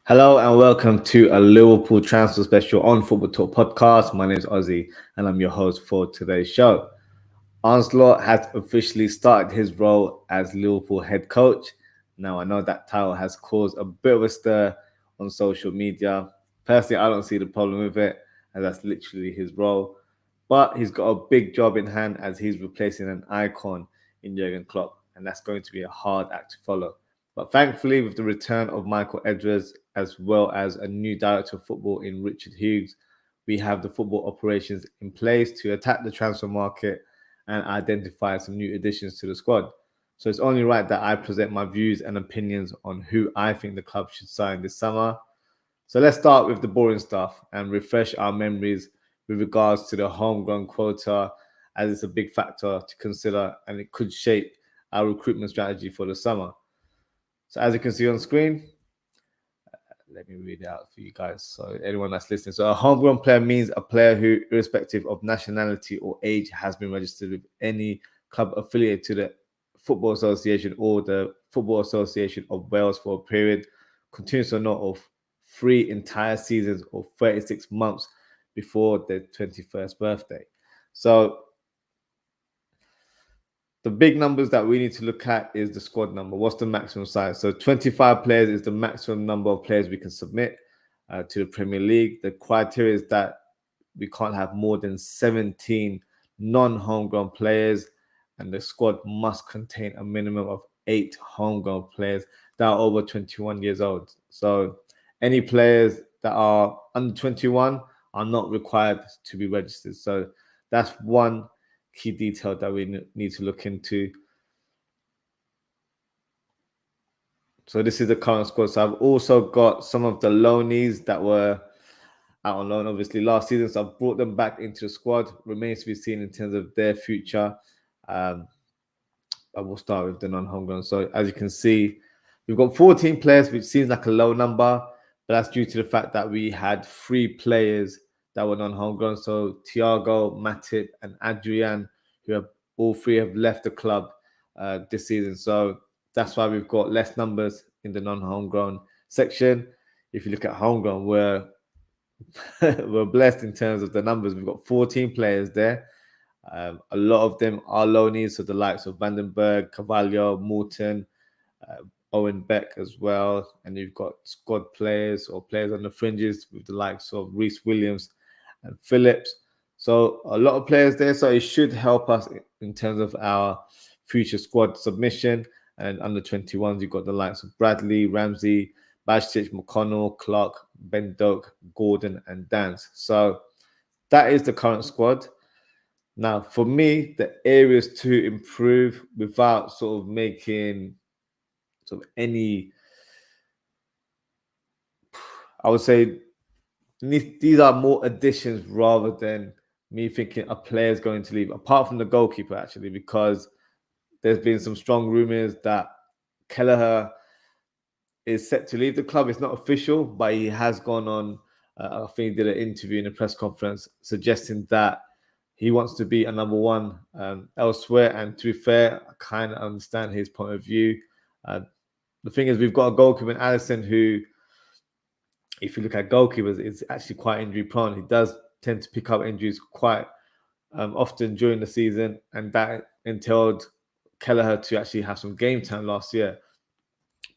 Hello and welcome to a Liverpool transfer special on Football Talk podcast. My name is Ozzy and I'm your host for today's show. OZWRLD has officially started his role as Liverpool head coach. Now, I know that title has caused a bit of a stir on social media. Personally, I don't see the problem with it, as that's literally his role. But he's got a big job in hand as he's replacing an icon in Jurgen Klopp, and that's going to be a hard act to follow. But thankfully, with the return of Michael Edwards, as well as a new director of football in Richard Hughes, we have the football operations in place to attack the transfer market and identify some new additions to the squad. So it's only right that I present my views and opinions on who I think the club should sign this summer. So let's start with the boring stuff and refresh our memories with regards to the homegrown quota, as it's a big factor to consider and it could shape our recruitment strategy for the summer. So as you can see on screen, let me read it out for you guys. So anyone that's listening. So a homegrown player means a player who, irrespective of nationality or age, has been registered with any club affiliated to the Football Association or the Football Association of Wales for a period continuous or not of 3 entire seasons or 36 months before their 21st birthday. So the big numbers that we need to look at is the squad number. What's the maximum size? So 25 players is the maximum number of players we can submit to the Premier League. The criteria is that we can't have more than 17 non-homegrown players, and the squad must contain a minimum of 8 homegrown players that are over 21 years old. So any players that are under 21 are not required to be registered. So that's one key detail that we need to look into. So this is the current squad. So I've also got some of the loanees that were out on loan, obviously, last season. So I've brought them back into the squad. Remains to be seen in terms of their future. But we'll start with the non-homegrown. So as you can see, we've got 14 players, which seems like a low number, but that's due to the fact that we had 3 players that were non-homegrown. So Thiago, Matip, and Adrian, who have all 3 have left the club this season. So that's why we've got less numbers in the non-homegrown section. If you look at homegrown, we're blessed in terms of the numbers. We've got 14 players there. A lot of them are loanees, so the likes of Vandenberg, Carvalho, Morton, Owen Beck as well. And you've got squad players or players on the fringes with the likes of Reece Williams and Phillips. So a lot of players there. So it should help us in terms of our future squad submission. And under 21s, you've got the likes of Bradley, Ramsey, Bajcic, McConnell, Clark, Ben Doak, Gordon, and Dance. So that is the current squad. Now, for me, the areas to improve without sort of making sort of any, I would say these are more additions rather than me thinking a player is going to leave, apart from the goalkeeper, actually, because there's been some strong rumors that Kelleher is set to leave the club. It's not official, but he has gone on, I think he did an interview in a press conference suggesting that he wants to be a number 1 elsewhere. And to be fair, I kind of understand his point of view. The thing is, we've got a goalkeeper in Alisson who, if you look at goalkeepers, is actually quite injury prone. He does tend to pick up injuries quite often during the season, and that entailed Kelleher to actually have some game time last year.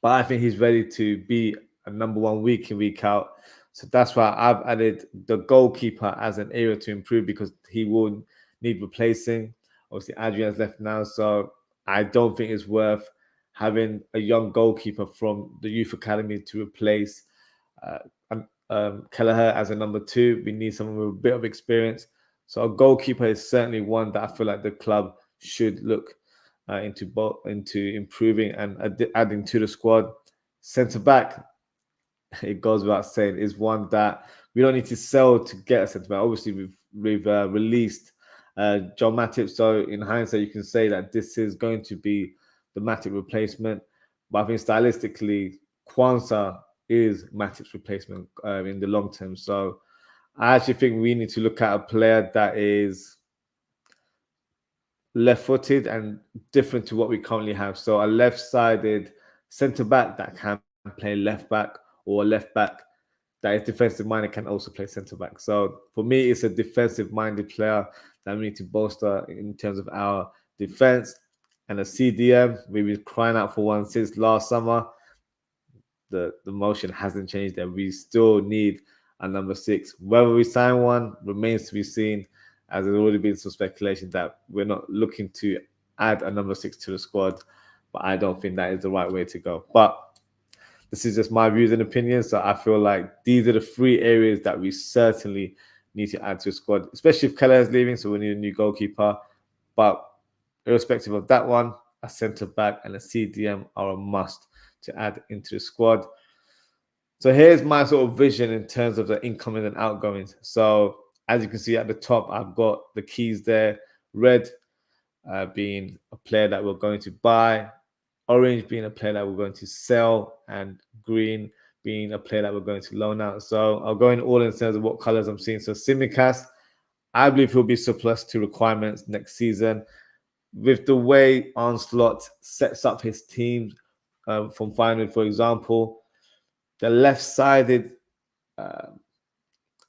But I think he's ready to be a number 1 week in, week out. So that's why I've added the goalkeeper as an area to improve, because he will need replacing. Obviously, Adrian's left now, so I don't think it's worth having a young goalkeeper from the youth academy to replace Kelleher as a number 2. We need someone with a bit of experience. So a goalkeeper is certainly one that I feel like the club should look into improving and adding to the squad. Centre back, it goes without saying, is one that we don't need to sell to get a centre back. Obviously, we've released John Matip, so in hindsight, you can say that this is going to be the Matip replacement. But I think stylistically, Kwanzaa is Matip's replacement in the long term. So I actually think we need to look at a player that is left-footed and different to what we currently have. So a left-sided centre-back that can play left-back, or a left-back that is defensive-minded can also play centre-back. So for me, it's a defensive-minded player that we need to bolster in terms of our defence. And a CDM, we've been crying out for one since last summer. The motion hasn't changed there. We still need a number 6. Whether we sign one remains to be seen, as there's already been some speculation that we're not looking to add a number 6 to the squad, but I don't think that is the right way to go. But this is just my views and opinions, so I feel like these are the 3 areas that we certainly need to add to the squad, especially if Keller is leaving, so we need a new goalkeeper. But irrespective of that one, a centre-back and a CDM are a must to add into the squad. So here's my sort of vision in terms of the incoming and outgoings. So as you can see at the top, I've got the keys there. Red being a player that we're going to buy, orange being a player that we're going to sell, and green being a player that we're going to loan out. So I'll go in all in terms of what colors I'm seeing. So Tsimikas, I believe he'll be surplus to requirements next season. With the way Onslaught sets up his team from Feyenoord, for example, the left-sided, I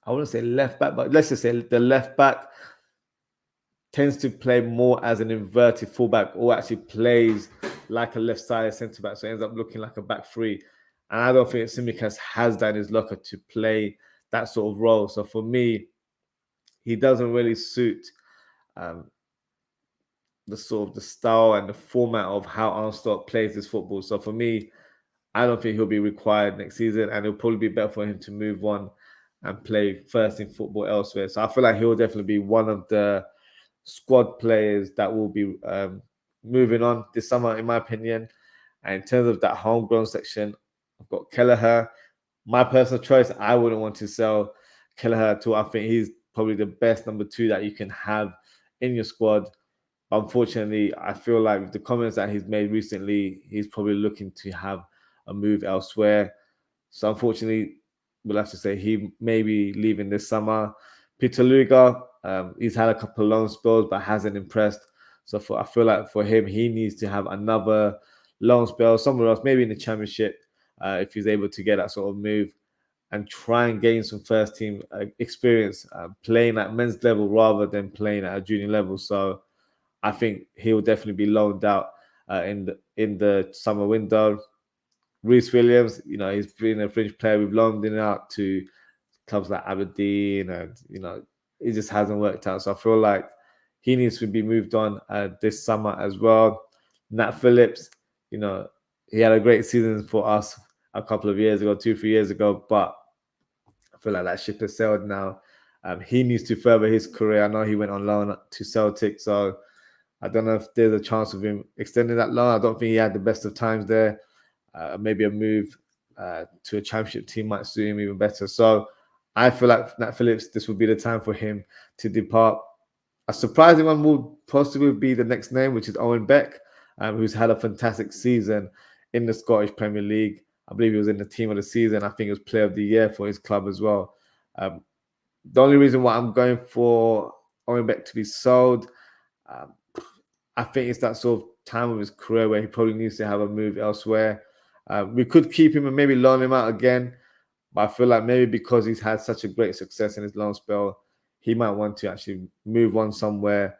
wouldn't say left back, but let's just say the left back tends to play more as an inverted fullback, or actually plays like a left-sided centre-back, so it ends up looking like a back 3. And I don't think Tsimikas has that in his locker to play that sort of role. So for me, he doesn't really suit the sort of the style and the format of how Armstrong plays this football. So for me, I don't think he'll be required next season, and it'll probably be better for him to move on and play first in football elsewhere. So I feel like he'll definitely be one of the squad players that will be moving on this summer, in my opinion. And in terms of that homegrown section, I've got Kelleher. My personal choice, I wouldn't want to sell Kelleher at all. I think he's probably the best number 2 that you can have in your squad. Unfortunately, I feel like with the comments that he's made recently, he's probably looking to have a move elsewhere. So unfortunately, we'll have to say he may be leaving this summer. Peter Luger, he's had a couple of loan spells but hasn't impressed. So I feel like for him, he needs to have another loan spell somewhere else, maybe in the Championship, if he's able to get that sort of move and try and gain some first team experience playing at men's level rather than playing at a junior level. So I think he'll definitely be loaned out in the summer window. Reece Williams, he's been a fringe player. We've loaned him out to clubs like Aberdeen, and it just hasn't worked out. So I feel like he needs to be moved on this summer as well. Nat Phillips, he had a great season for us a couple of years ago, 2-3 years ago, but I feel like that ship has sailed now. He needs to further his career. I know he went on loan to Celtic, so I don't know if there's a chance of him extending that loan. I don't think he had the best of times there. Maybe a move to a Championship team might suit him even better. So I feel like Nat Phillips, this would be the time for him to depart. A surprising one would possibly be the next name, which is Owen Beck, who's had a fantastic season in the Scottish Premier League. I believe he was in the team of the season. I think he was player of the year for his club as well. The only reason why I'm going for Owen Beck to be sold, I think it's that sort of time of his career where he probably needs to have a move elsewhere. We could keep him and maybe loan him out again, but I feel like maybe because he's had such a great success in his loan spell, he might want to actually move on somewhere,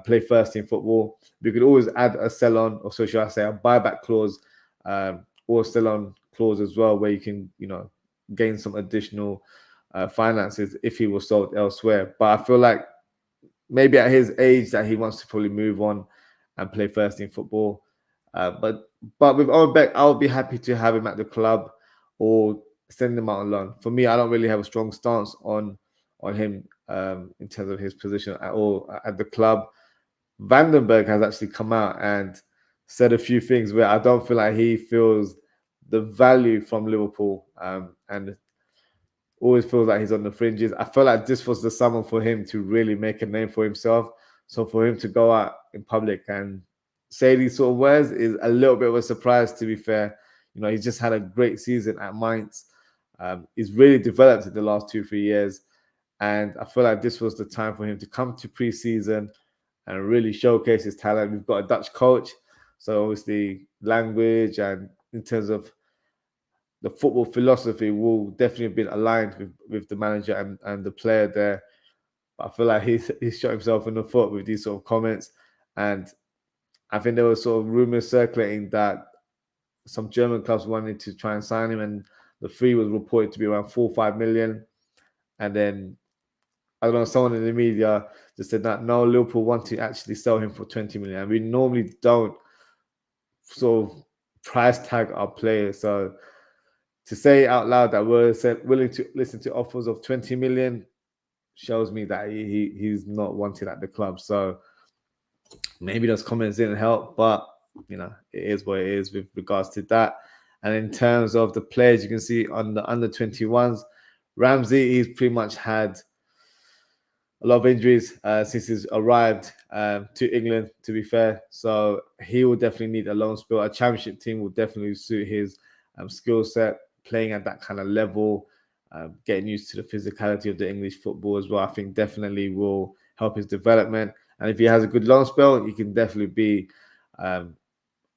play first team football. We could always add a sell-on, or so should I say, a buyback clause, or a sell-on clause as well, where you can, gain some additional finances if he was sold elsewhere. But I feel like maybe at his age that he wants to probably move on and play first team football. But with Owen Beck, I'll be happy to have him at the club or send him out on loan. For me, I don't really have a strong stance on him in terms of his position at all at the club. Vandenberg has actually come out and said a few things where I don't feel like he feels the value from Liverpool, and always feels like he's on the fringes. I feel like this was the summer for him to really make a name for himself. So for him to go out in public and say these sort of words is a little bit of a surprise, to be fair. He's just had a great season at Mainz. He's really developed in the last 2-3 years. And I feel like this was the time for him to come to pre-season and really showcase his talent. We've got a Dutch coach, so obviously language and in terms of the football philosophy will definitely be aligned with the manager and the player there. But I feel like he's shot himself in the foot with these sort of comments. And I think there was sort of rumors circulating that some German clubs wanted to try and sign him, and the fee was reported to be around 4 or 5 million. And then I don't know, someone in the media just said that no, Liverpool want to actually sell him for 20 million. And we normally don't sort of price tag our players. So to say out loud that we're willing to listen to offers of 20 million shows me that he's not wanted at the club. So maybe those comments didn't help, but you know, it is what it is with regards to that. And in terms of the players, you can see on the under 21s, Ramsey, he's pretty much had a lot of injuries since he's arrived to England, to be fair. So he will definitely need a loan spell. A championship team will definitely suit his skill set, playing at that kind of level, getting used to the physicality of the English football as well. I think definitely will help his development. And if he has a good loan spell, he can definitely be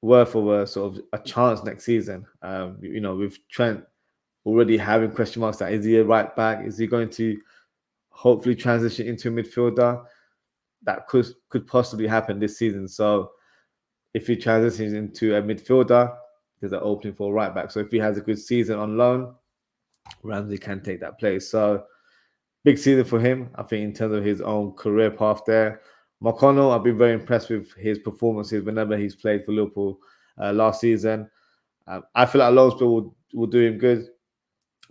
worth of a sort of a chance next season. You know, with Trent already having question marks that is he a right back? Is he going to hopefully transition into a midfielder? That could possibly happen this season. So if he transitions into a midfielder, there's an opening for a right back. So if he has a good season on loan, Ramsey can take that place. So big season for him, I think, in terms of his own career path there. McConnell, I've been very impressed with his performances whenever he's played for Liverpool last season. I feel like a loan spell will do him good.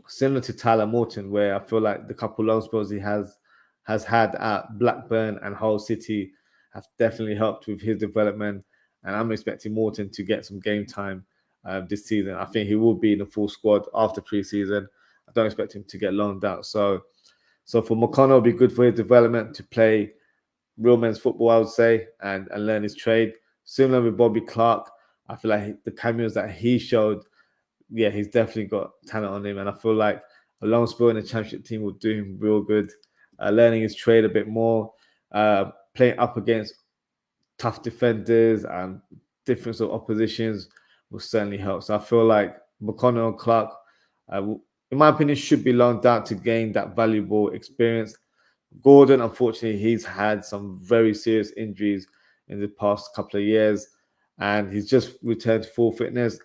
Similar to Tyler Morton, where I feel like the couple loan spells he has had at Blackburn and Hull City have definitely helped with his development. And I'm expecting Morton to get some game time this season. I think he will be in the full squad after pre-season. I don't expect him to get loaned out. So for McConnell, it'll be good for his development to play real men's football, I would say, and learn his trade. Similar with Bobby Clark, I feel like the cameos that he showed, yeah, he's definitely got talent on him. And I feel like a loan spell in the championship team will do him real good. Learning his trade a bit more, playing up against tough defenders and different sort of oppositions will certainly help. So I feel like McConnell and Clark, in my opinion, should be loaned out to gain that valuable experience. Gordon, unfortunately, he's had some very serious injuries in the past couple of years, and he's just returned to full fitness.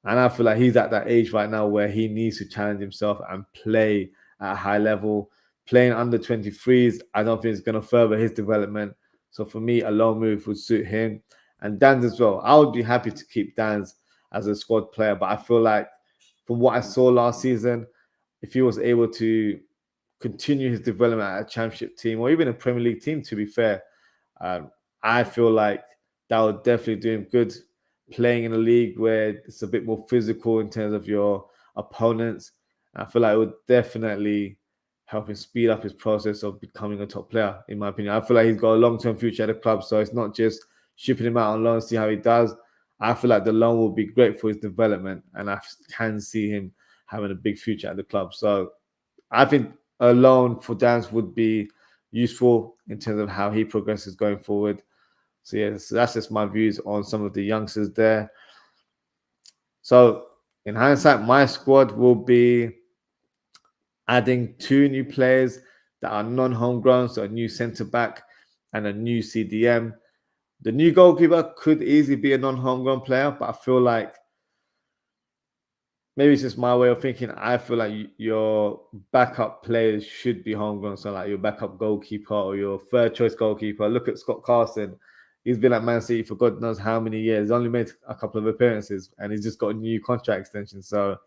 And I feel like he's at that age right now where he needs to challenge himself and play at a high level. Playing under 23s, I don't think it's going to further his development. So for me, a loan move would suit him. And Dan's as well. I would be happy to keep Dan's as a squad player, but I feel like from what I saw last season, if he was able to continue his development at a championship team or even a Premier League team, to be fair, I feel like that would definitely do him good. Playing in a league where it's a bit more physical in terms of your opponents, I feel like it would definitely help him speed up his process of becoming a top player, in my opinion. I feel like he's got a long-term future at the club, so it's not just shipping him out on loan, see how he does. I feel like the loan will be great for his development, and I can see him having a big future at the club. So I think a loan for Dance would be useful in terms of how he progresses going forward. So yeah, so that's just my views on some of the youngsters there. So in hindsight, my squad will be adding 2 new players that are non-homegrown, so a new centre-back and a new CDM. The new goalkeeper could easily be a non-homegrown player, but I feel like maybe it's just my way of thinking. I feel like your backup players should be homegrown. So like your backup goalkeeper or your third choice goalkeeper. Look at Scott Carson. He's been at Man City for God knows how many years. He's only made a couple of appearances and he's just got a new contract extension. So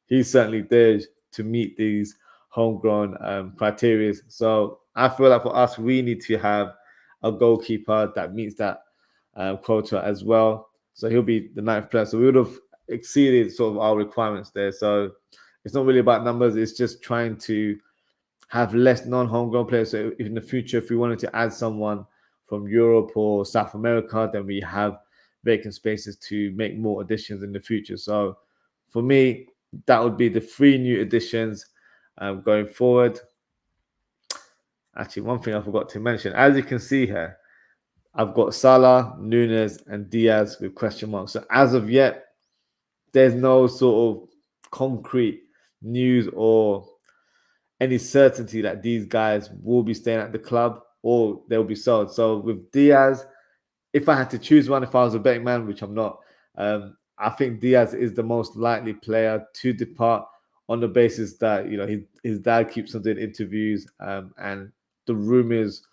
he's certainly there to meet these homegrown criteria. So I feel like for us, we need to have a goalkeeper that meets that quota as well. So he'll be the 9th player. So we would have exceeded sort of our requirements there. So it's not really about numbers. It's just trying to have less non-homegrown players. So in the future, if we wanted to add someone from Europe or South America, then we have vacant spaces to make more additions in the future. So for me, that would be the 3 new additions going forward. Actually, one thing I forgot to mention, as you can see here, I've got Salah, Nunes, and Diaz with question marks. So as of yet, there's no sort of concrete news or any certainty that these guys will be staying at the club or they'll be sold. So with Diaz, if I had to choose one, if I was a betting man, which I'm not, I think Diaz is the most likely player to depart on the basis that his dad keeps on doing interviews, and the rumors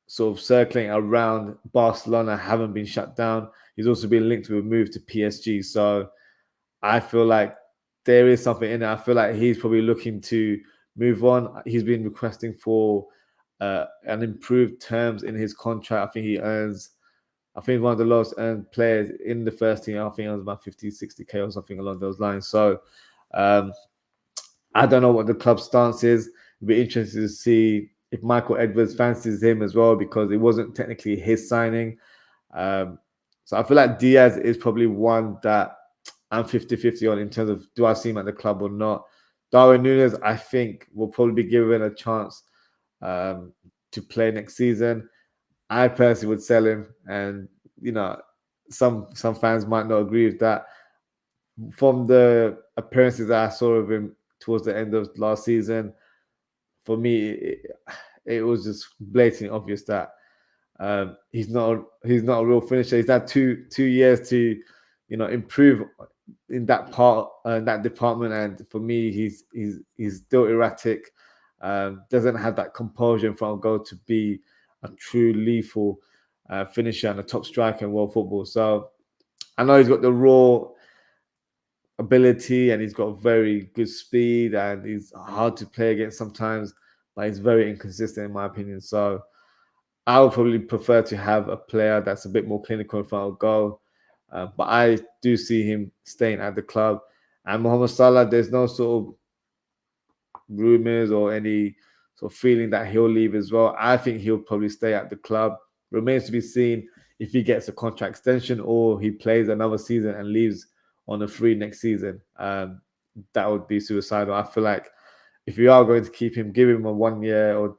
sort of circling around Barcelona haven't been shut down. He's also been linked to a move to PSG. So I feel like there is something in it. I feel like he's probably looking to move on. He's been requesting for an improved terms in his contract. I think one of the lowest earned players in the first team. I think it was about 50, 60K or something along those lines. So I don't know what the club's stance is. It'd be interesting to see if Michael Edwards fancies him as well, because it wasn't technically his signing. So I feel like Diaz is probably one that I'm 50-50 on in terms of do I see him at the club or not. Darwin Núñez, I think, will probably be given a chance to play next season. I personally would sell him, and some fans might not agree with that. From the appearances that I saw of him towards the end of last season, for me, it was just blatantly obvious that he's not a real finisher. He's had two years to improve in that part, in that department, and for me, he's still erratic. Doesn't have that composure in front of goal to be a true lethal finisher and a top striker in world football. So I know he's got the raw ability and he's got very good speed and he's hard to play against sometimes, but he's very inconsistent in my opinion. So I would probably prefer to have a player that's a bit more clinical in front of goal. But I do see him staying at the club. And Mohamed Salah, there's no sort of rumors or any sort of feeling that he'll leave as well. I think he'll probably stay at the club. Remains to be seen if he gets a contract extension or he plays another season and leaves on a free next season. That would be suicidal. I feel like if you are going to keep him, give him a 1 year or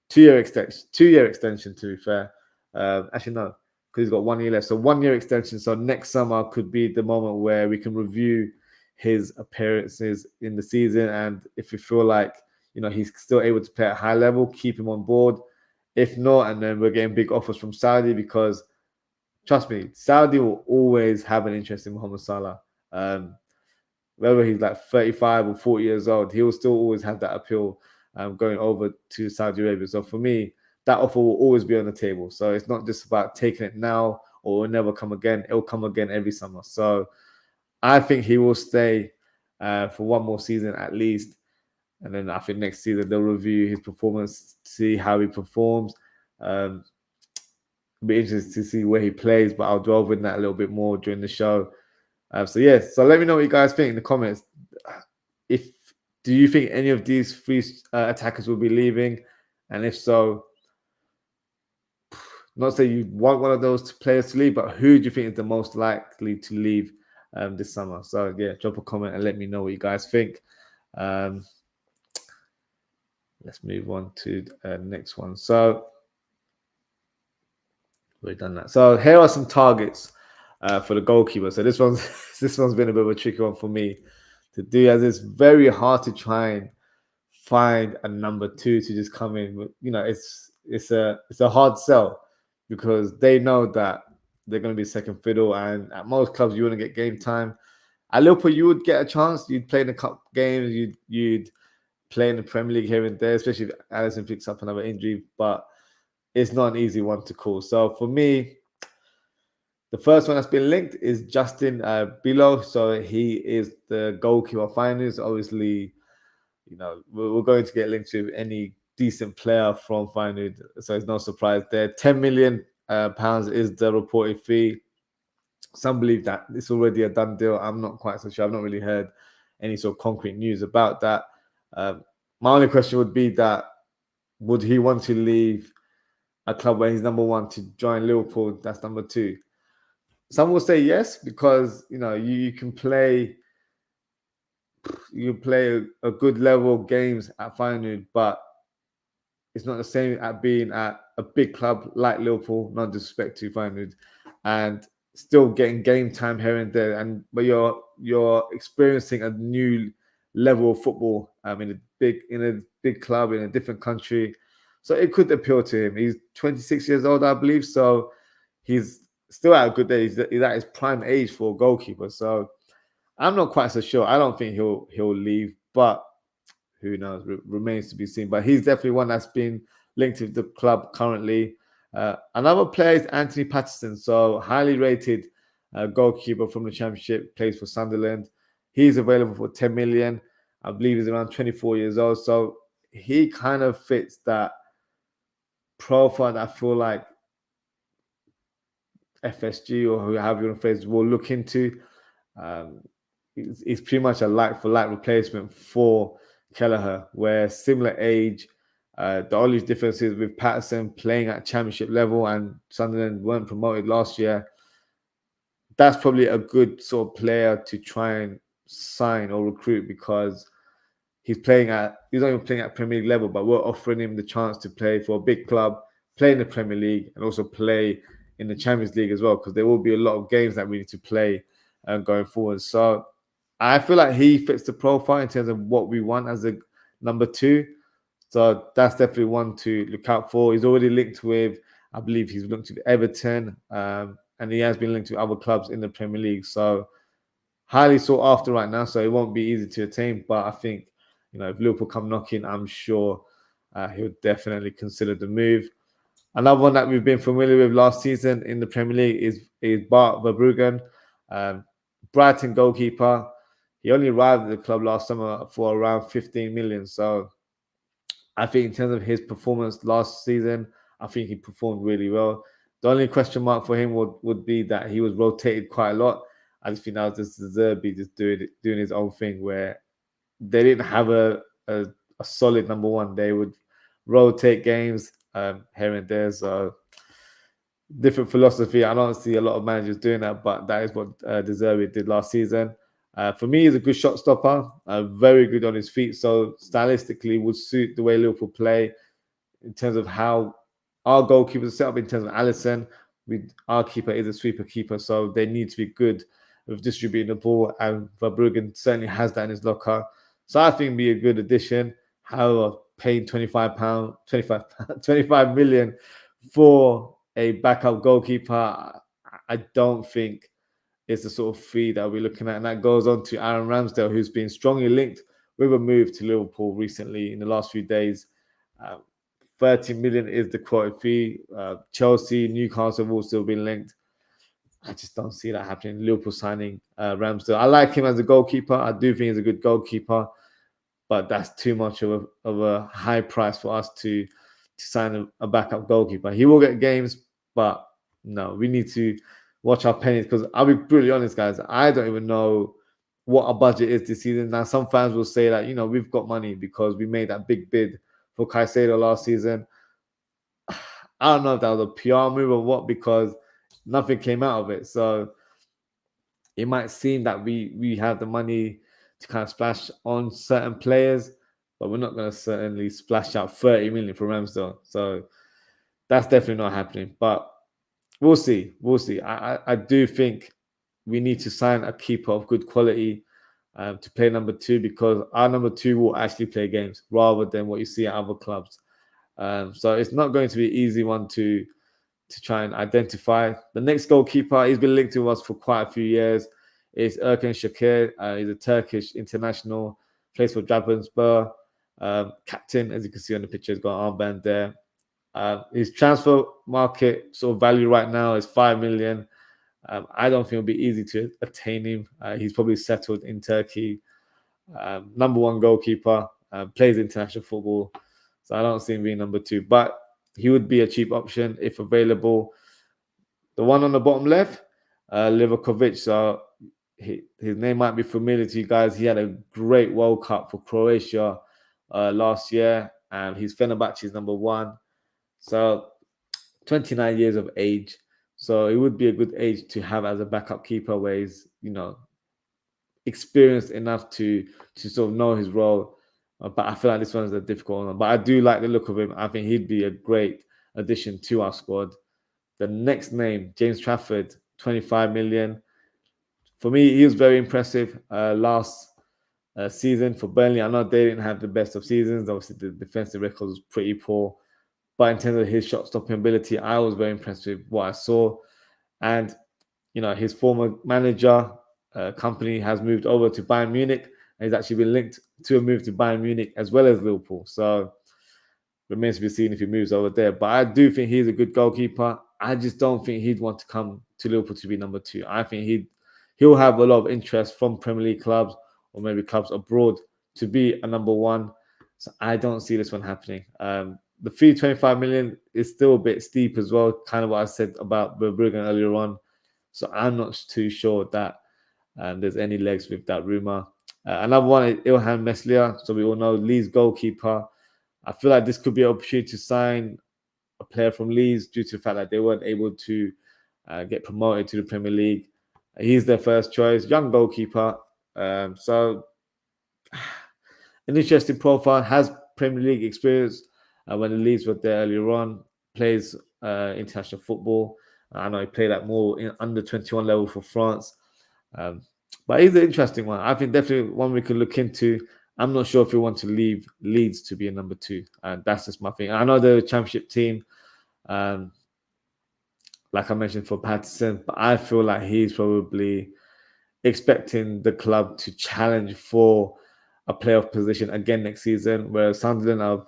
2 year extension. 2 year extension, to be fair. Actually, no, because he's got 1 year left. So 1 year extension. So next summer could be the moment where we can review his appearances in the season, and if we feel like he's still able to play at a high level, keep him on board. If not, and then we're getting big offers from Saudi, because trust me, Saudi will always have an interest in Mohamed Salah. Whether he's like 35 or 40 years old, he will still always have that appeal going over to Saudi Arabia. So for me, that offer will always be on the table. So it's not just about taking it now or it will never come again. It will come again every summer. So I think he will stay for one more season at least. And then I think next season they'll review his performance, see how he performs. It'll be interesting to see where he plays, but I'll delve in that a little bit more during the show. So let me know what you guys think in the comments. Do you think any of these three attackers will be leaving? And if so, not say you want one of those players to leave, but who do you think is the most likely to leave this summer? So yeah, drop a comment and let me know what you guys think. Let's move on to the next one. So we've done that. So here are some targets for the goalkeeper. So this one's been a bit of a tricky one for me to do, as it's very hard to try and find a number two to just come in. It's a hard sell, because they know that they're going to be second fiddle, and at most clubs you wouldn't get game time. At Liverpool, you would get a chance. You'd play in the cup games. You'd play in the Premier League here and there, especially if Alisson picks up another injury. But it's not an easy one to call. So for me, the first one that's been linked is Justin Bilo. So he is the goalkeeper finalist. Obviously, we're going to get linked to any decent player from Feyenoord, so it's no surprise there. £10 million is the reported fee. Some believe that it's already a done deal. I'm not quite so sure. I've not really heard any sort of concrete news about that. My only question would be that would he want to leave a club where he's number one to join Liverpool? That's number two. Some will say yes, because you can play. You play a good level of games at Feyenoord, but it's not the same at being at a big club like Liverpool, not disrespect to Feyenoord, and still getting game time here and there, but you're experiencing a new level of football in a big club in a different country. So it could appeal to him. He's 26 years old, I believe. So he's still at a good age. He's at his prime age for a goalkeeper. So I'm not quite so sure. I don't think he'll leave, but who knows? Remains to be seen. But he's definitely one that's been linked to the club currently. Another player is Anthony Patterson. So highly rated goalkeeper from the Championship, plays for Sunderland. He's available for 10 million. I believe he's around 24 years old. So he kind of fits that profile that I feel like FSG or however you want to phrase will look into. It's pretty much a like-for-like replacement for Kelleher, where similar age. The only difference is with Patterson playing at Championship level and Sunderland weren't promoted last year. That's probably a good sort of player to try and sign or recruit because he's not even playing at Premier League level, but we're offering him the chance to play for a big club, play in the Premier League, and also play in the Champions League as well, because there will be a lot of games that we need to play going forward. So I feel like he fits the profile in terms of what we want as a number 2. So that's definitely one to look out for. He's already linked with, I believe he's linked to Everton, and he has been linked to other clubs in the Premier League. So highly sought after right now. So it won't be easy to attain. But I think, if Liverpool come knocking, I'm sure he'll definitely consider the move. Another one that we've been familiar with last season in the Premier League is Bart Verbruggen, Brighton goalkeeper. He only arrived at the club last summer for around 15 million. So I think in terms of his performance last season, I think he performed really well. The only question mark for him would be that he was rotated quite a lot. I just think that was just ZWRLD just doing his own thing, where they didn't have a solid number 1. They would rotate games here and there. So different philosophy. I don't see a lot of managers doing that, but that is what ZWRLD did last season. For me, he's a good shot stopper, very good on his feet. So stylistically would suit the way Liverpool play in terms of how our goalkeepers are set up in terms of Alisson. Our keeper is a sweeper keeper, so they need to be good with distributing the ball, and Verbruggen certainly has that in his locker. So I think it'd be a good addition. However, paying 25 million for a backup goalkeeper, I don't think it's the sort of fee that we're looking at. And that goes on to Aaron Ramsdale, who's been strongly linked with a move to Liverpool recently in the last few days. 30 million is the quoted fee. Chelsea, Newcastle have also been linked. I just don't see that happening. Liverpool signing Ramsdale. I like him as a goalkeeper. I do think he's a good goalkeeper, but that's too much of a high price for us to sign a backup goalkeeper. He will get games, but no, we need to watch our pennies, because I'll be brutally honest, guys, I don't even know what our budget is this season. Now, some fans will say that, we've got money because we made that big bid for Caicedo last season. I don't know if that was a PR move or what, because nothing came out of it. So it might seem that we have the money to kind of splash on certain players, but we're not going to certainly splash out 30 million for Ramsdale. So that's definitely not happening. But we'll see. I do think we need to sign a keeper of good quality to play number 2, because our number 2 will actually play games rather than what you see at other clubs. So it's not going to be an easy one to try and identify. The next goalkeeper, he's been linked to us for quite a few years, is Erkan Şakir. He's a Turkish international, plays for Trabzonspor. Captain, as you can see on the picture, has got an armband there. His transfer market sort of value right now is 5 million. I don't think it'll be easy to attain him. He's probably settled in Turkey. Number 1 goalkeeper, plays international football. So I don't see him being number 2, but he would be a cheap option if available. The one on the bottom left, Livakovic. So his name might be familiar to you guys. He had a great World Cup for Croatia last year, and he's Fenerbahce's number 1. So 29 years of age. So it would be a good age to have as a backup keeper, where he's, experienced enough to sort of know his role. But I feel like this one is a difficult one. But I do like the look of him. I think he'd be a great addition to our squad. The next name, James Trafford, 25 million. For me, he was very impressive last season for Burnley. I know they didn't have the best of seasons. Obviously, the defensive record was pretty poor. But in terms of his shot stopping ability, I was very impressed with what I saw. And, his former manager company has moved over to Bayern Munich. And he's actually been linked to a move to Bayern Munich as well as Liverpool. So remains to be seen if he moves over there. But I do think he's a good goalkeeper. I just don't think he'd want to come to Liverpool to be number 2. I think he'll have a lot of interest from Premier League clubs or maybe clubs abroad to be a number 1. So I don't see this one happening. The fee, 25 million, is still a bit steep as well, kind of what I said about Verbruggen earlier on. So I'm not too sure that there's any legs with that rumour. Another one is Ilhan Meslier. So we all know Leeds goalkeeper. I feel like this could be an opportunity to sign a player from Leeds due to the fact that they weren't able to get promoted to the Premier League. He's their first choice, young goalkeeper. So an interesting profile, has Premier League experience when the Leeds were there earlier on, plays international football. I know he played at more in under 21 level for France. But he's an interesting one. I think definitely one we could look into. I'm not sure if we want to leave Leeds to be a number 2. That's just my thing. I know they're a championship team, like I mentioned for Patterson, but I feel like he's probably expecting the club to challenge for a playoff position again next season, whereas Sunderland are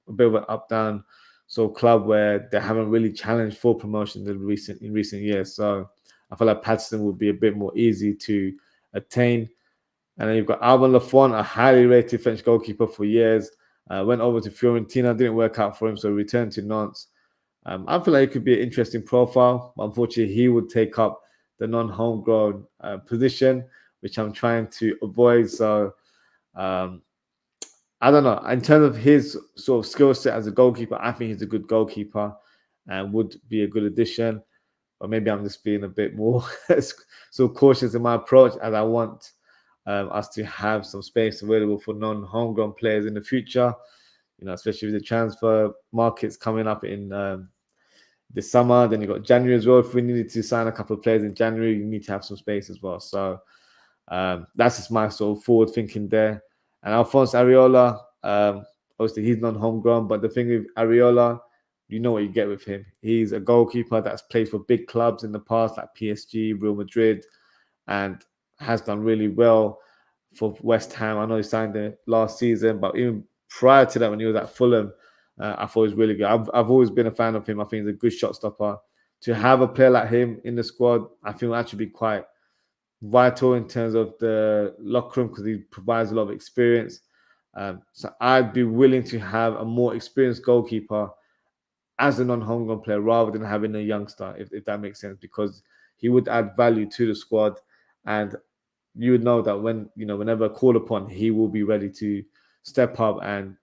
a bit of an up-down sort of club where they haven't really challenged for promotion in recent years. So I feel like Patterson will be a bit more easy to attain. And then you've got Alban Lafont, a highly rated French goalkeeper for years. Went over to Fiorentina, didn't work out for him, so returned to Nantes. I feel like it could be an interesting profile. But unfortunately, he would take up the non-homegrown position, which I'm trying to avoid. So I don't know. In terms of his sort of skill set as a goalkeeper, I think he's a good goalkeeper and would be a good addition. But maybe I'm just being a bit more so cautious in my approach, as I want us to have some space available for non-homegrown players in the future. Especially with the transfer markets coming up in this summer. Then you've got January as well. If we needed to sign a couple of players in January, you need to have some space as well. So that's just my sort of forward thinking there. And Alphonse Areola, obviously he's non-homegrown, but the thing with Areola, you know what you get with him. He's a goalkeeper that's played for big clubs in the past, like PSG, Real Madrid, and has done really well for West Ham. I know he signed there last season, but even prior to that, when he was at Fulham, I thought he was really good. I've always been a fan of him. I think he's a good shot stopper. To have a player like him in the squad, I think will actually be quite vital in terms of the locker room because he provides a lot of experience. So I'd be willing to have a more experienced goalkeeper as a non-homegrown player rather than having a youngster, if that makes sense, because he would add value to the squad, and you would know that whenever called upon, he will be ready to step up and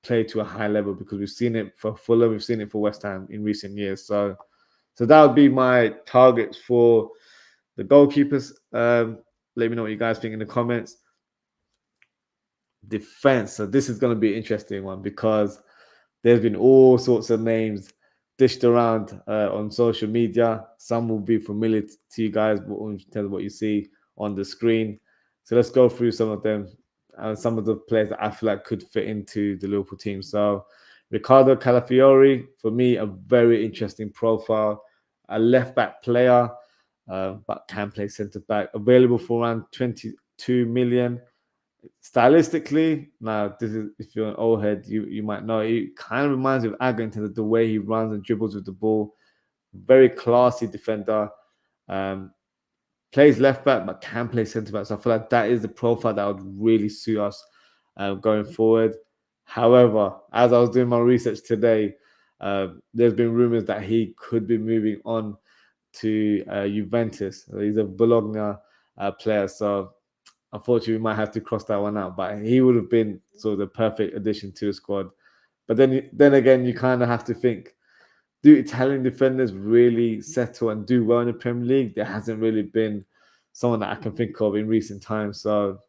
play to a high level, because we've seen it for Fulham, we've seen it for West Ham in recent years. So that would be my targets for the goalkeepers. Let me know what you guys think in the comments. Defense. So this is going to be an interesting one because there's been all sorts of names dished around on social media. Some will be familiar to you guys in terms of what you see on the screen. So let's go through some of them and some of the players that I feel like could fit into the Liverpool team. So Ricardo Calafiori, for me, a very interesting profile, a left-back player, but can play centre-back, available for around 22 million. Stylistically, now this is, if you're an old head, you might know, he kind of reminds me of Aga in terms of the way he runs and dribbles with the ball. Very classy defender. Plays left back but can play centre back. So I feel like that is the profile that would really suit us going forward. However, as I was doing my research today, there's been rumours that he could be moving on to Juventus. He's a Bologna player, so unfortunately, we might have to cross that one out. But he would have been sort of the perfect addition to the squad. But then again, you kind of have to think, do Italian defenders really settle and do well in the Premier League? There hasn't really been someone that I can think of in recent times. So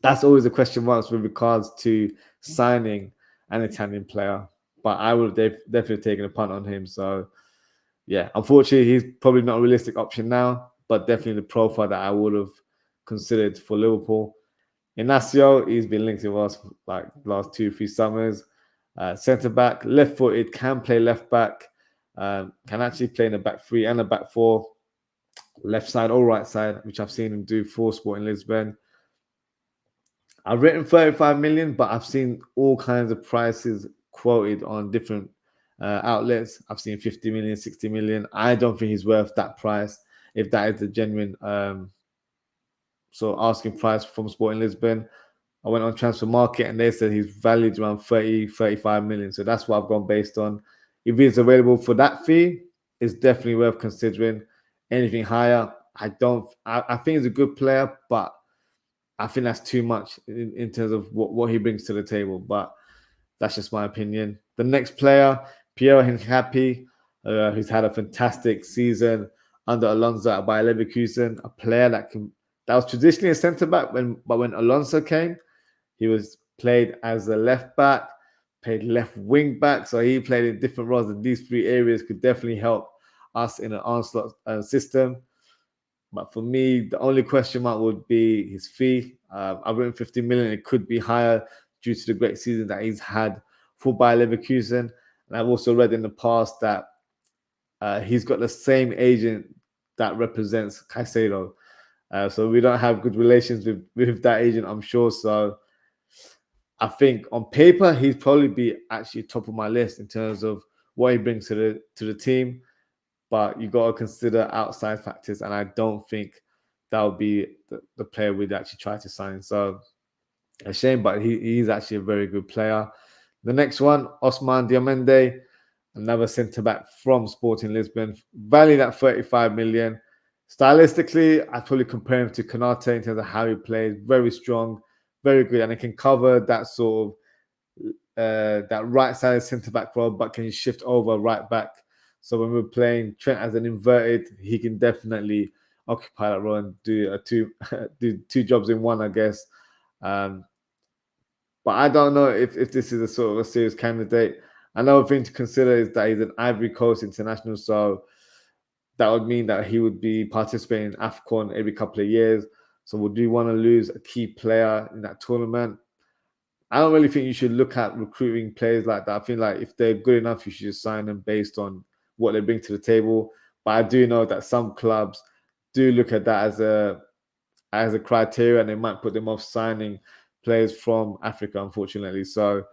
that's always a question mark with regards to signing an Italian player. but I would have definitely taken a punt on him. So yeah, unfortunately, he's probably not a realistic option now, but definitely the profile that I would have considered for Liverpool. Inacio, he's been linked to us like last 2-3 summers. Centre back, left footed, can play left back, can actually play in a back three and a back four, left side or right side, which I've seen him do for Sporting Lisbon. I've written 35 million, but I've seen all kinds of prices quoted on different outlets. I've seen 50 million, 60 million. I don't think he's worth that price if that is the genuine asking price from Sporting Lisbon. I went on Transfer Market and they said he's valued around 30, 35 million. So that's what I've gone based on. If he's available for that fee, it's definitely worth considering. Anything higher, I think he's a good player, but I think that's too much in terms of what he brings to the table. But that's just my opinion. The next player, Pierre Hincapi, who's had a fantastic season under Alonso at Bayer Leverkusen, a player that was traditionally a centre back, but when Alonso came, he was played as a left back, played left wing back, so he played in different roles, and these three areas could definitely help us in an onslaught system. But for me, the only question mark would be his fee. I've written 50 million. It could be higher due to the great season that he's had for Bayer Leverkusen. And I've also read in the past that he's got the same agent that represents Caicedo. So we don't have good relations with that agent, I'm sure. So I think on paper, he'd probably be actually top of my list in terms of what he brings to the team. But you got to consider outside factors, and I don't think that would be the player we'd actually try to sign. So a shame, but he's actually a very good player. The next one, Ousmane Diomande, another centre-back from Sporting Lisbon, valued at 35 million. Stylistically, I'd probably compare him to Konate in terms of how he plays. Very strong, very good, and he can cover that sort of that right-sided centre-back role, but can shift over right back. So when we're playing Trent as an inverted, he can definitely occupy that role and do two jobs in one, I guess. But I don't know if this is a sort of a serious candidate. Another thing to consider is that he's an Ivory Coast international, so that would mean that he would be participating in AFCON every couple of years. So would you want to lose a key player in that tournament? I don't really think you should look at recruiting players like that. I feel like if they're good enough, you should just sign them based on what they bring to the table. But I do know that some clubs do look at that as a criteria, and they might put them off signing players from Africa, unfortunately. So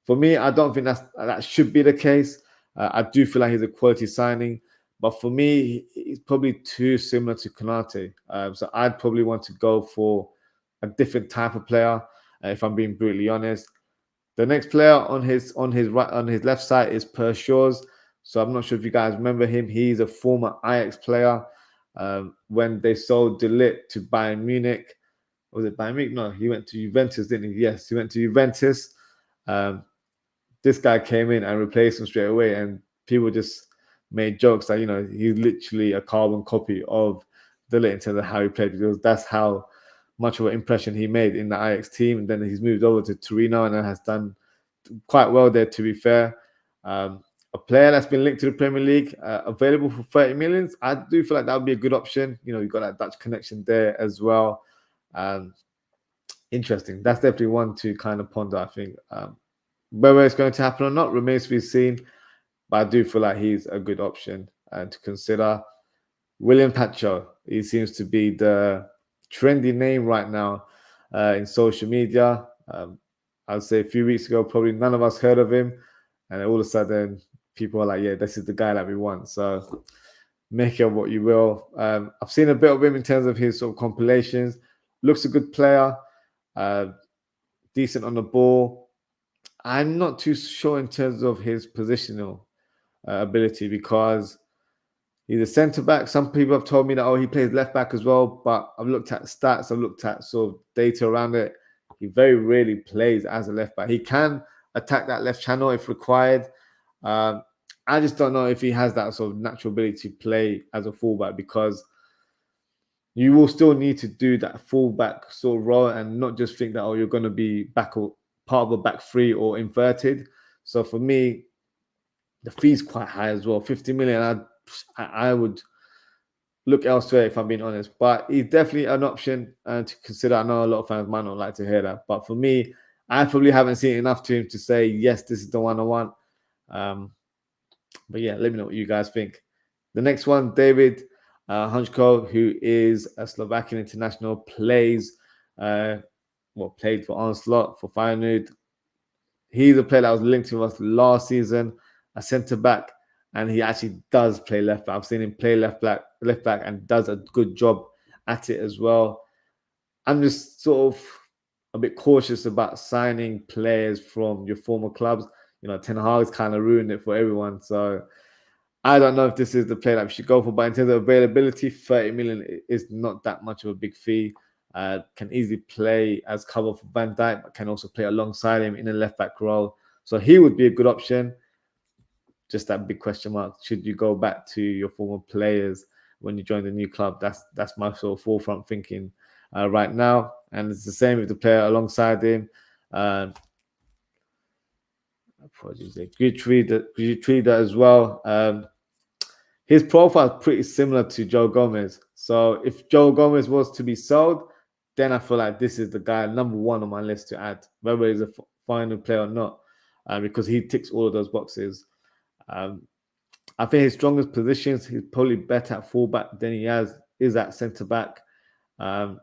for me, I don't think that should be the case. I do feel like he's a quality signing, but for me, he's probably too similar to Konate. So I'd probably want to go for a different type of player, if I'm being brutally honest. The next player on his left side is Per Shores. So I'm not sure if you guys remember him. He's a former Ajax player. When they sold De Ligt to Bayern Munich, was it Bayern Munich? No, he went to Juventus, didn't he? Yes, he went to Juventus. This guy came in and replaced him straight away, and people just made jokes that he's literally a carbon copy of De Ligt in terms of how he played, because that's how much of an impression he made in the Ajax team. And then he's moved over to Torino and has done quite well there, to be fair. A player that's been linked to the Premier League, available for 30 million. I do feel like that would be a good option. You've got that Dutch connection there as well. Interesting. That's definitely one to kind of ponder, I think. Whether it's going to happen or not remains to be seen. But I do feel like he's a good option to consider. William Pacho. He seems to be the trendy name right now in social media. I'd say a few weeks ago, probably none of us heard of him. And all of a sudden, people are like, yeah, this is the guy that we want. So make of what you will. I've seen a bit of him in terms of his sort of compilations. Looks a good player. Decent on the ball. I'm not too sure in terms of his positional ability, because he's a centre-back. Some people have told me that, he plays left-back as well. But I've looked at stats. I've looked at sort of data around it. He very rarely plays as a left-back. He can attack that left channel if required. I just don't know if he has that sort of natural ability to play as a fullback, because you will still need to do that fullback sort of role and not just think that, you're going to be back or part of a back three or inverted. So for me, the fee's quite high as well. 50 million, I would look elsewhere if I'm being honest. But he's definitely an option to consider. I know a lot of fans might not like to hear that, but for me, I probably haven't seen enough to him to say yes, this is the one I want. But yeah, let me know what you guys think. The next one, David Hunchko, who is a Slovakian international, played for Onslaught, for Feyenoord. He's a player that was linked to us last season, a centre back, and he actually does play left back. I've seen him play left back, and does a good job at it as well. I'm just sort of a bit cautious about signing players from your former clubs. You know, Ten Hag's kind of ruined it for everyone. So I don't know if this is the player that we should go for. But in terms of availability, 30 million is not that much of a big fee. Can easily play as cover for Van Dijk, but can also play alongside him in a left back role. So he would be a good option. Just that big question mark: should you go back to your former players when you join the new club? That's my sort of forefront thinking right now. And it's the same with the player alongside him. Apologies, Gutrida as well. His profile is pretty similar to Joe Gomez. So if Joe Gomez was to be sold, then I feel like this is the guy number one on my list to add, whether he's a final player or not, because he ticks all of those boxes. I think his strongest positions, he's probably better at fullback than he is at centre back. I'm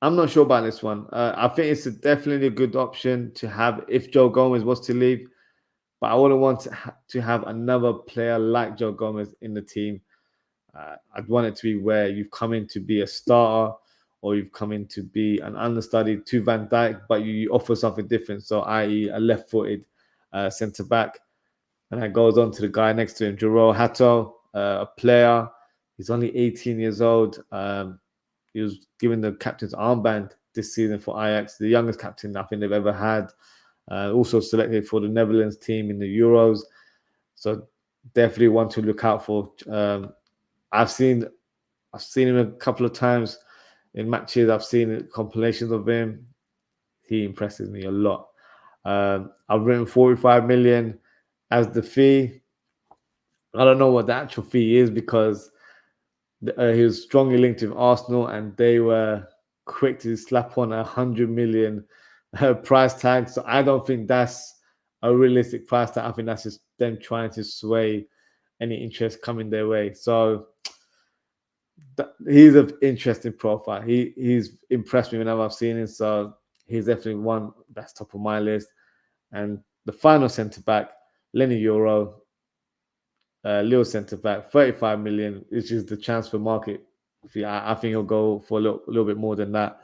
not sure about this one. I think it's definitely a good option to have if Joe Gomez was to leave, but I wouldn't want to have another player like Joe Gomez in the team. I'd want it to be where you've come in to be a starter, or you've come in to be an understudy to Van Dijk, but you offer something different. So, i.e., a left-footed centre back. And that goes on to the guy next to him, Jarrell Hato, a player. He's only 18 years old. He was given the captain's armband this season for Ajax, the youngest captain I think they've ever had. Also selected for the Netherlands team in the Euros. So definitely one to look out for. I've seen him a couple of times in matches. I've seen compilations of him. He impresses me a lot. I've written 45 million as the fee. I don't know what the actual fee is because he was strongly linked with Arsenal, and they were quick to slap on 100 million price tag. So I don't think that's a realistic price tag. I think that's just them trying to sway any interest coming their way. So he's an interesting profile. He's impressed me whenever I've seen him. So he's definitely one that's top of my list. And the final centre back, Lenny Euro, Lille centre back, 35 million, which is the transfer market. I think he'll go for a little bit more than that.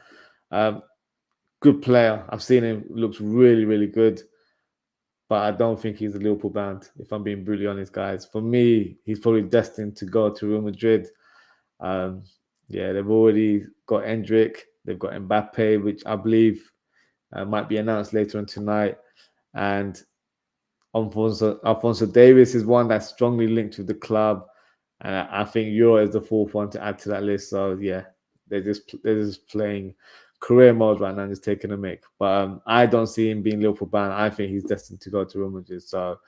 Good player. I've seen him. Looks really, really good. But I don't think he's a Liverpool bound, if I'm being brutally honest, guys. For me, he's probably destined to go to Real Madrid. They've already got Endrick. They've got Mbappe, which I believe might be announced later on tonight. And Alphonso Davies is one that's strongly linked to the club. And I think Euro is the fourth one to add to that list. So, yeah, they're just playing career mode right now and just taking a mick. But I don't see him being Liverpool bound. I think he's destined to go to Real Madrid. So,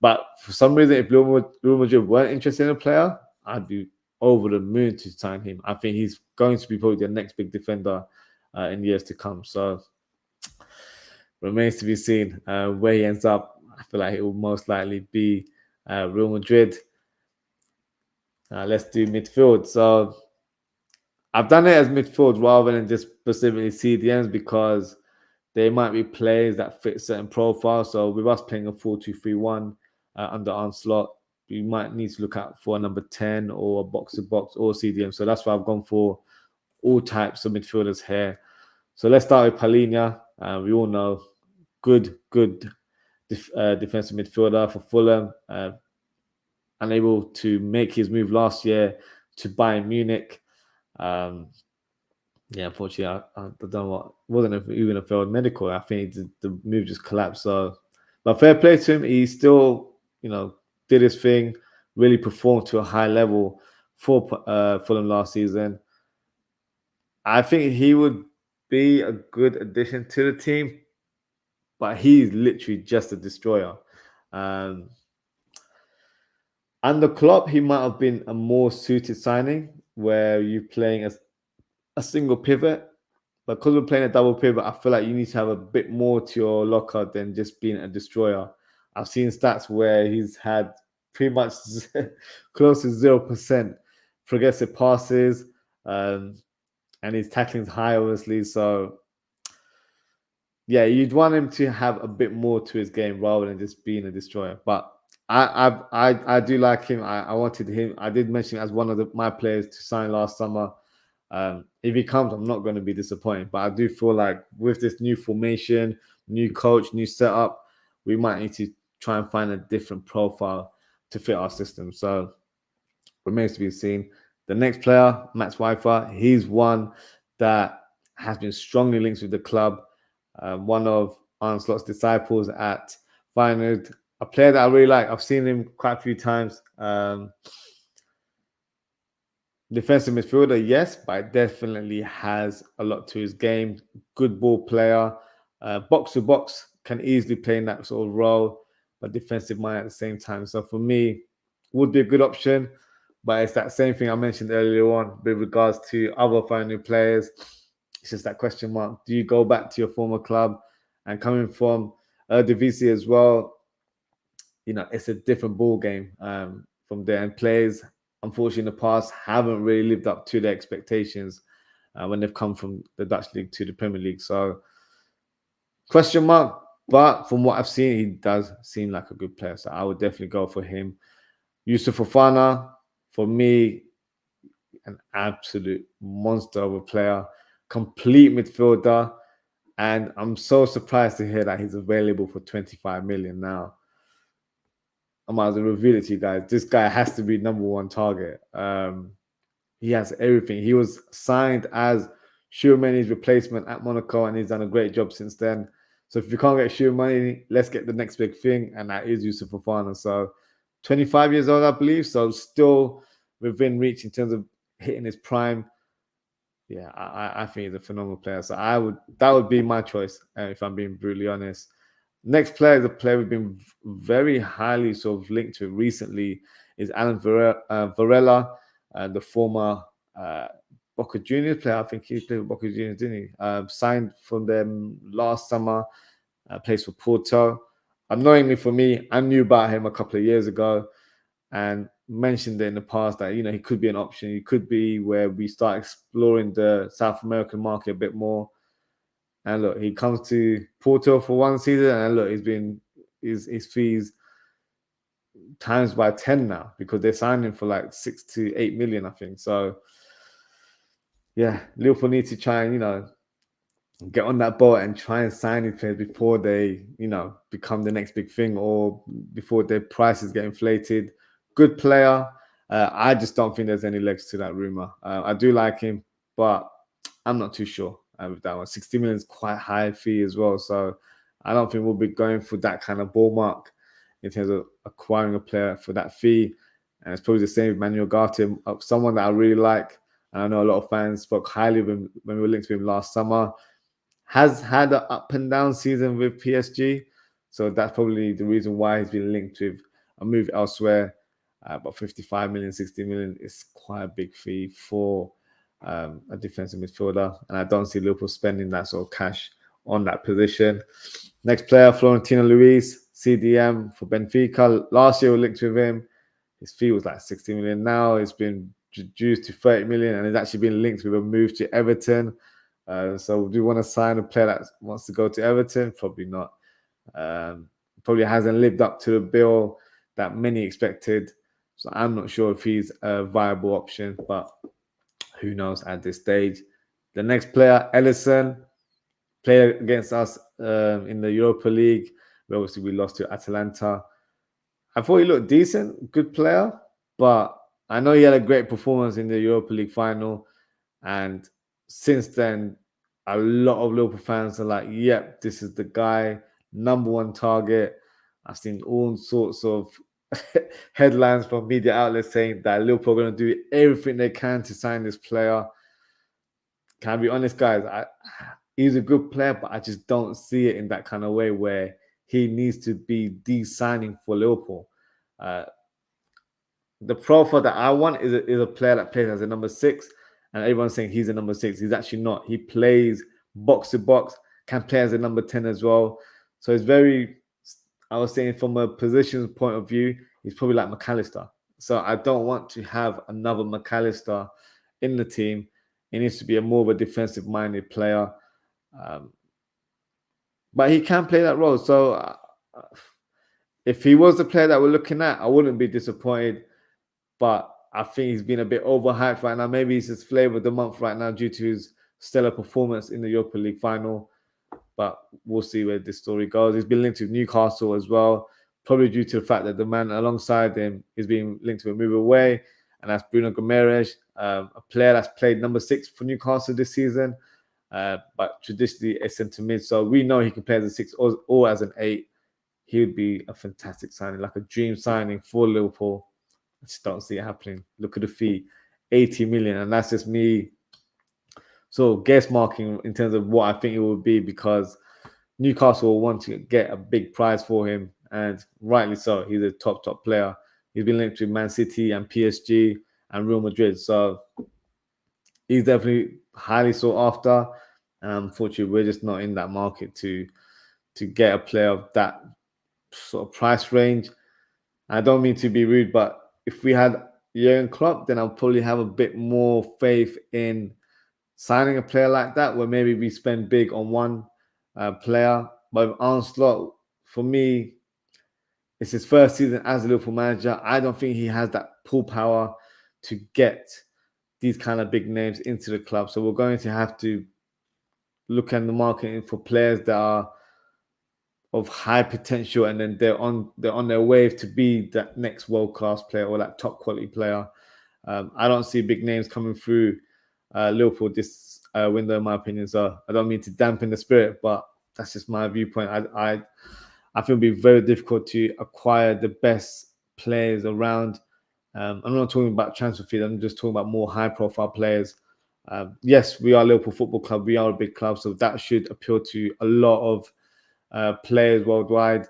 but for some reason, if Real Madrid weren't interested in a player, I'd be over the moon to sign him. I think he's going to be probably the next big defender in years to come. So, remains to be seen where he ends up. I feel like it will most likely be Real Madrid. Let's do midfield. So I've done it as midfield rather than just specifically CDMs because they might be players that fit certain profiles. So with us playing a 4-2-3-1 under Onslaught, you might need to look out for a number 10 or a box-to-box or CDM. So that's why I've gone for all types of midfielders here. So let's start with Palhinha. We all know good defensive midfielder for Fulham. Unable to make his move last year to Bayern Munich. Unfortunately, I don't know what wasn't even a failed medical. I think the move just collapsed. So, but fair play to him. He still, did his thing. Really performed to a high level for Fulham last season. I think he would be a good addition to the team, but he's literally just a destroyer. Under Klopp, he might have been a more suited signing where you're playing as a single pivot. But because we're playing a double pivot, I feel like you need to have a bit more to your locker than just being a destroyer. I've seen stats where he's had pretty much close to 0% progressive passes, and his tackling's high, obviously. So, yeah, you'd want him to have a bit more to his game rather than just being a destroyer. But I do like him. I wanted him. I did mention him as one of my players to sign last summer. If he comes, I'm not going to be disappointed. But I do feel like with this new formation, new coach, new setup, we might need to try and find a different profile to fit our system. So remains to be seen. The next player, Max Weifer, he's one that has been strongly linked with the club. One of Arne Slot's disciples at Feyenoord, a player that I really like. I've seen him quite a few times. Defensive midfielder, yes, but it definitely has a lot to his game. Good ball player, box to box, can easily play in that sort of role, but defensive mind at the same time. So for me, would be a good option, but it's that same thing I mentioned earlier on with regards to other final players. It's just that question mark. Do you go back to your former club? And coming from Eredivisie as well, it's a different ball game from there. And players, unfortunately, in the past haven't really lived up to their expectations when they've come from the Dutch league to the Premier League. So, question mark. But from what I've seen, he does seem like a good player. So I would definitely go for him. Yusuf Fofana, for me, an absolute monster of a player, complete midfielder. And I'm so surprised to hear that he's available for 25 million now. I might as well reveal it to you guys. This guy has to be number one target. He has everything. He was signed as Tchouaméni's replacement at Monaco, and he's done a great job since then. So if you can't get Tchouaméni, let's get the next big thing, and that is Yusuf Fofana. So 25 years old, I believe. So still within reach in terms of hitting his prime. Yeah, I think he's a phenomenal player. So that would be my choice, if I'm being brutally honest. Next player is a player we've been very highly sort of linked to recently is Alan Varela, the former Boca Juniors player. I think he played with Boca Juniors, didn't he? Signed from them last summer, plays for Porto. Annoyingly for me, I knew about him a couple of years ago and mentioned it in the past that, he could be an option. He could be where we start exploring the South American market a bit more. And look, he comes to Porto for one season, and look, his fees times by 10 now because they're signing for like 6 to 8 million, I think. So yeah, Liverpool need to try and get on that boat and try and sign these players before they become the next big thing or before their prices get inflated. Good player. I just don't think there's any legs to that rumor. I do like him, but I'm not too sure with that one. 60 million is quite high fee as well. So I don't think we'll be going for that kind of ball mark in terms of acquiring a player for that fee. And it's probably the same with Manuel Ugarte, someone that I really like. And I know a lot of fans spoke highly of him when we were linked to him last summer. Has had an up and down season with PSG. So that's probably the reason why he's been linked with a move elsewhere. But 55 million, 60 million is quite a big fee for a defensive midfielder, and I don't see Liverpool spending that sort of cash on that position. Next player, Florentino Luis, CDM for Benfica. Last year we linked with him. His fee was like 60 million. Now it's been reduced to 30 million, and it's actually been linked with a move to Everton. So do you want to sign a player that wants to go to Everton? Probably not. Probably hasn't lived up to the bill that many expected. So I'm not sure if he's a viable option, but who knows at this stage. The next player, Ellison, played against us in the Europa League. Obviously, we lost to Atalanta. I thought he looked decent, good player, but I know he had a great performance in the Europa League final. And since then, a lot of Liverpool fans are like, yep, this is the guy, number one target. I've seen all sorts of headlines from media outlets saying that Liverpool are going to do everything they can to sign this player. Can I be honest, guys? He's a good player, but I just don't see it in that kind of way where he needs to be de-signing for Liverpool. The profile that I want is a player that plays as a number 6, and everyone's saying he's a number 6. He's actually not. He plays box to box, can play as a number 10 as well. So it's very, I was saying from a positions point of view, he's probably like McAllister. So I don't want to have another McAllister in the team. He needs to be more of a defensive-minded player. But he can play that role. So if he was the player that we're looking at, I wouldn't be disappointed. But I think he's been a bit overhyped right now. Maybe he's his flavour of the month right now due to his stellar performance in the Europa League final. But we'll see where this story goes. He's been linked to Newcastle as well, probably due to the fact that the man alongside him is being linked to a move away, and that's Bruno Guimaraes, a player that's played number 6 for Newcastle this season, but traditionally a centre mid. So we know he can play as a 6 or as an 8. He would be a fantastic signing, like a dream signing for Liverpool. I just don't see it happening. Look at the fee, 80 million, and that's just me. So guess marking in terms of what I think it would be, because Newcastle will want to get a big prize for him, and rightly so. He's a top player. He's been linked to Man City and PSG and Real Madrid, so he's definitely highly sought after. And unfortunately, we're just not in that market to get a player of that sort of price range. I don't mean to be rude, but if we had Jurgen Klopp, then I'll probably have a bit more faith in signing a player like that, where maybe we spend big on one player. But with Arne Slot, for me, it's his first season as a Liverpool manager. I don't think he has that pull power to get these kind of big names into the club. So we're going to have to look at the market for players that are of high potential, and then they're on their wave to be that next world-class player or that top quality player. I don't see big names coming through Liverpool this window, in my opinion. So I don't mean to dampen the spirit, but that's just my viewpoint. I think it'll be very difficult to acquire the best players around. I'm not talking about transfer fees. I'm just talking about more high-profile players. Yes, we are Liverpool Football Club. We are a big club, so that should appeal to a lot of players worldwide.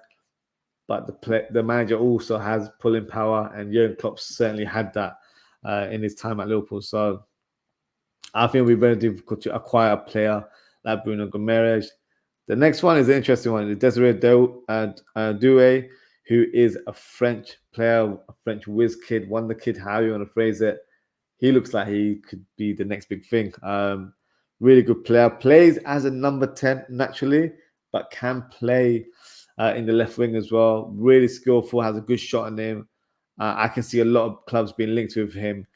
But the manager also has pulling power, and Jurgen Klopp certainly had that in his time at Liverpool. So I think it'll be very difficult to acquire a player like Bruno Guimaraes. The next one is an interesting one. Desiree Doué, who is a French player, a French whiz kid, wonder kid, however you want to phrase it. He looks like he could be the next big thing. Really good player. Plays as a number 10 naturally, but can play in the left wing as well. Really skillful, has a good shot on him. I can see a lot of clubs being linked with him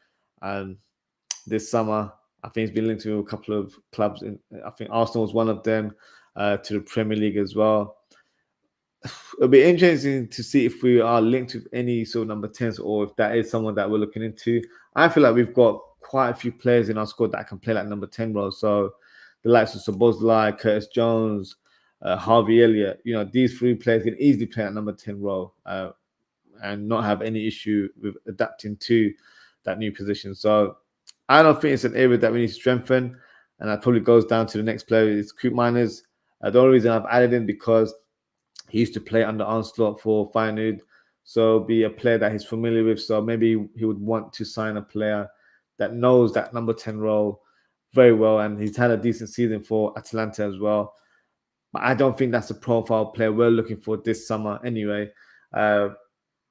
this summer. I think he's been linked to a couple of clubs. I think Arsenal was one of them, to the Premier League as well. It'll be interesting to see if we are linked with any sort of number 10s, or if that is someone that we're looking into. I feel like we've got quite a few players in our squad that can play like number 10 role. So the likes of OZZWRLD, Curtis Jones, Harvey Elliott, these 3 players can easily play at number 10 role and not have any issue with adapting to that new position. So I don't think it's an area that we need to strengthen, and that probably goes down to the next player. It's Koopmeiners. The only reason I've added him because he used to play under Arne Slot for Feyenoord, so be a player that he's familiar with. So maybe he would want to sign a player that knows that number 10 role very well, and he's had a decent season for Atalanta as well. But I don't think that's the profile player we're looking for this summer anyway.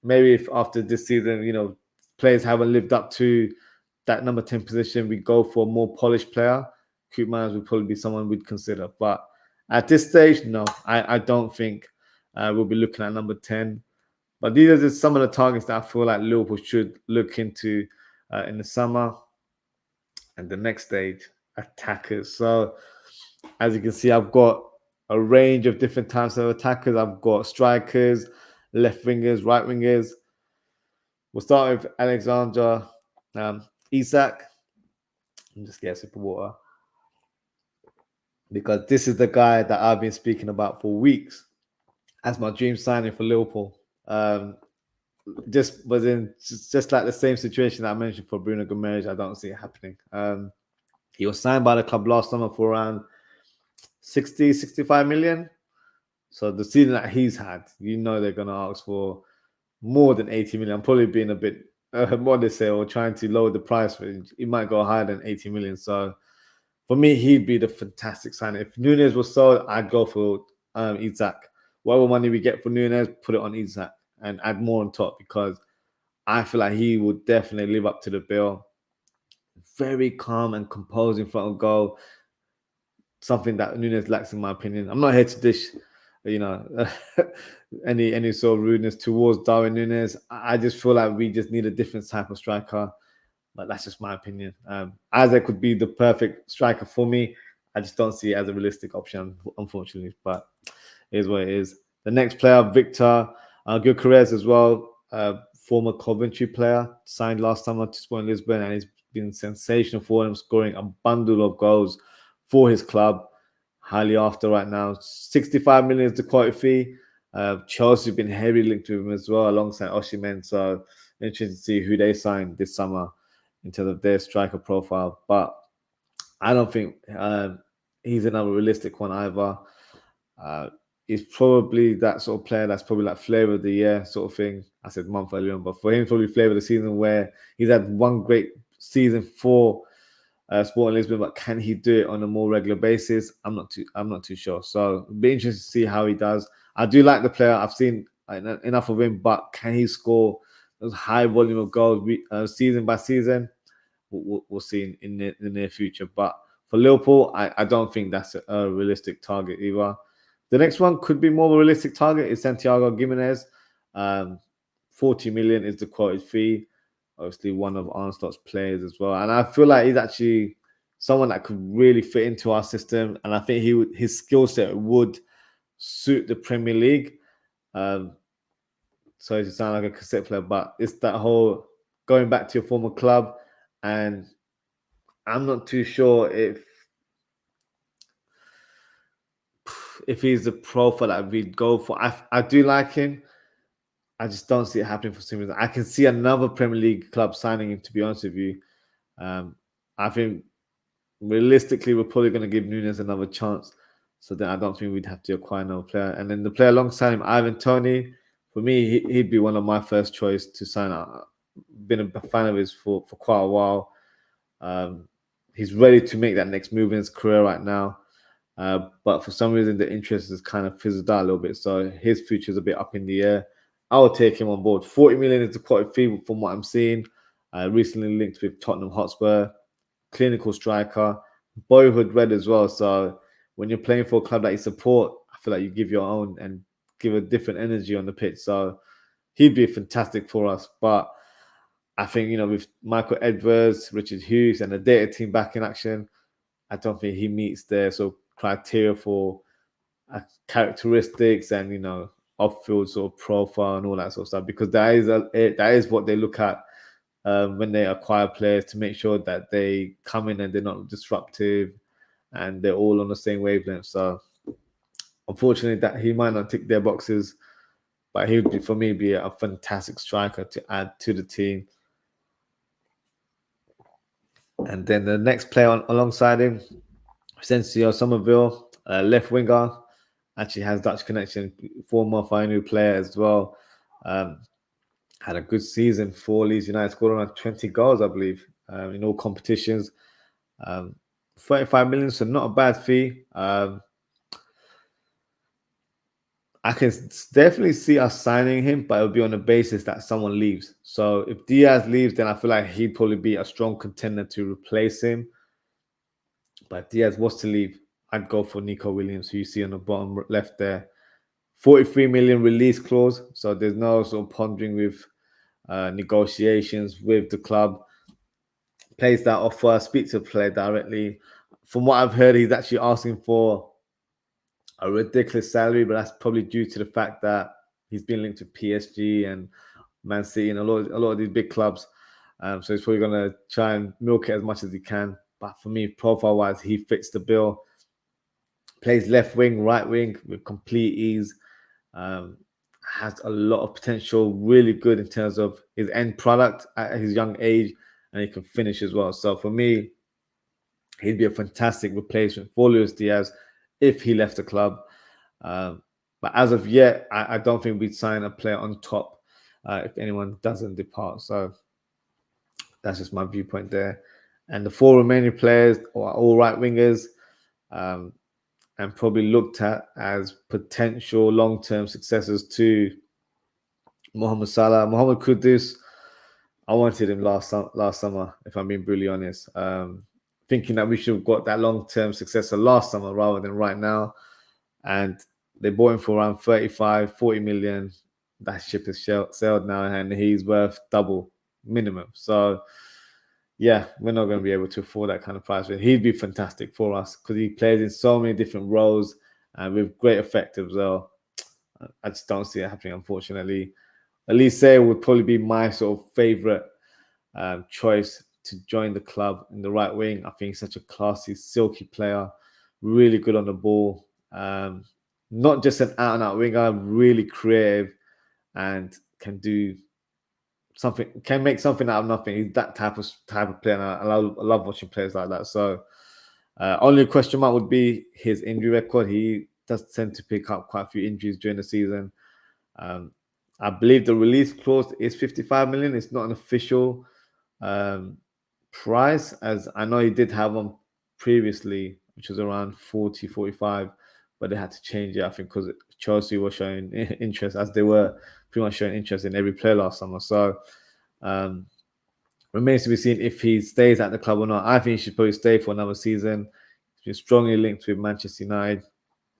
Maybe if after this season, players haven't lived up to that number 10 position, we go for a more polished player. Koopmeiners would probably be someone we'd consider. But at this stage, no, I don't think we'll be looking at number 10. But these are just some of the targets that I feel like Liverpool should look into in the summer. And the next stage, attackers. So as you can see, I've got a range of different types of attackers. I've got strikers, left wingers, right wingers. We'll start with Alexander Isak. I'm just getting a sip of water, because this is the guy that I've been speaking about for weeks as my dream signing for Liverpool. Just like the same situation that I mentioned for Bruno Guimaraes. I don't see it happening. He was signed by the club last summer for around 60, 65 million. So the season that he's had, they're going to ask for more than 80 million. I'm probably being a bit modest here or trying to lower the price. It might go higher than 80 million. So for me, he'd be the fantastic signing. If Nunez was sold, I'd go for Isak. Whatever money we get for Nunez, put it on Isak and add more on top, because I feel like he would definitely live up to the bill. Very calm and composed in front of goal. Something that Nunez lacks, in my opinion. I'm not here to dish, any sort of rudeness towards Darwin Nunez. I just feel like we just need a different type of striker. But that's just my opinion. Isaac could be the perfect striker for me. I just don't see it as a realistic option, unfortunately. But it is what it is. The next player, Victor Gyökeres as well, former Coventry player, signed last summer to Sporting Lisbon, and he's been sensational for him, scoring a bundle of goals for his club. Highly after right now. 65 million is the quality fee. Chelsea have been heavily linked to him as well, alongside Osimhen. So interesting to see who they signed this summer in terms of their striker profile. But I don't think he's another realistic one either. He's probably that sort of player that's probably like flavor of the year sort of thing. I said month earlier on, but for him, probably flavor of the season, where he's had one great season for Sporting Lisbon, but can he do it on a more regular basis? I'm not too sure. So it'll be interesting to see how he does. I do like the player. I've seen enough of him, but can he score those high volume of goals season by season? We'll see in the near future. But for Liverpool, I don't think that's a realistic target either. The next one could be more of a realistic target is Santiago Gimenez. 40 million is the quoted fee. Obviously, one of Arnslot's players as well. And I feel like he's actually someone that could really fit into our system. And I think his skill set would suit the Premier League. So it sounds like a cassette player, but it's that whole going back to your former club. And I'm not too sure if he's the profile that we'd go for. I do like him. I just don't see it happening for some reason. I can see another Premier League club signing him, to be honest with you. I think realistically, we're probably going to give Nunez another chance. So then I don't think we'd have to acquire another player. And then the player alongside him, Ivan Toney, for me, he'd be one of my first choice to sign out. Been a fan of his for quite a while. He's ready to make that next move in his career right now. But for some reason, the interest has kind of fizzled out a little bit. So his future is a bit up in the air. I will take him on board. 40 million is the quality fee from what I'm seeing. Recently linked with Tottenham Hotspur. Clinical striker. Boyhood red as well. So when you're playing for a club that you support, I feel like you give your own and give a different energy on the pitch. So he'd be fantastic for us. But I think, with Michael Edwards, Richard Hughes, and the data team back in action, I don't think he meets their sort of criteria for characteristics and, off-field sort of profile and all that sort of stuff, because that is what they look at when they acquire players, to make sure that they come in and they're not disruptive and they're all on the same wavelength. So unfortunately, that he might not tick their boxes, but he would be, for me, be a fantastic striker to add to the team. And then the next player alongside him, Asensio Somerville, left winger, actually has Dutch connection, former final player as well. Had a good season for Leeds United, scored around 20 goals, I believe, in all competitions. 35 million, so not a bad fee. I can definitely see us signing him, but it would be on the basis that someone leaves. So if Diaz leaves, then I feel like he'd probably be a strong contender to replace him. But if Diaz was to leave, I'd go for Nico Williams, who you see on the bottom left there. 43 million release clause. So there's no sort of pondering with negotiations with the club. Plays that offer, speaks to the player directly. From what I've heard, he's actually asking for a ridiculous salary, but that's probably due to the fact that he's been linked to PSG and Man City and a lot of these big clubs. So he's probably going to try and milk it as much as he can. But for me, profile-wise, he fits the bill. Plays left wing, right wing with complete ease. Has a lot of potential, really good in terms of his end product at his young age, and he can finish as well. So for me, he'd be a fantastic replacement for Luis Diaz if he left the club. But as of yet, I don't think we'd sign a player on top if anyone doesn't depart. So that's just my viewpoint there. And the 4 remaining players are all right wingers, and probably looked at as potential long-term successors to Mohamed Salah. Mohamed Kudus, I wanted him last summer, if I'm being brutally honest. Thinking that we should have got that long-term successor last summer rather than right now. And they bought him for around 35, 40 million. That ship has sailed now, and he's worth double minimum. So, yeah, we're not going to be able to afford that kind of price. But he'd be fantastic for us because he plays in so many different roles and with great effect as well. I just don't see it happening, unfortunately. Elise would probably be my sort of favorite choice to join the club in the right wing. I think he's such a classy, silky player, really good on the ball. Not just an out-and-out winger, really creative and can do something, can make something out of nothing. He's that type of player. And I love watching players like that. So only question mark would be his injury record. He does tend to pick up quite a few injuries during the season. I believe the release clause is 55 million. It's not an official price, as I know he did have one previously, which was around 40, 45, but they had to change it, I think, because Chelsea were showing interest, as they were pretty much showing interest in every player last summer. So remains to be seen if he stays at the club or not. I think he should probably stay for another season. He's been strongly linked with Manchester United.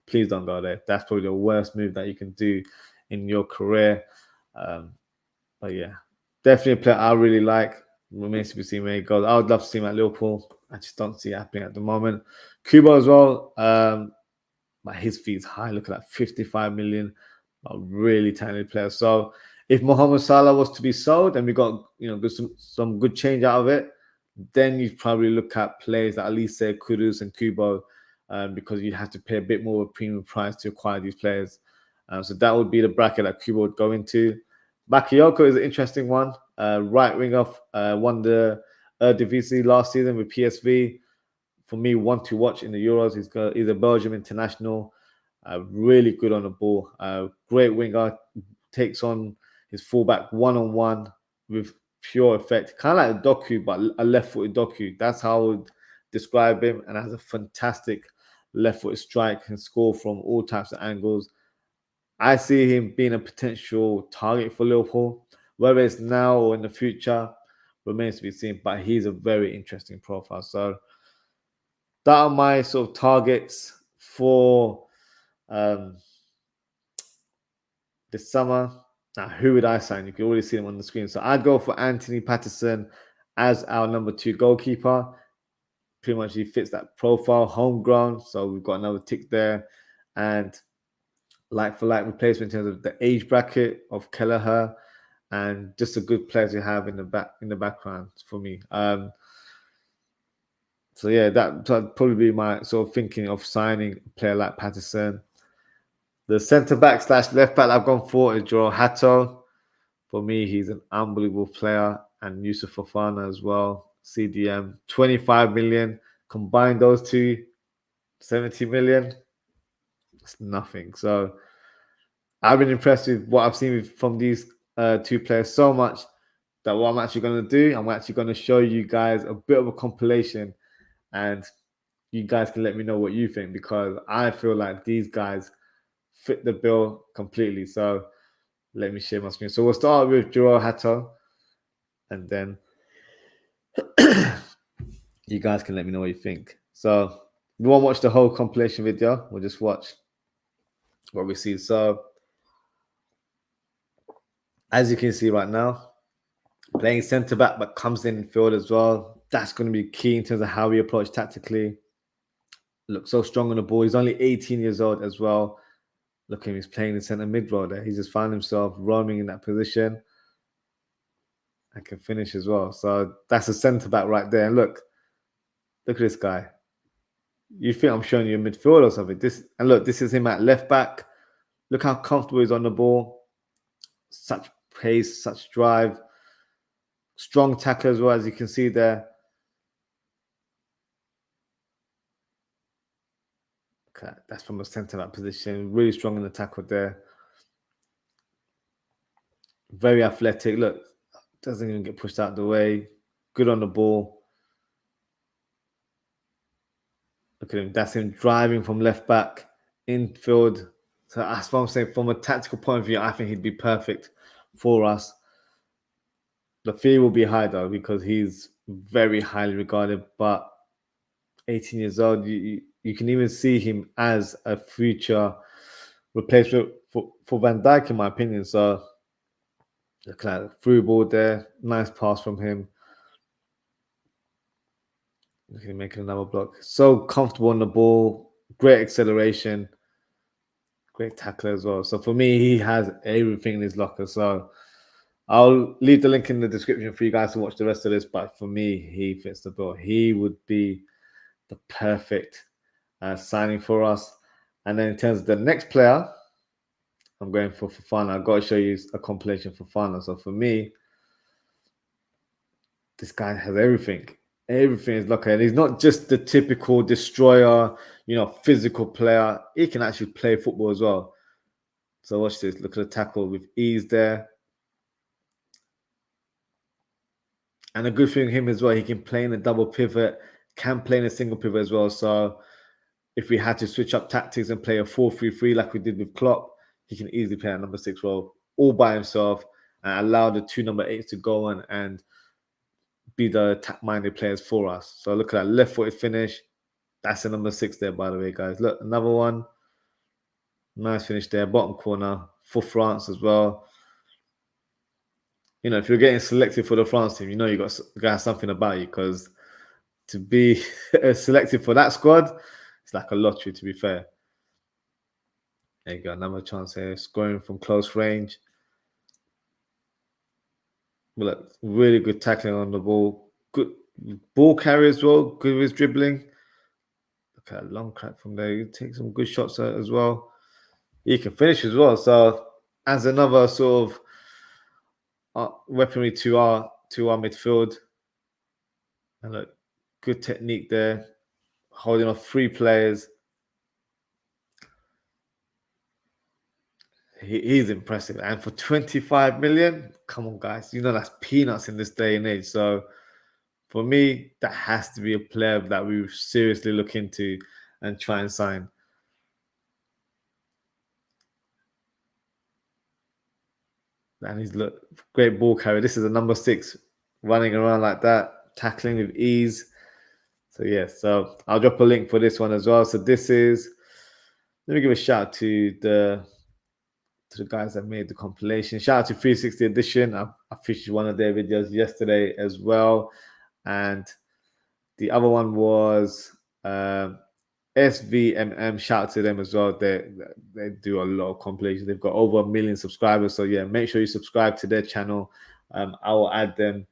Please don't go there. That's probably the worst move that you can do in your career. But yeah, definitely a player I really like. Remains to be seen where he goes. I would love to see him at Liverpool. I just don't see it happening at the moment. Kubo as well. But his fee is high. Look at that, 55 million. A really talented player. So if Mohamed Salah was to be sold and we got some good change out of it, then you'd probably look at players that Elise, Kudus, and Kubo, because you'd have to pay a bit more of a premium price to acquire these players. So that would be the bracket that Kubo would go into. Bakayoko is an interesting one. Right winger, won the Eredivisie last season with PSV. For me, one to watch in the Euros. He's a Belgium international. Really good on the ball. Great winger. Takes on his fullback one-on-one with pure effect. Kind of like a Doku, but a left-footed Doku. That's how I would describe him. And has a fantastic left-footed strike. Can score from all types of angles. I see him being a potential target for Liverpool. Whether it's now or in the future remains to be seen. But he's a very interesting profile. So that are my sort of targets for this summer. Now, who would I sign? You can already see them on the screen. So I'd go for Anthony Patterson as our number 2 goalkeeper. Pretty much he fits that profile, homegrown. So we've got another tick there. And like for like replacement in terms of the age bracket of Kelleher, and just a good player to have in the background for me. So yeah, that'd probably be my sort of thinking of signing a player like Patterson. The centre-back / left-back I've gone for is Joel Hatto. For me, he's an unbelievable player. And Yusuf Fofana as well. CDM, 25 million. Combine those two, 70 million. It's nothing. So I've been impressed with what I've seen from these 2 players so much that what I'm actually going to do, I'm actually going to show you guys a bit of a compilation, and you guys can let me know what you think, because I feel like these guys fit the bill completely. So let me share my screen. So we'll start with Joel Hatto, and then you guys can let me know what you think. So we won't watch the whole compilation video. We'll just watch what we see. So as you can see right now, playing centre back, but comes in field as well. That's going to be key in terms of how we approach tactically. Looks so strong on the ball. He's only 18 years old as well. Look at him, he's playing the centre mid role there. He's just found himself roaming in that position and can finish as well. So that's a centre back right there. And look at this guy. You think I'm showing you a midfield or something? This is him at left back. Look how comfortable he's on the ball. Such pace, such drive. Strong tackle as well, as you can see there. Okay, that's from a centre-back position. Really strong in the tackle there. Very athletic. Look, doesn't even get pushed out the way. Good on the ball. Look at him. That's him driving from left back, infield. So that's what I'm saying. From a tactical point of view, I think he'd be perfect for us. The fee will be high though because he's very highly regarded. But 18 years old, you can even see him as a future replacement for Van Dijk, in my opinion. So look at that through ball there. Nice pass from him. Look at him making another block. So comfortable on the ball. Great acceleration. Great tackler as well. So for me, he has everything in his locker. So I'll leave the link in the description for you guys to watch the rest of this. But for me, he fits the bill. He would be the perfect signing for us. And then in terms of the next player, I'm going for Fofana. I've got to show you a compilation for Fofana. So for me, this guy has everything. Everything is locker. And he's not just the typical destroyer, physical player. He can actually play football as well. So watch this. Look at the tackle with ease there. And a good thing him as well, he can play in a double pivot, can play in a single pivot as well. So if we had to switch up tactics and play a 4-3-3 like we did with Klopp, he can easily play at number 6 role all by himself and allow the 2 number 8s to go on and be the attack-minded players for us. So look at that left-footed finish. That's the number 6 there, by the way, guys. Look, another one. Nice finish there, bottom corner for France as well. If you're getting selected for the France team, you got to have something about you because to be selected for that squad, it's like a lottery, to be fair. There you go, another chance here, scoring from close range. Well, look, really good tackling on the ball. Good ball carry as well, good with his dribbling. Look at a long crack from there. You take some good shots as well. He can finish as well. So as another sort of weaponry to our midfield. And look, good technique there, holding off 3 players. He's impressive, and for 25 million, come on, guys, that's peanuts in this day and age. So for me, that has to be a player that we seriously look into and try and sign. And he's great ball carrier. This is a number 6 running around like that, tackling with ease. So yeah, so I'll drop a link for this one as well. So this is, let me give a shout out to the guys that made the compilation. Shout out to 360 Edition. I featured one of their videos yesterday as well. And the other one was SVMM. Shout out to them as well. They do a lot of compilations. They've got over 1 million subscribers. So yeah, make sure you subscribe to their channel. I will add them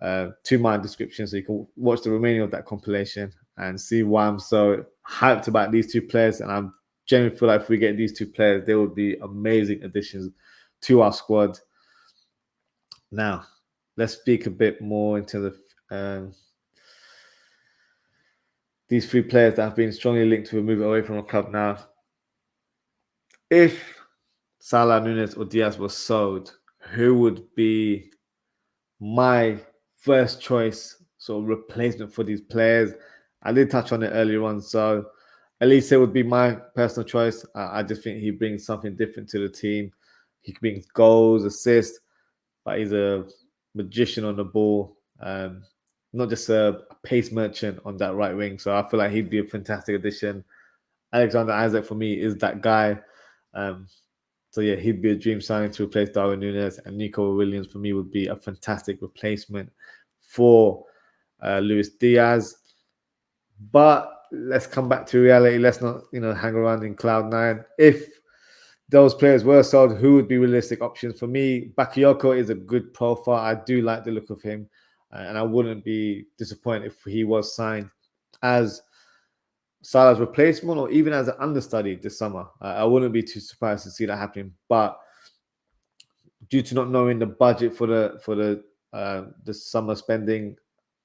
to my description so you can watch the remaining of that compilation and see why I'm so hyped about these 2 players. And I'm genuinely feel like if we get these 2 players, they would be amazing additions to our squad. Now, let's speak a bit more in terms of these 3 players that have been strongly linked to a move away from a club. Now, if Salah, Nunes, or Diaz was sold, who would be my first choice sort of replacement for these players? I did touch on it earlier on. So Elise would be my personal choice. I just think he brings something different to the team. He brings goals, assists, but he's a magician on the ball. Not just a pace merchant on that right wing. So I feel like he'd be a fantastic addition. Alexander Isaac for me is that guy. So yeah, he'd be a dream signing to replace Darwin Núñez, and Nico Williams for me would be a fantastic replacement for Luis Diaz. But let's come back to reality. Let's not, hang around in cloud 9. If those players were sold, who would be realistic options for me? Bakayoko is a good profile. I do like the look of him, and I wouldn't be disappointed if he was signed as Salah's replacement or even as an understudy this summer. I wouldn't be too surprised to see that happening. But due to not knowing the budget for the summer spending,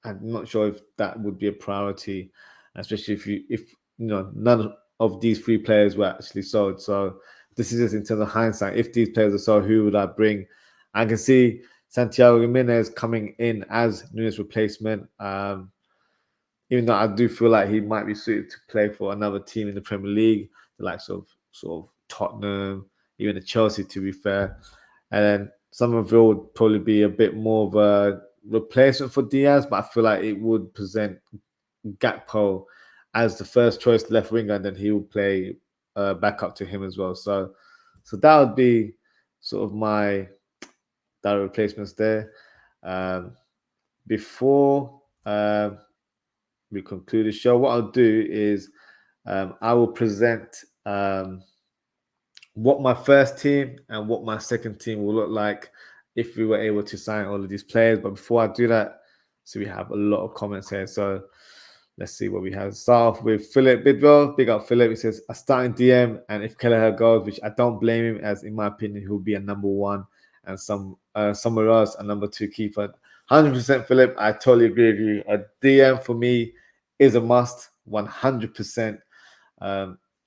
I'm not sure if that would be a priority, especially if none of these 3 players were actually sold. So this is just in terms of hindsight. If these players are sold, who would I bring? I can see Santiago Jimenez coming in as Nunes' replacement. Even though I do feel like he might be suited to play for another team in the Premier League, the likes of sort of Tottenham, even the Chelsea, to be fair. And then Somerville would probably be a bit more of a replacement for Diaz, but I feel like it would present Gakpo as the first choice left winger, and then he will play back up to him as well. So that would be sort of my direct replacements there. Before we conclude the show, what I'll do is I will present what my first team and what my second team will look like if we were able to sign all of these players. But before I do that, so we have a lot of comments here. So let's see what we have. Start off with Philip Bidwell. Big up Philip. He says, a starting DM, and if Kelleher goes, which I don't blame him, as in my opinion, he'll be a number 1 and somewhere else a number 2 keeper. 100% Philip, I totally agree with you. A DM for me is a must, 100%.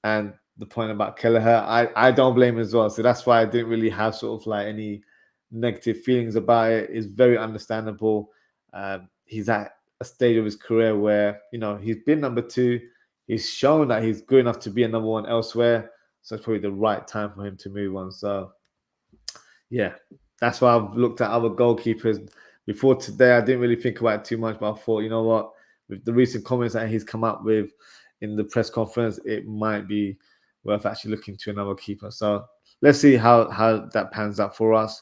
And the point about Kelleher, I don't blame him as well. So that's why I didn't really have sort of like any negative feelings about it. It's very understandable. He's at a stage of his career where, you know, he's been number 2. He's shown that he's good enough to be a number 1 elsewhere. So it's probably the right time for him to move on. So, yeah, that's why I've looked at other goalkeepers. Before today, I didn't really think about it too much, but I thought, you know what, with the recent comments that he's come up with in the press conference, it might be worth actually looking to another keeper. So let's see how that pans out for us.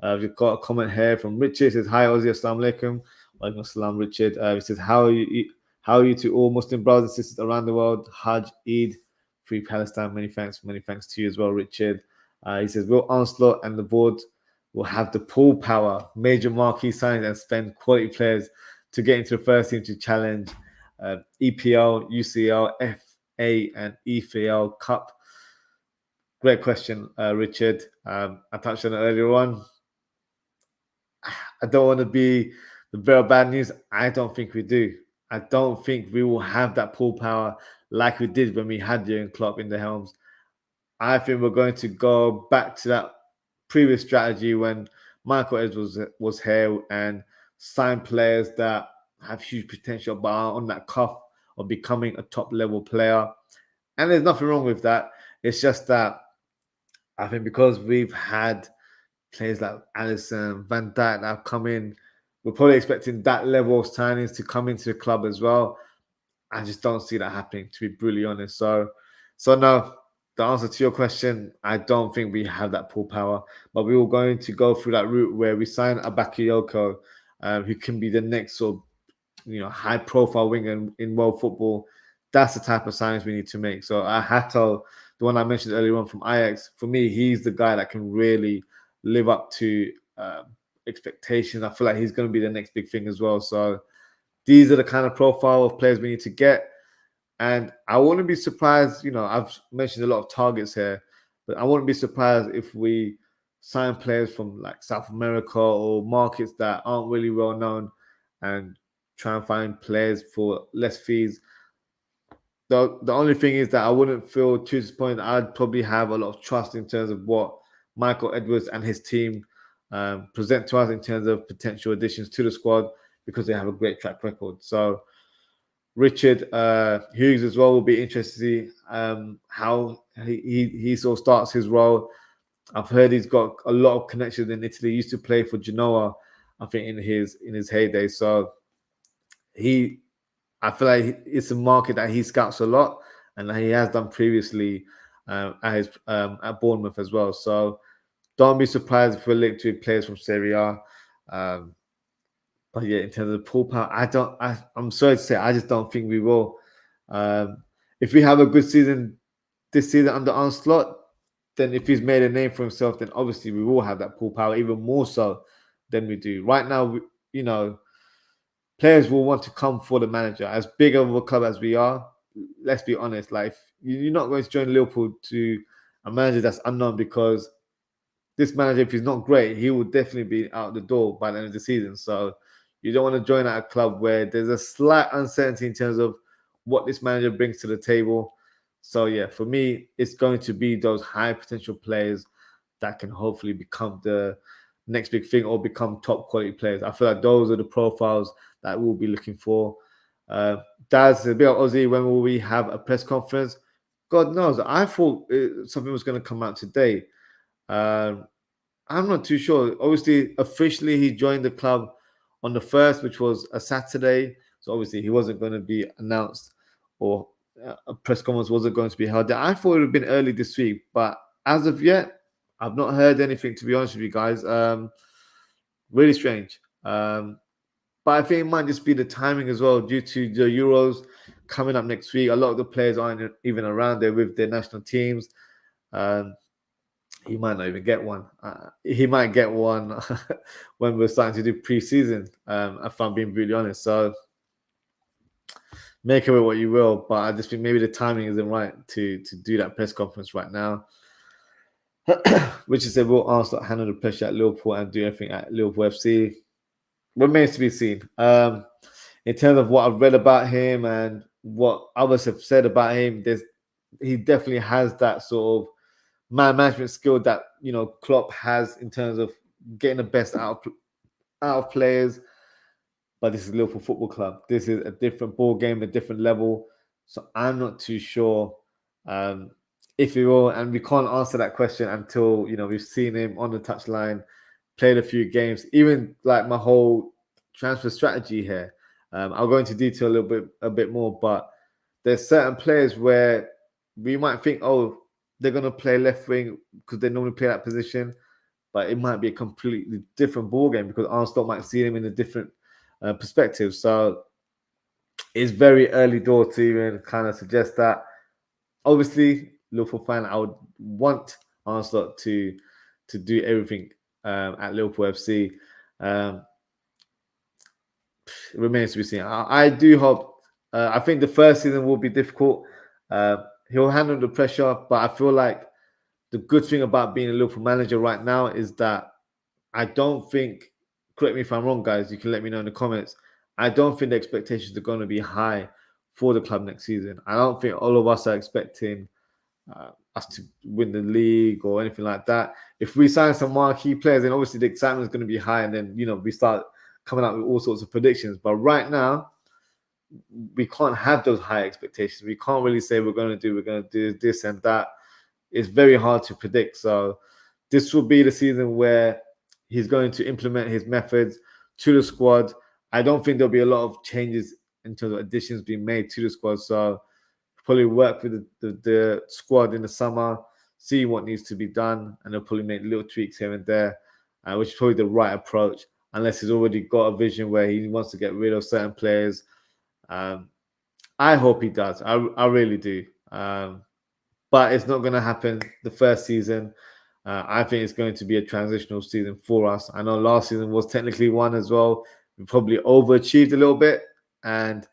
We've got a comment here from Richard. It says, hi, Ozzy, assalamu alaikum. Walaikum assalam, Richard. He says, how are you to all Muslim brothers and sisters around the world? Hajj, Eid, Free Palestine. Many thanks to you as well, Richard. He says, will Onslaught and the board will have the pull power, major marquee signings, and spend quality players to get into the first team to challenge EPL, UCL, FA, and EFL Cup? Great question, Richard. I touched on it earlier on. I don't want to be the bearer of bad news. I don't think we do. I don't think we will have that pull power like we did when we had Jurgen Klopp in the helms. I think we're going to go back to that previous strategy when Michael Edwards was here and sign players that have huge potential but are on that cuff of becoming a top level player. And there's nothing wrong with that. It's just that I think because we've had players like Alisson, Van Dijk that have come in, we're probably expecting that level of signings to come into the club as well. I just don't see that happening, to be brutally honest. So no, the answer to your question, I don't think we have that pull power, but we were going to go through that route where we sign a Bakayoko, who can be the next sort of, high-profile winger in world football. That's the type of signings we need to make. So Hato, the one I mentioned earlier on from Ajax, for me, he's the guy that can really live up to expectations. I feel like he's going to be the next big thing as well. So these are the kind of profile of players we need to get. And I wouldn't be surprised, I've mentioned a lot of targets here, but I wouldn't be surprised if we sign players from like South America or markets that aren't really well known and try and find players for less fees. The only thing is that I wouldn't feel too disappointed. I'd probably have a lot of trust in terms of what Michael Edwards and his team present to us in terms of potential additions to the squad because they have a great track record. So Richard Hughes as well will be interested to see how he sort of starts his role. I've heard he's got a lot of connections in Italy. He used to play for Genoa, I think, in his heyday. So I feel like it's a market that he scouts a lot, and that he has done previously at Bournemouth as well. So don't be surprised if we're linked to players from Serie A. But yeah, in terms of pull power, I'm sorry to say, I just don't think we will. If we have a good season this season under Onslaught, then if he's made a name for himself, then obviously we will have that pull power even more so than we do right now. Players will want to come for the manager. As big of a club as we are, let's be honest, like you're not going to join Liverpool to a manager that's unknown, because this manager, if he's not great, he will definitely be out the door by the end of the season. So you don't want to join at a club where there's a slight uncertainty in terms of what this manager brings to the table. So yeah, for me, it's going to be those high potential players that can hopefully become the next big thing or become top quality players. I feel like those are the profiles that we'll be looking for. Daz, a bit of Ozzy, when will we have a press conference? God knows. I thought something was going to come out today. I'm not too sure. Obviously, officially, he joined the club on the 1st, which was a Saturday. So obviously, he wasn't going to be announced, or a press conference wasn't going to be held. I thought it would have been early this week, but as of yet, I've not heard anything, to be honest with you guys. Really strange. But I think it might just be the timing as well, due to the Euros coming up next week. A lot of the players aren't even around there with their national teams. He might not even get one. He might get one when we're starting to do pre-season, if I'm being brutally honest. So make of it what you will. But I just think maybe the timing isn't right to do that press conference right now. Which is, will Arsenal handle the pressure at Liverpool and do everything at Liverpool FC? Remains to be seen. In terms of what I've read about him and what others have said about him, he definitely has that sort of man management skill that Klopp has in terms of getting the best out of players. But this is Liverpool Football Club. This is a different ball game, a different level. So I'm not too sure if he will, and we can't answer that question until we've seen him on the touchline, played a few games. Even like my whole transfer strategy here, I'll go into detail a bit more. But there's certain players where we might think, oh, they're going to play left wing because they normally play that position, but it might be a completely different ball game because Arsenal might see him in a different perspective. So it's very early door to even kind of suggest that. Obviously, Liverpool fan, I would want Arsenal to do everything at Liverpool FC. It remains to be seen. I do hope. I think the first season will be difficult. He'll handle the pressure, but I feel like the good thing about being a Liverpool manager right now is that I don't think, correct me if I'm wrong, guys, you can let me know in the comments. I don't think the expectations are going to be high for the club next season. I don't think all of us are expecting us to win the league or anything like that. If we sign some marquee players, then obviously the excitement is going to be high, and then we start coming up with all sorts of predictions. But right now, we can't have those high expectations. We can't really say we're going to do this and that. It's very hard to predict. So this will be the season where he's going to implement his methods to the squad. I don't think there'll be a lot of changes in terms of additions being made to the squad. So probably work with the squad in the summer, see what needs to be done, and they'll probably make little tweaks here and there, which is probably the right approach, unless he's already got a vision where he wants to get rid of certain players. I hope he does. I really do. But it's not going to happen the first season. I think it's going to be a transitional season for us. I know last season was technically one as well. We probably overachieved a little bit, and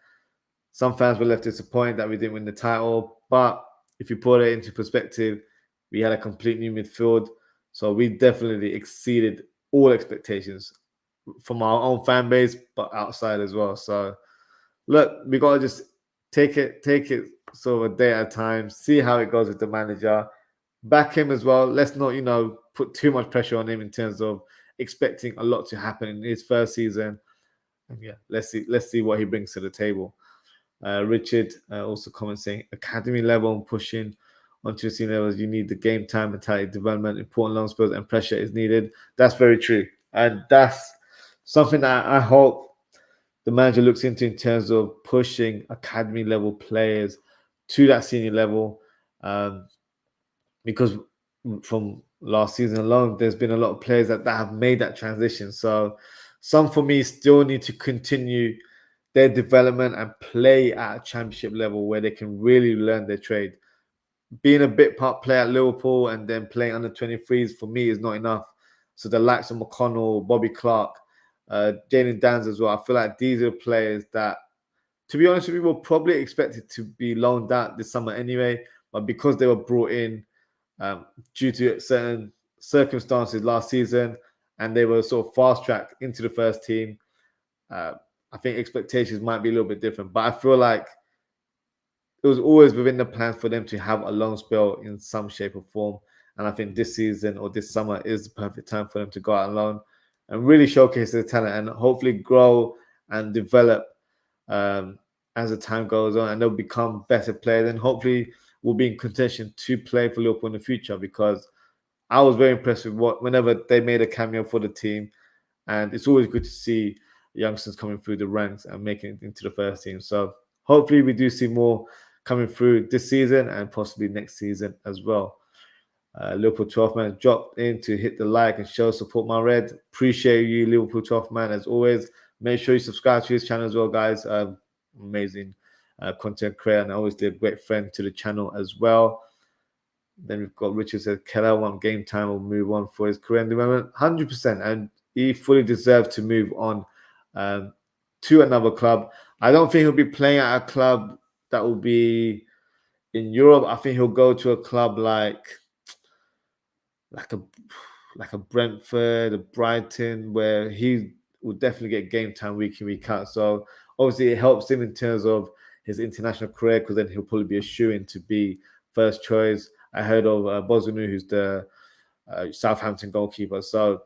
some fans were left disappointed that we didn't win the title. But if you put it into perspective, we had a complete new midfield. So we definitely exceeded all expectations from our own fan base, but outside as well. So look, we got to just take it sort of a day at a time, see how it goes with the manager, back him as well. Let's not, put too much pressure on him in terms of expecting a lot to happen in his first season. And yeah, let's see what he brings to the table. Richard also comments saying, academy level and pushing onto the senior levels, you need the game time, mentality, development, important long spells, and pressure is needed. That's very true. And that's something that I hope the manager looks into in terms of pushing academy level players to that senior level. Because from last season alone, there's been a lot of players that have made that transition. So some, for me, still need to continue their development and play at a championship level where they can really learn their trade. Being a bit part player at Liverpool and then playing under 23s for me is not enough. So the likes of McConnell, Bobby Clark, Jalen Danns as well, I feel like these are players that, to be honest with you, were probably expected to be loaned out this summer anyway. But because they were brought in due to certain circumstances last season and they were sort of fast-tracked into the first team, I think expectations might be a little bit different. But I feel like it was always within the plans for them to have a loan spell in some shape or form. And I think this season or this summer is the perfect time for them to go out on loan and really showcase their talent and hopefully grow and develop as the time goes on, and they'll become better players, and hopefully will be in contention to play for Liverpool in the future, because I was very impressed with whenever they made a cameo for the team, and it's always good to see youngsters coming through the ranks and making it into the first team. So hopefully we do see more coming through this season and possibly next season as well. Liverpool 12th man dropped in to hit the like and show support my red. Appreciate you, Liverpool 12th man, as always. Make sure you subscribe to his channel as well, guys. Amazing content creator and obviously a great friend to the channel as well. Then we've got Richard says, Keller want game time or move on for his career development. 100%. And he fully deserves to move on to another club. I don't think he'll be playing at a club that will be in Europe. I think he'll go to a club like a Brentford, a Brighton, where he will definitely get game time week in, week out. So obviously it helps him in terms of his international career, because then he'll probably be a shoo-in to be first choice. I heard of Bozunu, who's the Southampton goalkeeper. So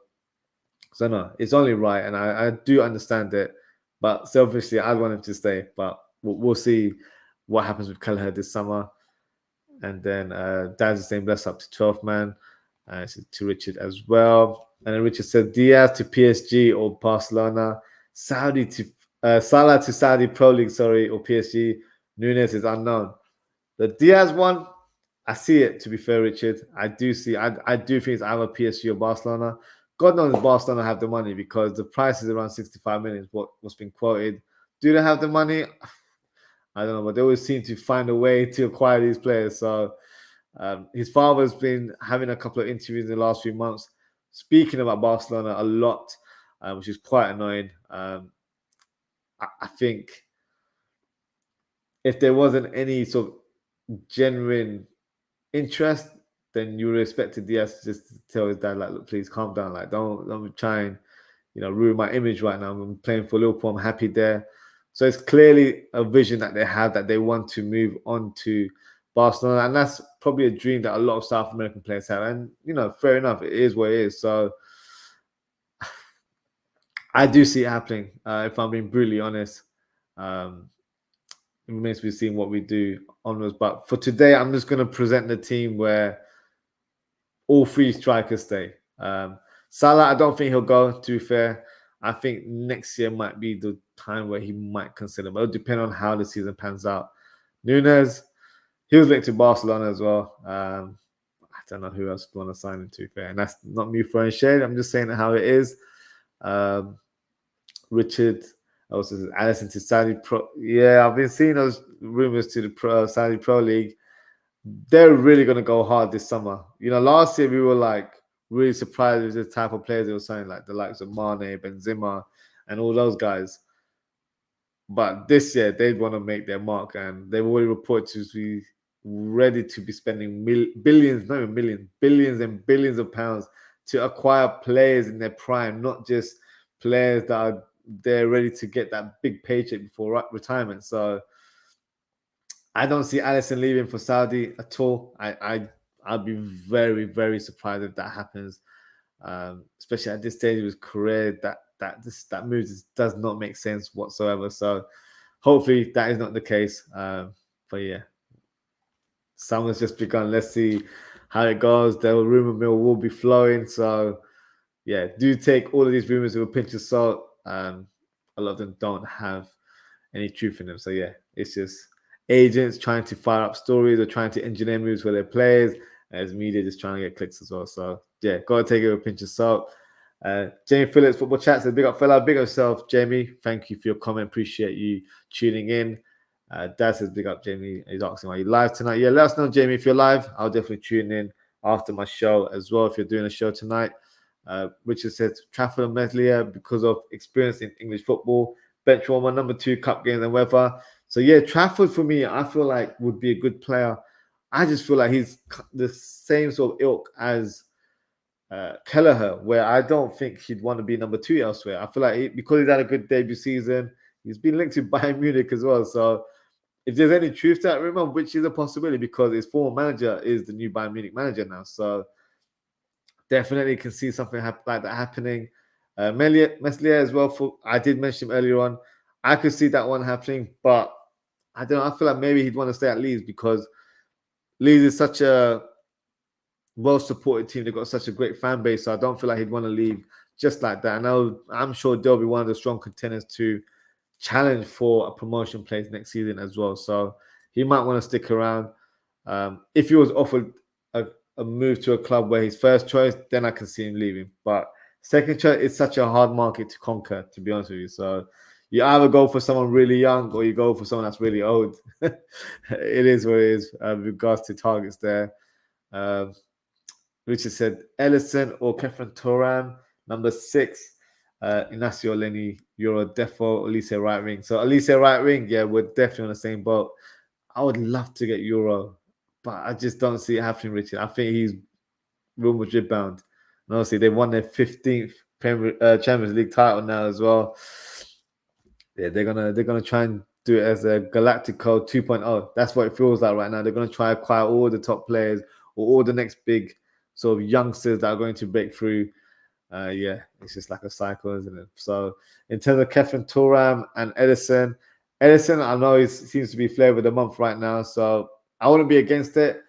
no, it's only right, and I do understand it. But selfishly, I'd want him to stay. But we'll see what happens with Kelleher this summer. And then Dad's the same, bless up to 12th man. To Richard as well. And then Richard said Diaz to PSG or Barcelona. Salah to Saudi Pro League, or PSG. Nunes is unknown. The Diaz one, I see it, to be fair, Richard. I do think it's either PSG or Barcelona. God knows Barcelona have the money, because the price is around 65 million, what's been quoted. Do they have the money? I don't know, but they always seem to find a way to acquire these players. So his father's been having a couple of interviews in the last few months, speaking about Barcelona a lot, which is quite annoying. I think if there wasn't any sort of genuine interest, then you would expect Diaz to just tell his dad, like, look, please calm down. Like, don't try and, ruin my image right now. I'm playing for Liverpool. I'm happy there. So it's clearly a vision that they have, that they want to move on to Barcelona, and that's probably a dream that a lot of South American players have. And fair enough, it is what it is. So I do see it happening. If I'm being brutally honest, it remains to be seen what we do onwards. But for today, I'm just going to present the team where all three strikers stay. Salah, I don't think he'll go. To be fair, I think next year might be the time where he might consider. But it'll depend on how the season pans out. Nunes, he was linked to Barcelona as well. I don't know who else would want to sign him, to be fair. And that's not me throwing shade. I'm just saying how it is. Richard also says Allison to Saudi Pro. Yeah, I've been seeing those rumors to the Saudi Pro League. They're really going to go hard this summer. Last year we were like really surprised with the type of players they were signing, like the likes of Mane, Benzema, and all those guys. But this year they'd want to make their mark, and they've already reported to be ready to be spending billions, not even millions, billions and billions of pounds to acquire players in their prime, not just players that are there ready to get that big paycheck before retirement. So I don't see Alisson leaving for Saudi at all. I'd be very, very surprised if that happens, especially at this stage of his career. That move does not make sense whatsoever. So hopefully that is not the case. But yeah, summer's just begun. Let's see how it goes. The rumor mill will be flowing. So yeah, do take all of these rumors with a pinch of salt. A lot of them don't have any truth in them. So yeah, it's just agents trying to fire up stories or trying to engineer moves for their players, as media just trying to get clicks as well. So yeah, gotta take it with a pinch of salt. Jamie Phillips, Football Chat says, big up fella, big up yourself, Jamie. Thank you for your comment. Appreciate you tuning in. Dad says, big up, Jamie. He's asking, are you live tonight? Yeah, let us know, Jamie, if you're live. I'll definitely tune in after my show as well if you're doing a show tonight. Richard says, Trafford and Meslier, because of experience in English football, bench warmer, number 2 cup games and weather. So yeah, Trafford for me, I feel like would be a good player. I just feel like he's the same sort of ilk as Kelleher, where I don't think he'd want to be number 2 elsewhere. I feel like because he's had a good debut season, he's been linked to Bayern Munich as well. So if there's any truth to that rumor, which is a possibility because his former manager is the new Bayern Munich manager now, so definitely can see something like that happening. Meslier as well. I did mention him earlier on. I could see that one happening, but I don't know. I feel like maybe he'd want to stay at Leeds because Leeds is such a well-supported team. They've got such a great fan base, so I don't feel like he'd want to leave just like that. I'm sure they'll be one of the strong contenders to challenge for a promotion place next season as well. So he might want to stick around. If he was offered a move to a club where his first choice, then I can see him leaving. But second choice is such a hard market to conquer, to be honest with you. So you either go for someone really young or you go for someone that's really old. It is what it is with regards to targets there. Richard said Ellison or Kefren Turam, number 6. Inacio Lenny, Euro Defo, Elise right wing. So Elise right wing, yeah, we're definitely on the same boat. I would love to get Euro, but I just don't see it happening, Richard. I think he's Real Madrid bound. And obviously, they won their 15th Champions League title now as well. Yeah, they're gonna try and do it as a Galactico 2.0. That's what it feels like right now. They're gonna try to acquire all the top players or all the next big sort of youngsters that are going to break through. Yeah, it's just like a cycle, isn't it? So in terms of Kefren Turam and Edison, I know he seems to be flavor of the month right now, so I wouldn't be against it.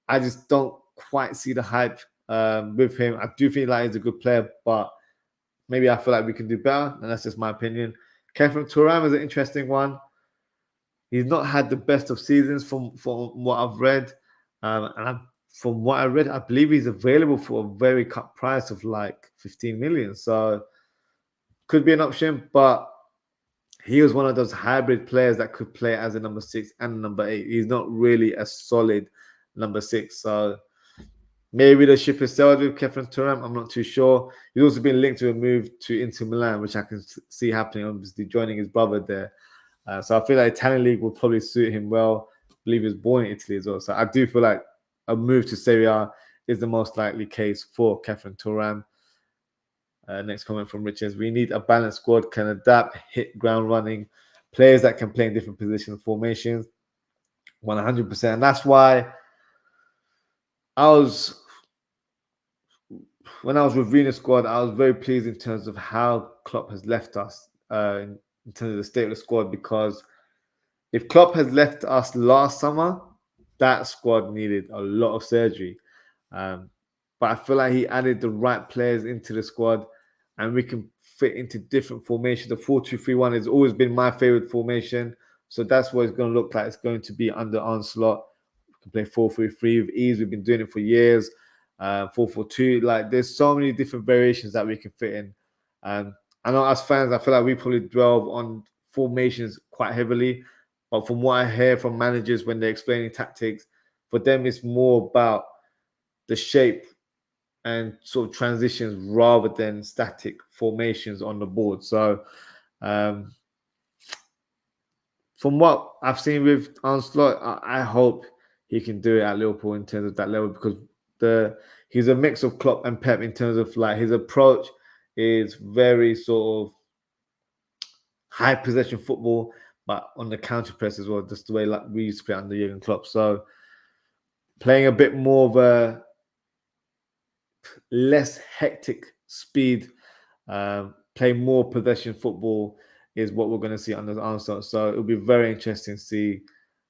I just don't quite see the hype with him. I do feel like he's a good player, but maybe I feel like we can do better, and that's just my opinion. Kefren Turam is an interesting one. He's not had the best of seasons from what I've read, from what I read, I believe he's available for a very cut price of like 15 million. So could be an option, but he was one of those hybrid players that could play as a number 6 and number 8. He's not really a solid number 6. So maybe the ship is sailed with Kefren Turam. I'm not too sure. He's also been linked to a move to Inter Milan, which I can see happening, obviously joining his brother there. So I feel like Italian league will probably suit him well. I believe he was born in Italy as well. So I do feel like a move to Serie A is the most likely case for Kefren Turam. Next comment from Richards. We need a balanced squad, can adapt, hit ground running, players that can play in different positions, formations, 100%. And that's why when I was reviewing the squad, I was very pleased in terms of how Klopp has left us in terms of the state of the squad, because if Klopp has left us last summer, that squad needed a lot of surgery. But I feel like he added the right players into the squad and we can fit into different formations. The 4-2-3-1 has always been my favorite formation. So that's what it's going to look like. It's going to be under Onslaught. We can play 4-3-3 with ease. We've been doing it for years. 4-4-2. Like, there's so many different variations that we can fit in. I know as fans, I feel like we probably dwell on formations quite heavily. But from what I hear from managers when they're explaining tactics, for them it's more about the shape and sort of transitions rather than static formations on the board. So from what I've seen with Onslaught, I hope he can do it at Liverpool in terms of that level, because he's a mix of Klopp and Pep in terms of like his approach is very sort of high possession football, but on the counter press as well, just the way like we used to play under Jurgen Klopp. So playing a bit more of a less hectic speed, play more possession football is what we're going to see under Armstrong. So it'll be very interesting to see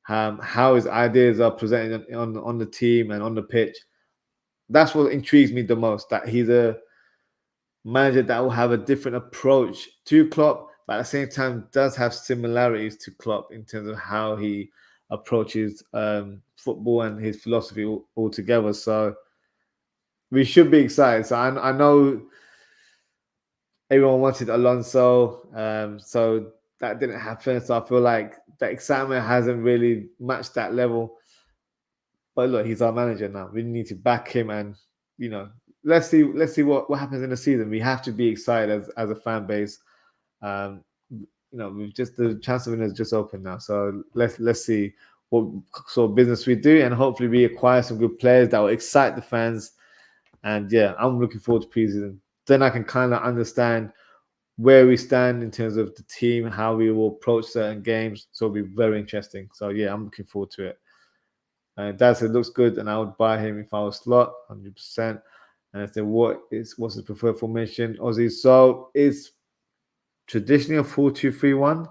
how his ideas are presented on the team and on the pitch. That's what intrigues me the most, that he's a manager that will have a different approach to Klopp, but at the same time does have similarities to Klopp in terms of how he approaches football and his philosophy altogether. So we should be excited. So I know everyone wanted Alonso, so that didn't happen. So I feel like the excitement hasn't really matched that level. But look, he's our manager now. We need to back him, and let's see what happens in the season. We have to be excited as a fan base. We've just the chance of winning has just opened now. So let's see what sort of business we do, and hopefully we acquire some good players that will excite the fans. And yeah, I'm looking forward to preseason. Then I can kind of understand where we stand in terms of the team, how we will approach certain games. So it'll be very interesting. So yeah, I'm looking forward to it. And Dad said looks good, and I would buy him if I was slot, 100%. And I said, what's his preferred formation, Ozzy? So it's traditionally a 4-2-3-1,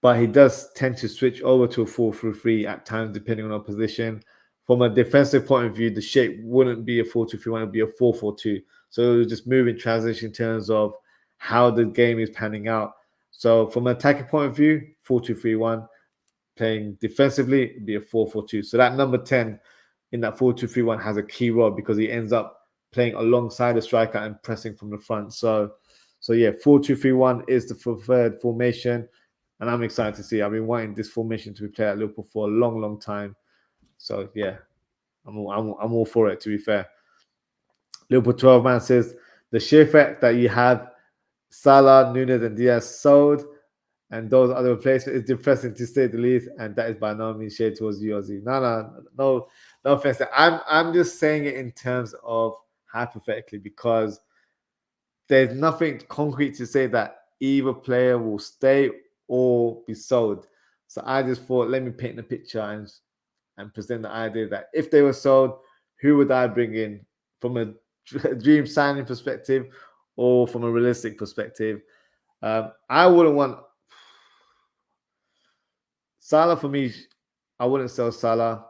but he does tend to switch over to a 4-3-3 at times, depending on our position. From a defensive point of view, the shape wouldn't be a 4-2-3-1, it would be a 4-4-2. So it would just move in transition in terms of how the game is panning out. So from an attacking point of view, 4-2-3-1. Playing defensively, it'd be a 4-4-2. So that number 10 in that 4-2-3-1 has a key role because he ends up playing alongside the striker and pressing from the front. So yeah, 4-2-3-1 is the preferred formation, and I'm excited to see. I've been wanting this formation to be played at Liverpool for a long, long time. So yeah, I'm all for it, to be fair. Liverpool 12 man says the sheer fact that you have Salah, Núñez, and Diaz sold, and those other replacements is depressing to say the least, and that is by no means shade towards you, Ozzy. No offense. I'm just saying it in terms of hypothetically, because there's nothing concrete to say that either player will stay or be sold. So I just thought, let me paint the picture and present the idea that if they were sold, who would I bring in from a dream signing perspective or from a realistic perspective? I wouldn't want Salah. For me, I wouldn't sell Salah.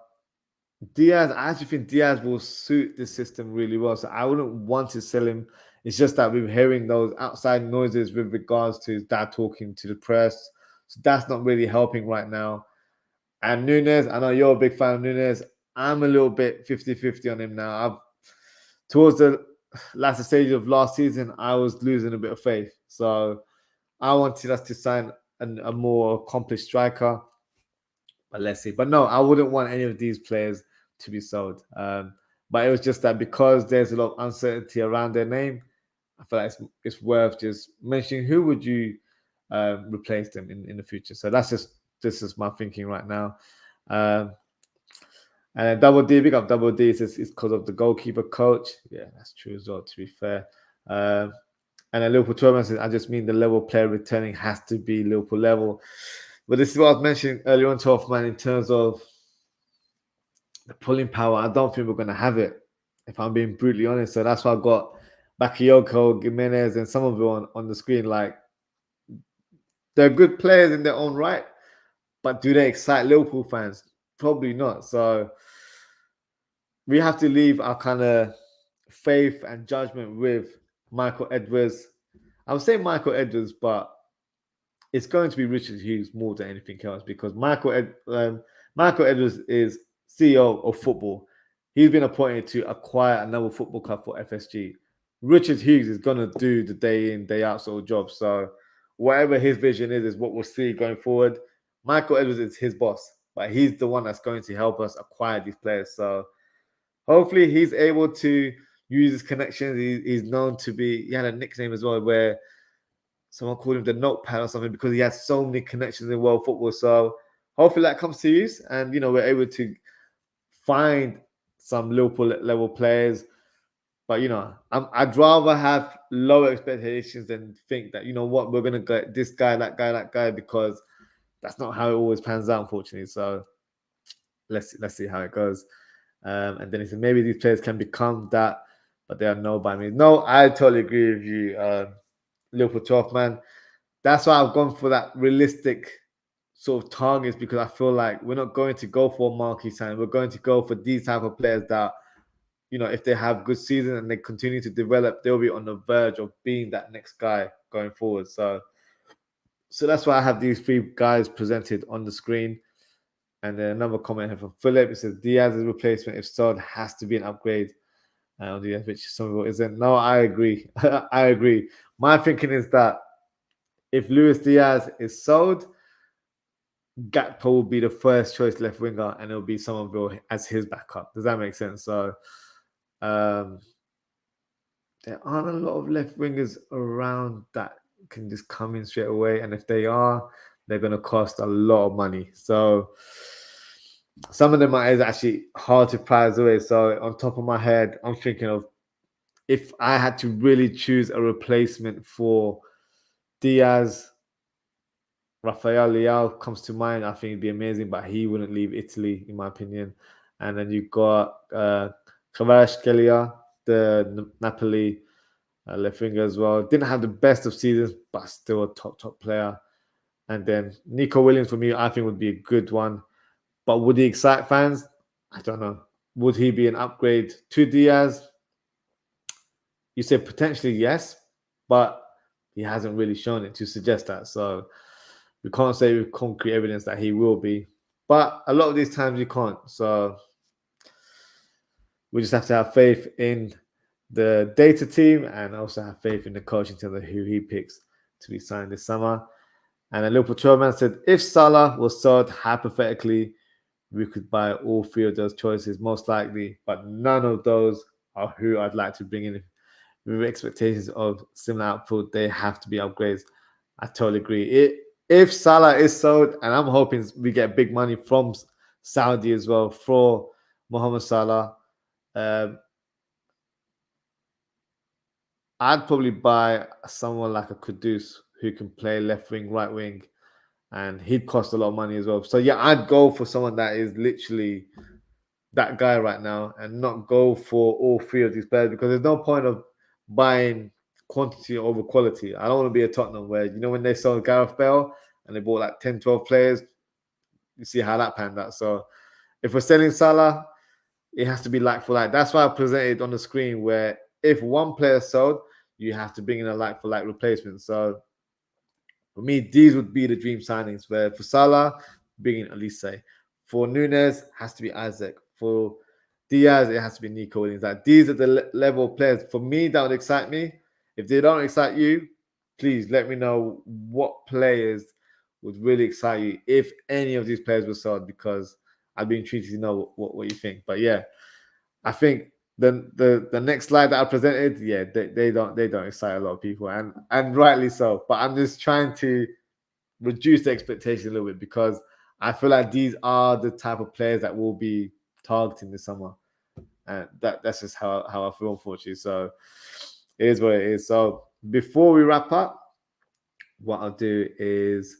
Diaz, I actually think Diaz will suit this system really well. So I wouldn't want to sell him. It's just that we're hearing those outside noises with regards to his dad talking to the press. So that's not really helping right now. And Núñez, I know you're a big fan of Núñez. I'm a little bit 50-50 on him now. Towards the latter stage of last season, I was losing a bit of faith. So I wanted us to sign a more accomplished striker. But let's see. But no, I wouldn't want any of these players to be sold. But it was just that because there's a lot of uncertainty around their name, I feel like it's worth just mentioning who would you replace them in the future. So this is my thinking right now. And Double D, big up Double D, it's because of the goalkeeper coach. Yeah, that's true as well, to be fair. And then Liverpool 12 says, I just mean the level player returning has to be Liverpool level. But this is what I was mentioning earlier on, 12 man, in terms of the pulling power. I don't think we're going to have it, if I'm being brutally honest. So that's why I got Bakayoko, Jimenez, and some of them on the screen. Like, they're good players in their own right, but do they excite Liverpool fans? Probably not. So we have to leave our kind of faith and judgment with Michael Edwards. I would say Michael Edwards, but it's going to be Richard Hughes more than anything else, because Michael Edwards is CEO of football. He's been appointed to acquire another football club for FSG. Richard Hughes is going to do the day in, day out sort of job. So whatever his vision is what we'll see going forward. Michael Edwards is his boss, but he's the one that's going to help us acquire these players. So hopefully he's able to use his connections. He's known to be, he had a nickname as well where someone called him the notepad or something, because he has so many connections in world football. So hopefully that comes to use, and we're able to find some Liverpool level players. But I'd rather have lower expectations than think that we're gonna get this guy, that guy, because that's not how it always pans out, unfortunately. So let's see how it goes. And then he said maybe these players can become that, but they are no by me. No, I totally agree with you. Liverpool 12 man. That's why I've gone for that realistic sort of targets, because I feel like we're not going to go for a marquee sign. We're going to go for these type of players that, if they have good season and they continue to develop, they'll be on the verge of being that next guy going forward. So that's why I have these three guys presented on the screen. And then another comment here from Philip. It says Diaz's replacement, if sold, has to be an upgrade. Which some people isn't. No, I agree. I agree. My thinking is that if Luis Diaz is sold, Gakpo will be the first choice left winger, and it'll be Somerville as his backup. Does that make sense? So there aren't a lot of left wingers around that can just come in straight away, and if they are, they're going to cost a lot of money. So some of them is actually hard to prize away. So on top of my head, I'm thinking of, if I had to really choose a replacement for Diaz, Rafael Leao comes to mind. I think it'd be amazing, but he wouldn't leave Italy, in my opinion. And then you've got Kvaratskhelia, the Napoli left winger as well. Didn't have the best of seasons, but still a top player. And then Nico Williams for me, I think would be a good one. But would he excite fans? I don't know. Would he be an upgrade to Diaz? You say potentially yes, but he hasn't really shown it to suggest that. So we can't say with concrete evidence that he will be. But a lot of these times you can't. So we just have to have faith in the data team and also have faith in the coach in terms of who he picks to be signed this summer. And then Liverpool 12 man said, if Salah was sold hypothetically, we could buy all three of those choices, most likely, but none of those are who I'd like to bring in. With expectations of similar output, they have to be upgrades. I totally agree. If Salah is sold, and I'm hoping we get big money from Saudi as well for Mohamed Salah, I'd probably buy someone like a Kudus who can play left wing, right wing, and he'd cost a lot of money as well. So yeah, I'd go for someone that is literally that guy right now and not go for all three of these players, because there's no point of buying quantity over quality. I don't want to be a Tottenham where, you know, when they sold Gareth Bale and they bought like 10, 12 players, you see how that panned out. So if we're selling Salah, it has to be like for like. That's why I presented on the screen where if one player sold, you have to bring in a like for like replacement. So for me, these would be the dream signings, where for Salah, bring in Elise. For Nunes, has to be Isaac. For Diaz, it has to be Nico Williams. Like, these are the level of players. For me, that would excite me. If they don't excite you, please let me know what players would really excite you if any of these players were sold, because I'd be intrigued to know what you think. But yeah, I think the next slide that I presented, yeah, they don't excite a lot of people, and rightly so. But I'm just trying to reduce the expectation a little bit, because I feel like these are the type of players that will be targeting this summer, and that's just how I feel, unfortunately. So it is what it is. So before we wrap up, what I'll do is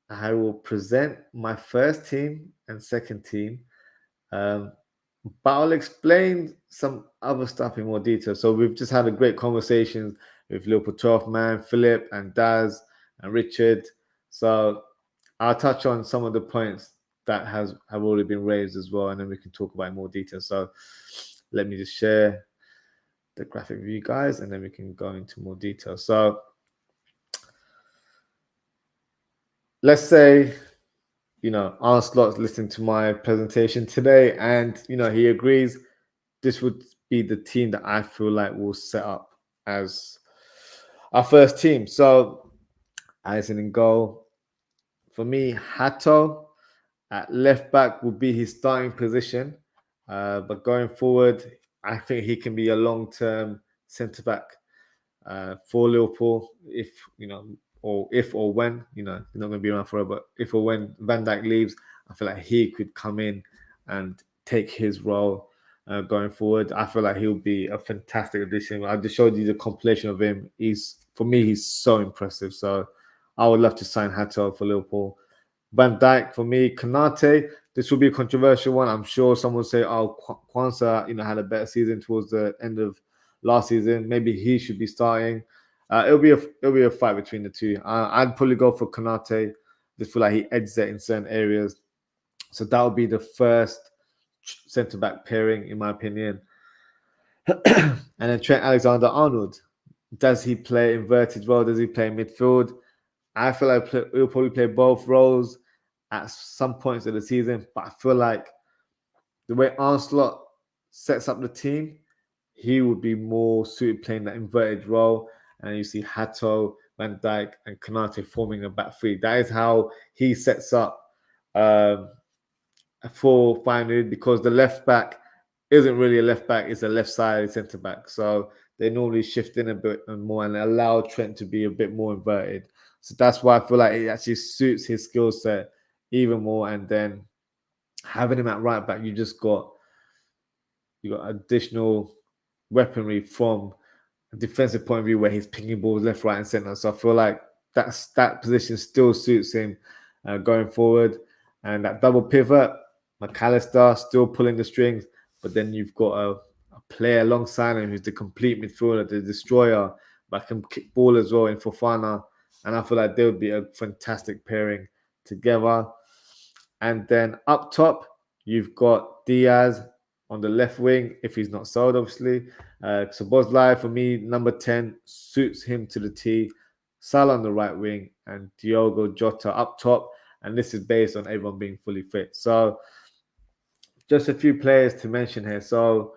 I will present my first team and second team. But I'll explain some other stuff in more detail. So we've just had a great conversation with Liverpool 12 man, Philip and Daz and Richard. So I'll touch on some of the points that have already been raised as well, and then we can talk about it in more detail. So let me just share the graphic with you guys, and then we can go into more detail. So let's say, you know, Arslot's listening to my presentation today, and, you know, he agrees this would be the team that I feel like will set up as our first team. So Alisson in goal. For me, Hato at left back would be his starting position. But going forward, I think he can be a long-term centre back for Liverpool, if, you know, or if or when, you know, he's not going to be around forever. But if or when Van Dijk leaves, I feel like he could come in and take his role going forward. I feel like he'll be a fantastic addition. I just showed you the compilation of him. For me, he's so impressive. So I would love to sign Hato for Liverpool. Van Dijk for me. Konate, this will be a controversial one. I'm sure someone will say, "Oh, Kwanzaa, you know, had a better season towards the end of last season. Maybe he should be starting." It'll be a fight between the two. I'd probably go for Konate. Just feel like he edges it in certain areas. So that would be the first centre back pairing, in my opinion. And then Trent Alexander-Arnold. Does he play inverted role? Does he play midfield? I feel like he'll probably play both roles at some points of the season, but I feel like the way Arnslot sets up the team, he would be more suited playing that inverted role. And you see Hato, Van Dijk, and Konate forming a back three. That is how he sets up for Feyenoord, because the left back isn't really a left back, it's a left side centre back. So they normally shift in a bit more and allow Trent to be a bit more inverted. So that's why I feel like it actually suits his skill set even more. And then having him at right back, you got additional weaponry from defensive point of view where he's picking balls left, right, and centre. So I feel like that position still suits him going forward. And that double pivot, McAllister still pulling the strings, but then you've got a player alongside him who's the complete midfielder, the destroyer, but can kick ball as well in Fofana. And I feel like they would be a fantastic pairing together. And then up top, you've got Diaz on the left wing, if he's not sold, obviously. So Boslai, for me, number 10, suits him to the T. Salah on the right wing and Diogo Jota up top. And this is based on everyone being fully fit. So just a few players to mention here. So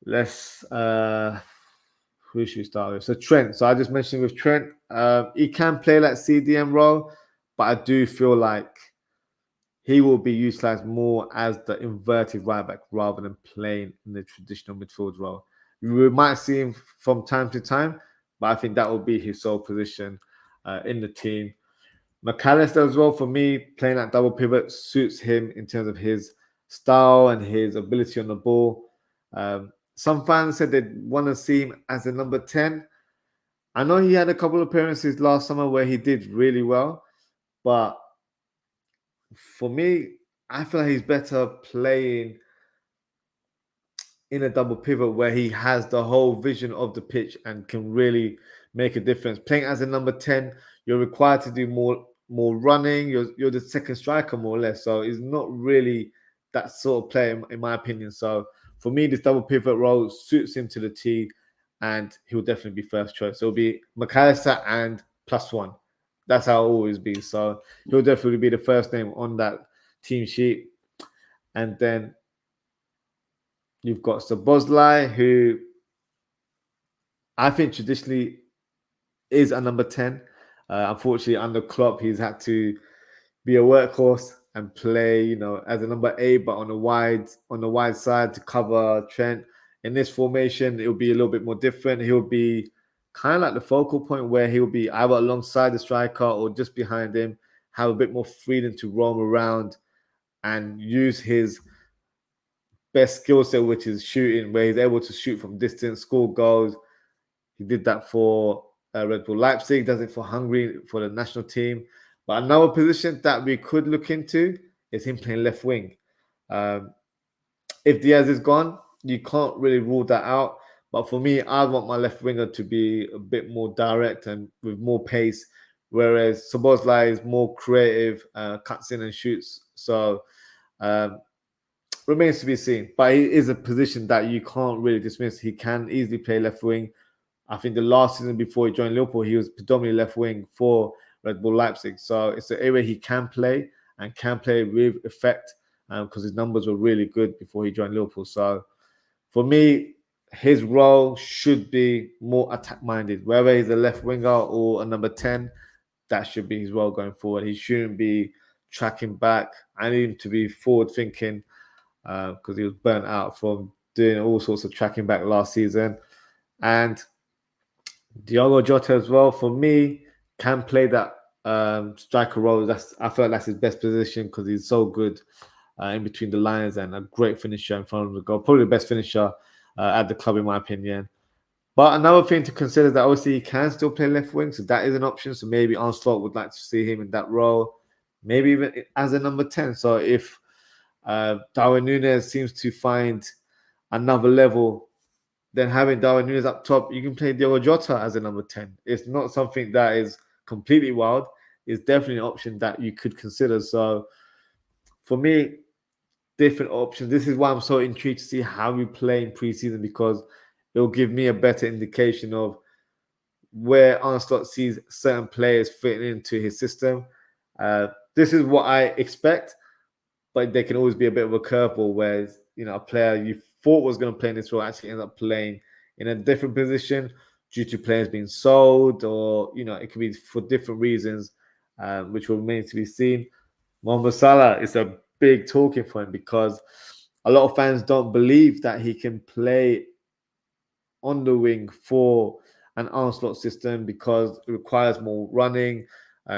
let's who should we start with? So Trent. So I just mentioned with Trent, he can play that CDM role, but I do feel like he will be utilized more as the inverted right back rather than playing in the traditional midfield role. We might see him from time to time, but I think that will be his sole position in the team. McAllister as well, for me, playing that double pivot suits him in terms of his style and his ability on the ball. Some fans said they'd want to see him as a number 10. I know he had a couple of appearances last summer where he did really well, but for me, I feel like he's better playing in a double pivot where he has the whole vision of the pitch and can really make a difference. Playing as a number 10, you're required to do more running. You're the second striker, more or less. So he's not really that sort of player, in my opinion. So for me, this double pivot role suits him to the T, and he'll definitely be first choice. So it'll be McAllister and +1. That's how it'll always be. So he'll definitely be the first name on that team sheet. And then you've got Szoboszlai, who I think traditionally is a number 10. Unfortunately, under Klopp, he's had to be a workhorse and play, as a number 8, but on the wide side to cover Trent. In this formation, it'll be a little bit more different. He'll be kind of like the focal point where he'll be either alongside the striker or just behind him, have a bit more freedom to roam around and use his best skill set, which is shooting, where he's able to shoot from distance, score goals. He did that for Red Bull Leipzig, does it for Hungary, for the national team. But another position that we could look into is him playing left wing. If Diaz is gone, you can't really rule that out. But for me, I want my left winger to be a bit more direct and with more pace, whereas Szoboszlai is more creative, cuts in and shoots. So remains to be seen. But he is a position that you can't really dismiss. He can easily play left wing. I think the last season before he joined Liverpool, he was predominantly left wing for Red Bull Leipzig. So it's an area he can play and can play with effect because his numbers were really good before he joined Liverpool. So for me, his role should be more attack-minded. Whether he's a left winger or a number 10, that should be his role going forward. He shouldn't be tracking back. I need him to be forward-thinking because he was burnt out from doing all sorts of tracking back last season. And Diogo Jota as well, for me, can play that striker role. I feel like that's his best position because he's so good in between the lines and a great finisher in front of the goal. Probably the best finisher at the club, in my opinion. But another thing to consider is that obviously he can still play left wing, so that is an option. So maybe Onslaught would like to see him in that role, maybe even as a number 10. So if Darwin Núñez seems to find another level, then having Darwin Núñez up top, you can play Diogo Jota as a number 10. It's not something that is completely wild. It's definitely an option that you could consider. So for me, different options. This is why I'm so intrigued to see how we play in preseason because it will give me a better indication of where Onslaught sees certain players fitting into his system. This is what I expect, but there can always be a bit of a curveball where a player you thought was going to play in this role actually ends up playing in a different position due to players being sold, or it could be for different reasons, which will remain to be seen. Mohamed Salah is a big talking point because a lot of fans don't believe that he can play on the wing for an Onslaught system because it requires more running.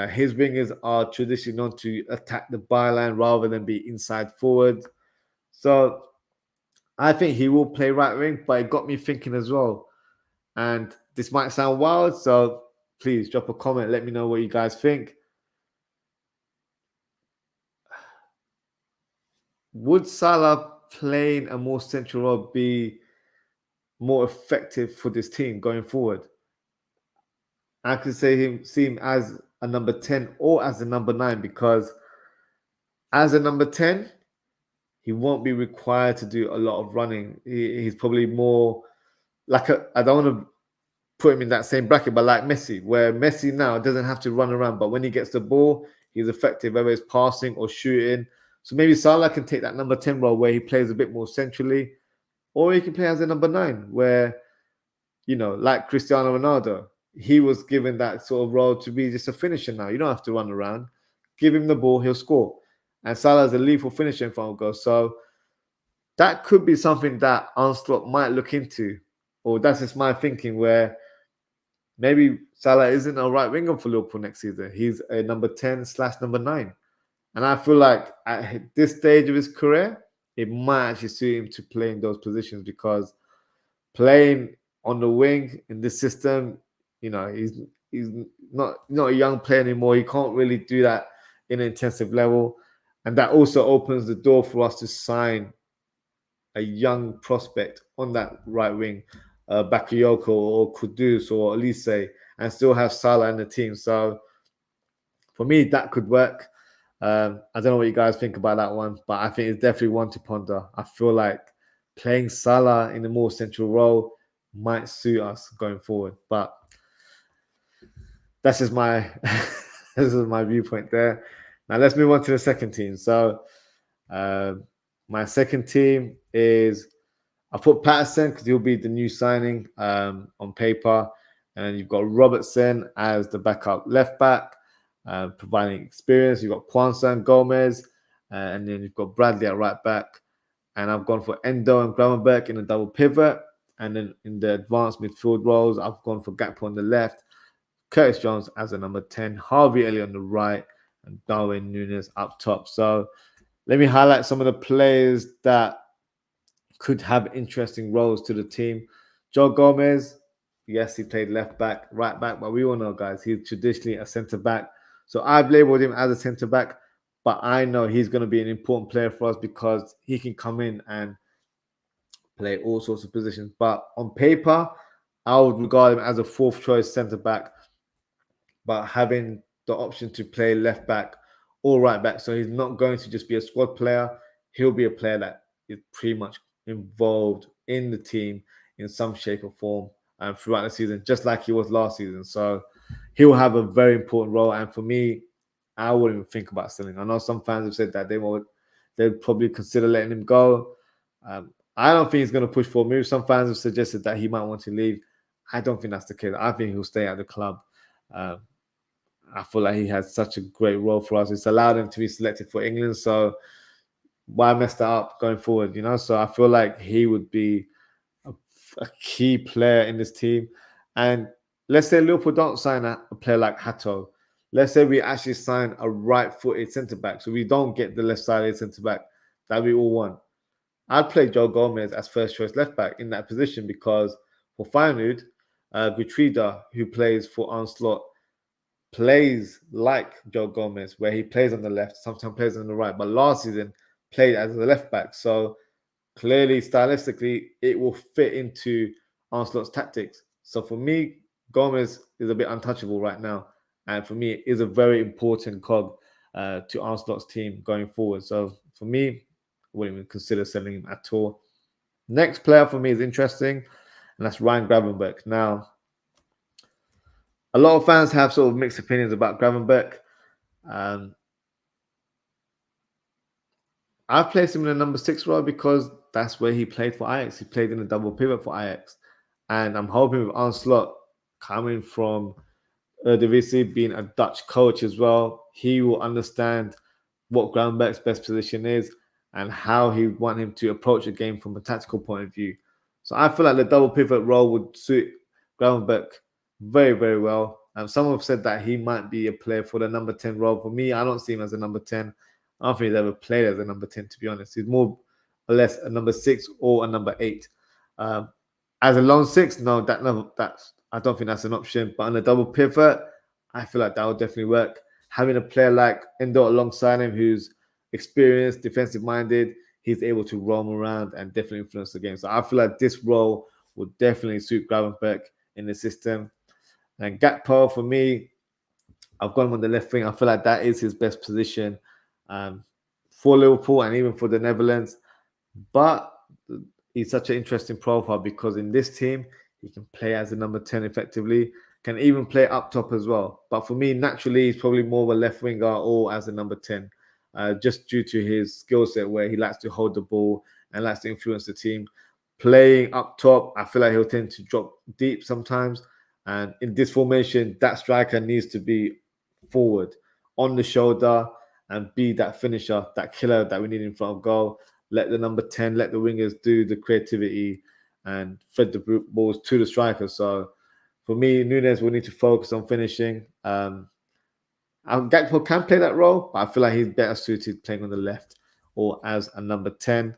His wingers are traditionally known to attack the byline rather than be inside forward. So I think he will play right wing, but it got me thinking as well. And this might sound wild, so please drop a comment. Let me know what you guys think. Would Salah playing a more central role be more effective for this team going forward? I could see him as a number 10 or as a number 9, because as a number 10, he won't be required to do a lot of running. He's probably more like I don't want to put him in that same bracket, but like Messi, where Messi now doesn't have to run around, but when he gets the ball, he's effective, whether it's passing or shooting. So maybe Salah can take that number 10 role where he plays a bit more centrally, or he can play as a number 9, where, like Cristiano Ronaldo, he was given that sort of role to be just a finisher now. You don't have to run around. Give him the ball, he'll score. And Salah's a lethal finisher in front of goal. So that could be something that Arne Slot might look into. Or that's just my thinking, where maybe Salah isn't a right winger for Liverpool next season. He's a number 10/number 9. And I feel like at this stage of his career, it might actually suit him to play in those positions, because playing on the wing in this system, he's not a young player anymore. He can't really do that in an intensive level. And that also opens the door for us to sign a young prospect on that right wing, Bakayoko or Kudus or Elise, and still have Salah in the team. So for me, that could work. I don't know what you guys think about that one, but I think it's definitely one to ponder. I feel like playing Salah in a more central role might suit us going forward. But that's just my this is my viewpoint there. Now let's move on to the second team. So my second team is, I put Patterson because he'll be the new signing on paper. And you've got Robertson as the backup left back, providing experience. You've got Kwanzaa and Gomez, and then you've got Bradley at right back. And I've gone for Endo and Gravenberch in a double pivot. And then in the advanced midfield roles, I've gone for Gakpo on the left, Curtis Jones as a number 10, Harvey Elliott on the right, and Darwin Núñez up top. So let me highlight some of the players that could have interesting roles to the team. Joe Gomez, yes, he played left back, right back, but we all know, guys, he's traditionally a centre back. So I've labelled him as a centre back, but I know he's going to be an important player for us because he can come in and play all sorts of positions. But on paper, I would regard him as a fourth choice centre back, but having the option to play left back or right back. So he's not going to just be a squad player. He'll be a player that is pretty much involved in the team in some shape or form throughout the season, just like he was last season. So he'll have a very important role. And for me, I wouldn't even think about selling. I know some fans have said that they'd probably consider letting him go. I don't think he's going to push for a move. Some fans have suggested that he might want to leave. I don't think that's the case. I think he'll stay at the club. I feel like he has such a great role for us. It's allowed him to be selected for England. So why mess that up going forward, So I feel like he would be a key player in this team. And let's say Liverpool don't sign a player like Hato. Let's say we actually sign a right-footed centre-back. So we don't get the left-sided centre-back that we all want. I'd play Joe Gomez as first-choice left-back in that position, because for Feyenoord, Gutrida, who plays for Arne Slot, plays like Joe Gomez, where he plays on the left, sometimes plays on the right. But last season, played as a left back. So clearly, stylistically, it will fit into Arne Slot's tactics. So for me, Gomez is a bit untouchable right now. And for me, it is a very important cog to Arne Slot's team going forward. So for me, I wouldn't even consider selling him at all. Next player for me is interesting, and that's Ryan Gravenberch. Now, a lot of fans have sort of mixed opinions about Gravenberch. I've placed him in the number 6 role because that's where he played for Ajax. He played in a double pivot for Ajax. And I'm hoping with Arne Slot coming from Eredivisie, being a Dutch coach as well, he will understand what Gravenberch's best position is and how he want him to approach a game from a tactical point of view. So I feel like the double pivot role would suit Gravenberch very, very well. Some have said that he might be a player for the number 10 role. For me, I don't see him as a number 10. I don't think he's ever played as a number 10, to be honest. He's more or less a number 6 or a number 8. As a lone six, that's I don't think that's an option. But on a double pivot, I feel like that would definitely work. Having a player like Endo alongside him, who's experienced, defensive minded, he's able to roam around and definitely influence the game. So I feel like this role would definitely suit Gravenberch in the system. And Gakpo, for me, I've got him on the left wing. I feel like that is his best position for Liverpool and even for the Netherlands. But he's such an interesting profile because in this team, he can play as a number 10 effectively, can even play up top as well. But for me, naturally, he's probably more of a left winger or as a number 10, just due to his skill set where he likes to hold the ball and likes to influence the team. Playing up top, I feel like he'll tend to drop deep sometimes. And in this formation, that striker needs to be forward, on the shoulder, and be that finisher, that killer that we need in front of goal. Let the number 10, let the wingers do the creativity and fed the balls to the striker. So for me, Nunes will need to focus on finishing. Gakpo can play that role, but I feel like he's better suited playing on the left or as a number 10.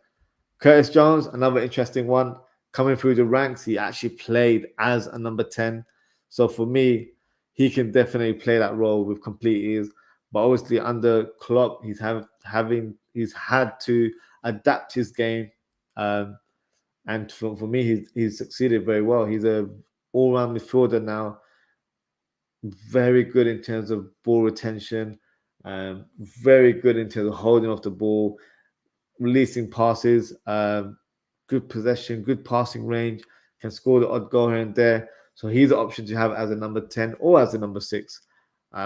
Curtis Jones, another interesting one. Coming through the ranks, he actually played as a number 10. So for me, he can definitely play that role with complete ease. But obviously under Klopp, he's had to adapt his game. And for me, he's succeeded very well. He's a all-round midfielder now. Very good in terms of ball retention. Very good in terms of holding off the ball, releasing passes, good possession, good passing range, can score the odd goal here and there. So he's an option to have as a number 10 or as a number 6.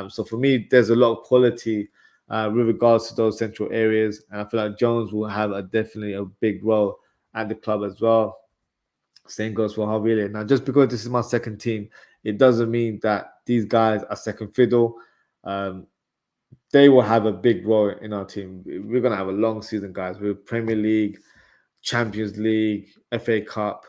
So for me, there's a lot of quality with regards to those central areas. And I feel like Jones will have definitely a big role at the club as well. Same goes for Harvey Elliott. Now, just because this is my second team, it doesn't mean that these guys are second fiddle. They will have a big role in our team. We're going to have a long season, guys. We're Premier League, Champions League, FA Cup,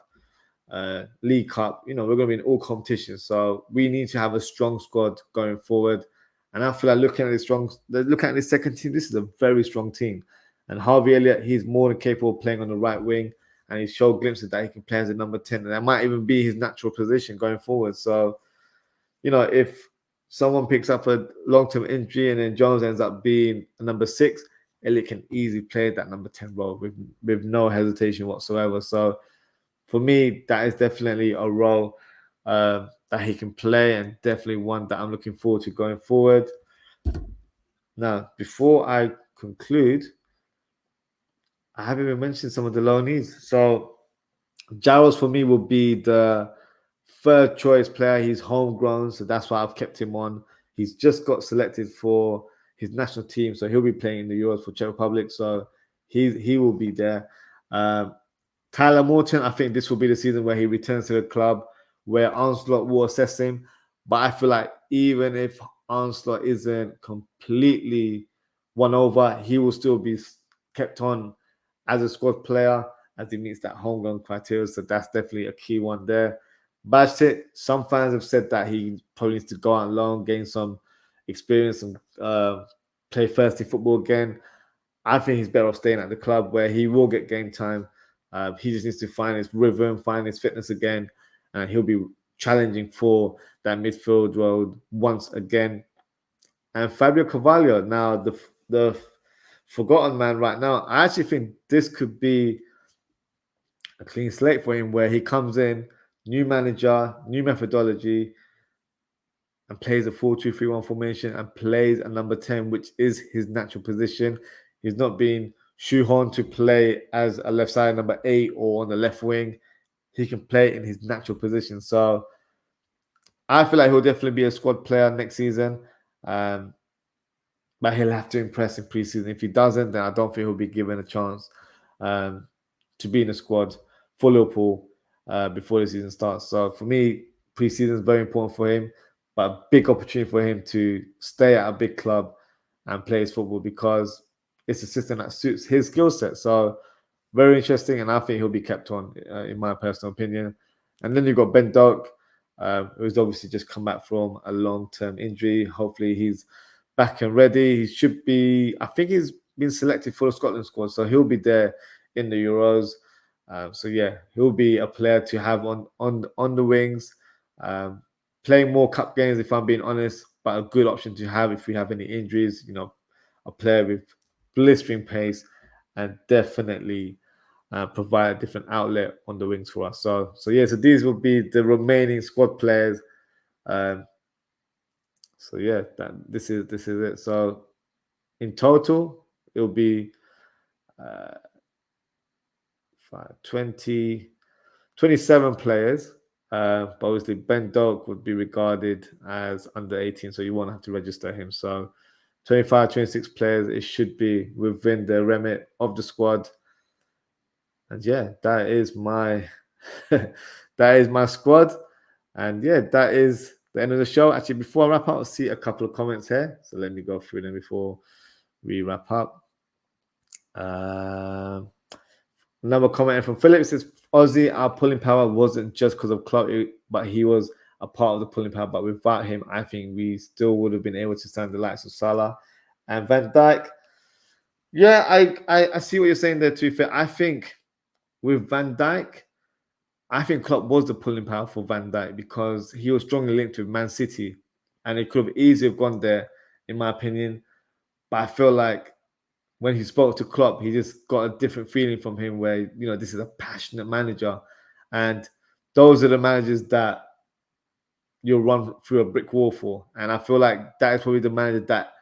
League Cup. We're going to be in all competitions. So we need to have a strong squad going forward. And I feel like looking at this second team, this is a very strong team. And Harvey Elliott, he's more than capable of playing on the right wing. And he showed glimpses that he can play as a number 10. And that might even be his natural position going forward. So, if someone picks up a long-term injury and then Jones ends up being a number 6, Elliott can easily play that number 10 role with no hesitation whatsoever. So for me, that is definitely a role that he can play and definitely one that I'm looking forward to going forward. Now, before I conclude, I haven't even mentioned some of the loanees. So Giles for me will be the third choice player. He's homegrown, so that's why I've kept him on. He's just got selected for his national team, so he'll be playing in the Euros for Czech Republic. So he will be there. Tyler Morton, I think this will be the season where he returns to the club, where Onslaught will assess him. But I feel like even if Onslaught isn't completely won over, he will still be kept on as a squad player as he meets that homegrown criteria. So that's definitely a key one there. Bajcetic, some fans have said that he probably needs to go out on loan, gain some experience and play first-team football again. I think he's better off staying at the club where he will get game time. He just needs to find his rhythm, find his fitness again, and he'll be challenging for that midfield role once again. And Fabio Carvalho, now the forgotten man right now, I actually think this could be a clean slate for him where he comes in, new manager, new methodology, and plays a 4-2-3-1 formation and plays a number 10, which is his natural position. He's not being shoehorned to play as a left side number 8 or on the left wing. He can play in his natural position. So I feel like he'll definitely be a squad player next season. But he'll have to impress in preseason. If he doesn't, then I don't think he'll be given a chance to be in the squad for Liverpool before the season starts. So for me, preseason is very important for him, but a big opportunity for him to stay at a big club and play his football because it's a system that suits his skill set. So very interesting, and I think he'll be kept on, in my personal opinion. And then you've got Ben Doak, who's obviously just come back from a long-term injury. Hopefully he's back and ready. He should be, I think he's been selected for the Scotland squad, so he'll be there in the Euros. So yeah, he'll be a player to have on the wings, playing more cup games if I'm being honest, but a good option to have if we have any injuries. A player with blistering pace and definitely provide a different outlet on the wings for us. So yeah, so these will be the remaining squad players. So yeah, this is it. So in total, it'll be 27 players. But obviously, Ben Doak would be regarded as under 18, so you won't have to register him. So 25, 26 players, it should be within the remit of the squad. And yeah, that is my squad. And yeah, that is the end of the show. Actually, before I wrap up, I'll see a couple of comments here. So let me go through them before we wrap up. Another comment from Philip says, Ozzy, our pulling power wasn't just because of Klopp, but he was a part of the pulling power. But without him, I think we still would have been able to stand the likes of Salah and Van Dijk. Yeah, I see what you're saying there, to be fair. I think with Van Dijk, I think Klopp was the pulling power for Van Dijk because he was strongly linked with Man City, and it could have easily gone there, in my opinion. But I feel like when he spoke to Klopp, he just got a different feeling from him where, this is a passionate manager. And those are the managers that you'll run through a brick wall for. And I feel like that is probably the manager that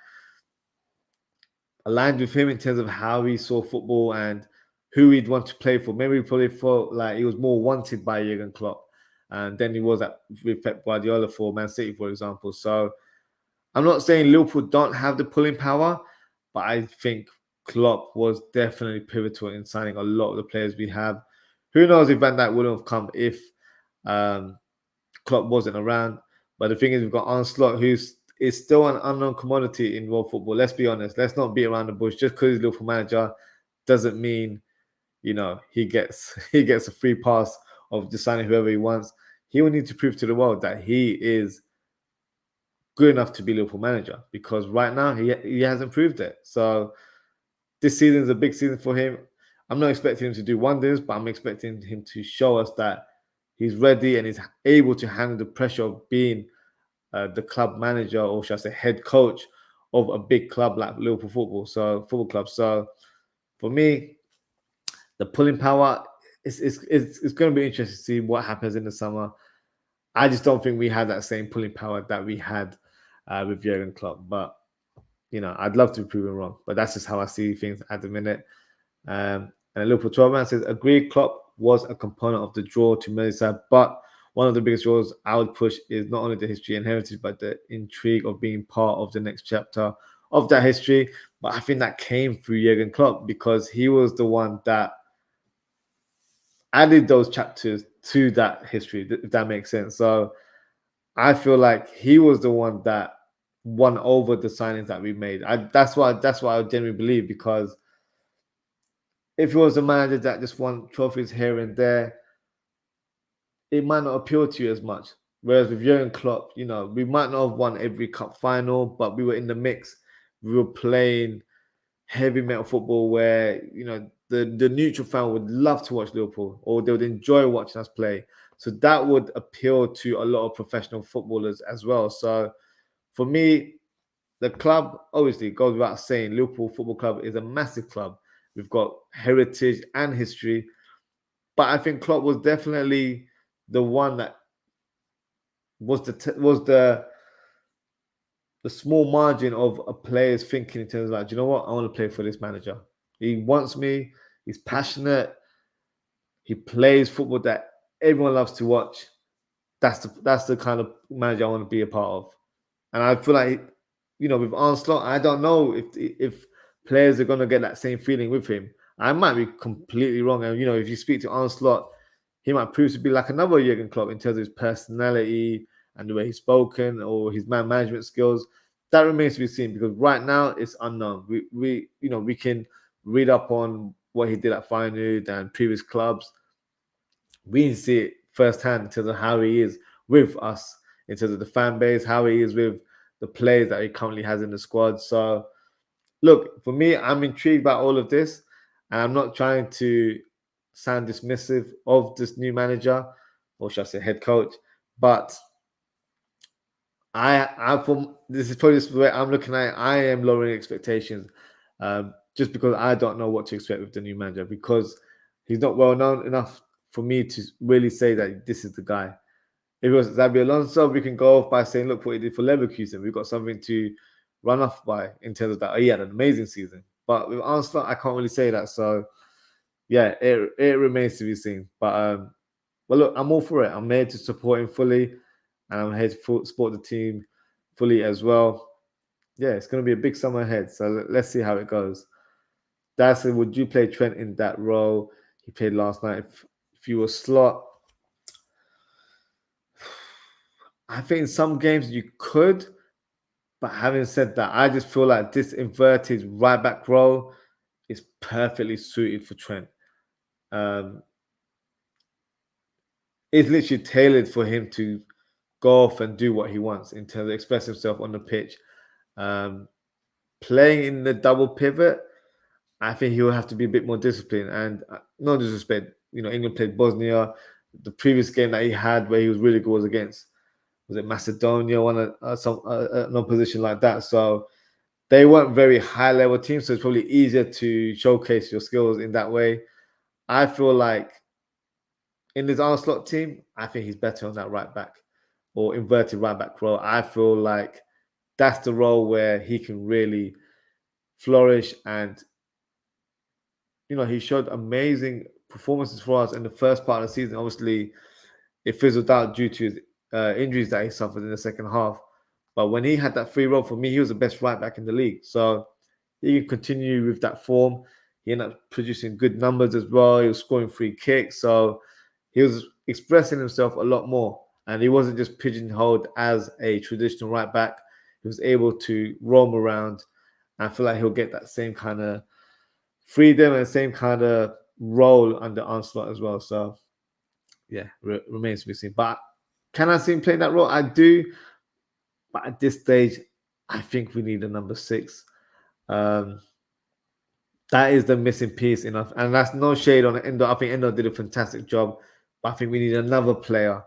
aligned with him in terms of how he saw football and who he'd want to play for. Maybe he probably felt like he was more wanted by Jurgen Klopp than he was with Pep Guardiola for Man City, for example. So I'm not saying Liverpool don't have the pulling power, but I think Klopp was definitely pivotal in signing a lot of the players we have. Who knows if Van Dijk wouldn't have come if Klopp wasn't around. But the thing is, we've got Onslaught, who's is still an unknown commodity in world football. Let's be honest. Let's not beat around the bush. Just because he's Liverpool manager doesn't mean, he gets a free pass of just signing whoever he wants. He will need to prove to the world that he is good enough to be Liverpool manager, because right now he hasn't proved it. So this season is a big season for him. I'm not expecting him to do wonders, but I'm expecting him to show us that he's ready and he's able to handle the pressure of being the club manager, or should I say head coach of a big club like Liverpool Football Club. So for me, the pulling power is going to be interesting to see what happens in the summer. I just don't think we had that same pulling power that we had with Jurgen Klopp. But, I'd love to be proven wrong. But that's just how I see things at the minute. And Liverpool 12 man says, agree, Klopp was a component of the draw to Merseyside, but one of the biggest draws I would push is not only the history and heritage, but the intrigue of being part of the next chapter of that history. But I think that came through Jurgen Klopp because he was the one that added those chapters to that history, if that makes sense. So I feel like he was the one that won over the signings that we made. That's what I genuinely believe, because if he was a manager that just won trophies here and there, it might not appeal to you as much. Whereas with Jurgen Klopp, we might not have won every cup final, but we were in the mix. We were playing heavy metal football where, the neutral fan would love to watch Liverpool, or they would enjoy watching us play. So that would appeal to a lot of professional footballers as well. So for me, the club, obviously, goes without saying, Liverpool Football Club is a massive club. We've got heritage and history. But I think Klopp was definitely the one that was the small margin of a player's thinking in terms of like, do you know what? I want to play for this manager. He wants me. He's passionate. He plays football that everyone loves to watch. That's the kind of manager I want to be a part of. And I feel like, with Onslaught, I don't know if players are going to get that same feeling with him. I might be completely wrong. And, if you speak to Onslaught, he might prove to be like another Jurgen Klopp in terms of his personality and the way he's spoken or his man management skills. That remains to be seen, because right now it's unknown. We can read up on what he did at Feyenoord and previous clubs. We need to see it firsthand in terms of how he is with us, in terms of the fan base, how he is with the players that he currently has in the squad. So, look, for me, I'm intrigued by all of this, and I'm not trying to sound dismissive of this new manager, or should I say head coach, but this is probably the way I'm looking at it. I am lowering expectations, just because I don't know what to expect with the new manager, because he's not well known enough for me to really say that this is the guy. If it was Xabi Alonso, we can go off by saying, look what he did for Leverkusen. We've got something to run off by in terms of that. Oh, he had an amazing season. But with Arne Slot, I can't really say that. So, yeah, it remains to be seen. But, well, look, I'm all for it. I'm here to support him fully, and I'm here to support the team fully as well. Yeah, it's going to be a big summer ahead. So let's see how it goes. Dad said, would you play Trent in that role he played last night if you were Slot? I think in some games you could, but having said that, I just feel like this inverted right back role is perfectly suited for Trent. It's literally tailored for him to go off and do what he wants in terms of express himself on the pitch. Playing in the double pivot, I think he will have to be a bit more disciplined. And no disrespect, England played Bosnia. The previous game that he had where he was really good was against, was it Macedonia, an opposition like that. So they weren't very high level teams, so it's probably easier to showcase your skills in that way. I feel like in this Arne Slot team, I think he's better on that right back or inverted right back role. I feel like that's the role where he can really flourish, and he showed amazing performances for us in the first part of the season. Obviously, it fizzled out due to his injuries that he suffered in the second half. But when he had that free role, for me, he was the best right back in the league. So he can continue with that form. He ended up producing good numbers as well. He was scoring free kicks. So he was expressing himself a lot more. And he wasn't just pigeonholed as a traditional right back. He was able to roam around. And I feel like he'll get that same kind of freedom and same kind of role under Arne Slot as well. So, yeah, remains to be seen. But can I see him playing that role? I do. But at this stage, I think we need a number 6. That is the missing piece enough. And that's no shade on Endo. I think Endo did a fantastic job. But I think we need another player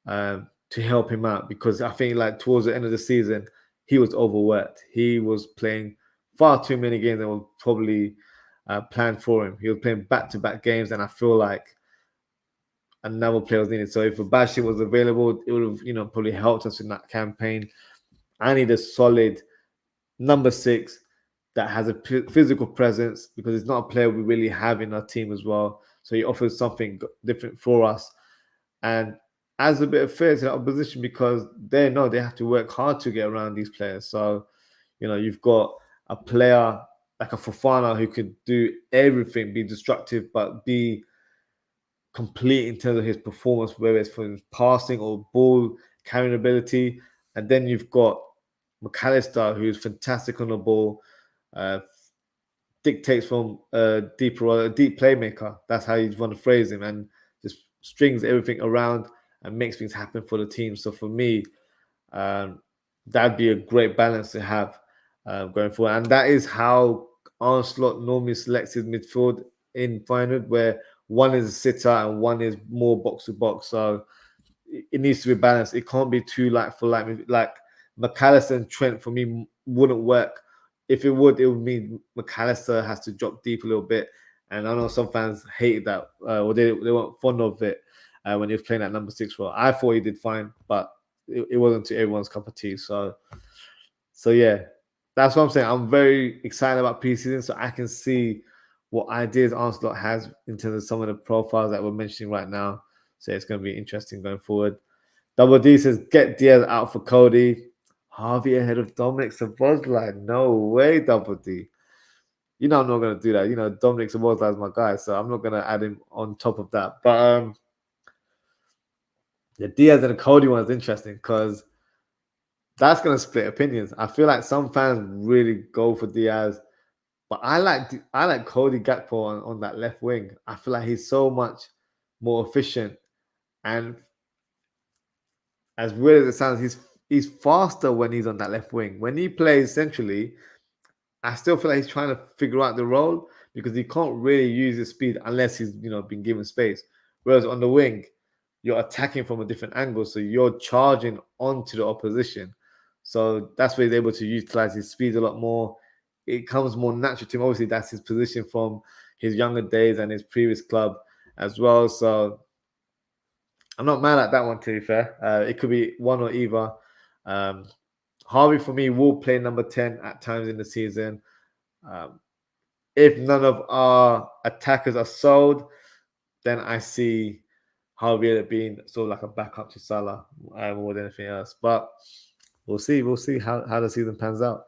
to help him out, because I think like towards the end of the season, he was overworked. He was playing far too many games that were probably planned for him. He was playing back-to-back games, and I feel like another player was needed. So if Abashi was available, it would have, probably helped us in that campaign. I need a solid number 6 that has a physical presence, because it's not a player we really have in our team as well. So he offers something different for us, and adds a bit of fear to that opposition, because they know they have to work hard to get around these players. So, you've got a player like a Fofana who could do everything, be destructive, but be complete in terms of his performance, whether it's for his passing or ball carrying ability. And then you've got McAllister, who's fantastic on the ball, dictates from a deep playmaker. That's how you want to phrase him, and just strings everything around and makes things happen for the team. So for me, that'd be a great balance to have going forward. And that is how Arne Slot normally selects his midfield in Feyenoord, where one is a sitter and one is more box to box. So it needs to be balanced. It can't be too like McAllister and Trent for me wouldn't work. If it would mean McAllister has to drop deep a little bit. And I know some fans hated that, or they weren't fond of it when he was playing that number 6 role. I thought he did fine, but it wasn't to everyone's cup of tea. So yeah, that's what I'm saying. I'm very excited about preseason, so I can see what ideas Arne Slot has in terms of some of the profiles that we're mentioning right now. So it's going to be interesting going forward. Double D says, get Diaz out for Cody. Harvey ahead of Dominic Szoboszlai. No way, Double D. I'm not going to do that. Dominic Szoboszlai is my guy, so I'm not going to add him on top of that. But the Diaz and the Cody one is interesting, because that's going to split opinions. I feel like some fans really go for Diaz, but I like Cody Gakpo on that left wing. I feel like he's so much more efficient, and as weird as it sounds, he's faster when he's on that left wing. When he plays centrally, I still feel like he's trying to figure out the role because he can't really use his speed unless he's been given space. Whereas on the wing, you're attacking from a different angle, so you're charging onto the opposition. So that's where he's able to utilize his speed a lot more. It comes more natural to him. Obviously, that's his position from his younger days and his previous club as well. So I'm not mad at that one, to be fair. It could be one or either. Harvey, for me, will play number 10 at times in the season. If none of our attackers are sold, then I see Harvey being sort of like a backup to Salah more than anything else. But we'll see. We'll see how the season pans out.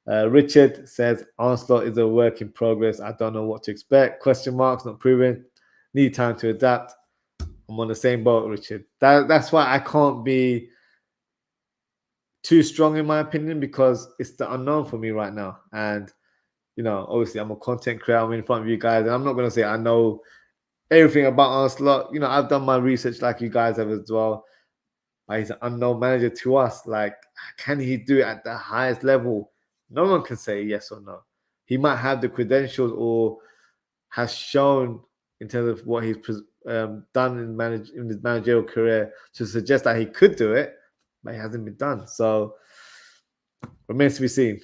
Richard says, Onslaught is a work in progress. I don't know what to expect. Question marks, not proven. Need time to adapt. I'm on the same boat, Richard. That's why I can't be too strong in my opinion, because it's the unknown for me right now. And, obviously I'm a content creator. I'm in front of you guys. And I'm not going to say I know everything about Onslaught. I've done my research like you guys have as well. He's an unknown manager to us. Like, can he do it at the highest level? No one can say yes or no. He might have the credentials or has shown in terms of what he's done in his managerial career to suggest that he could do it, but it hasn't been done. So remains to be seen.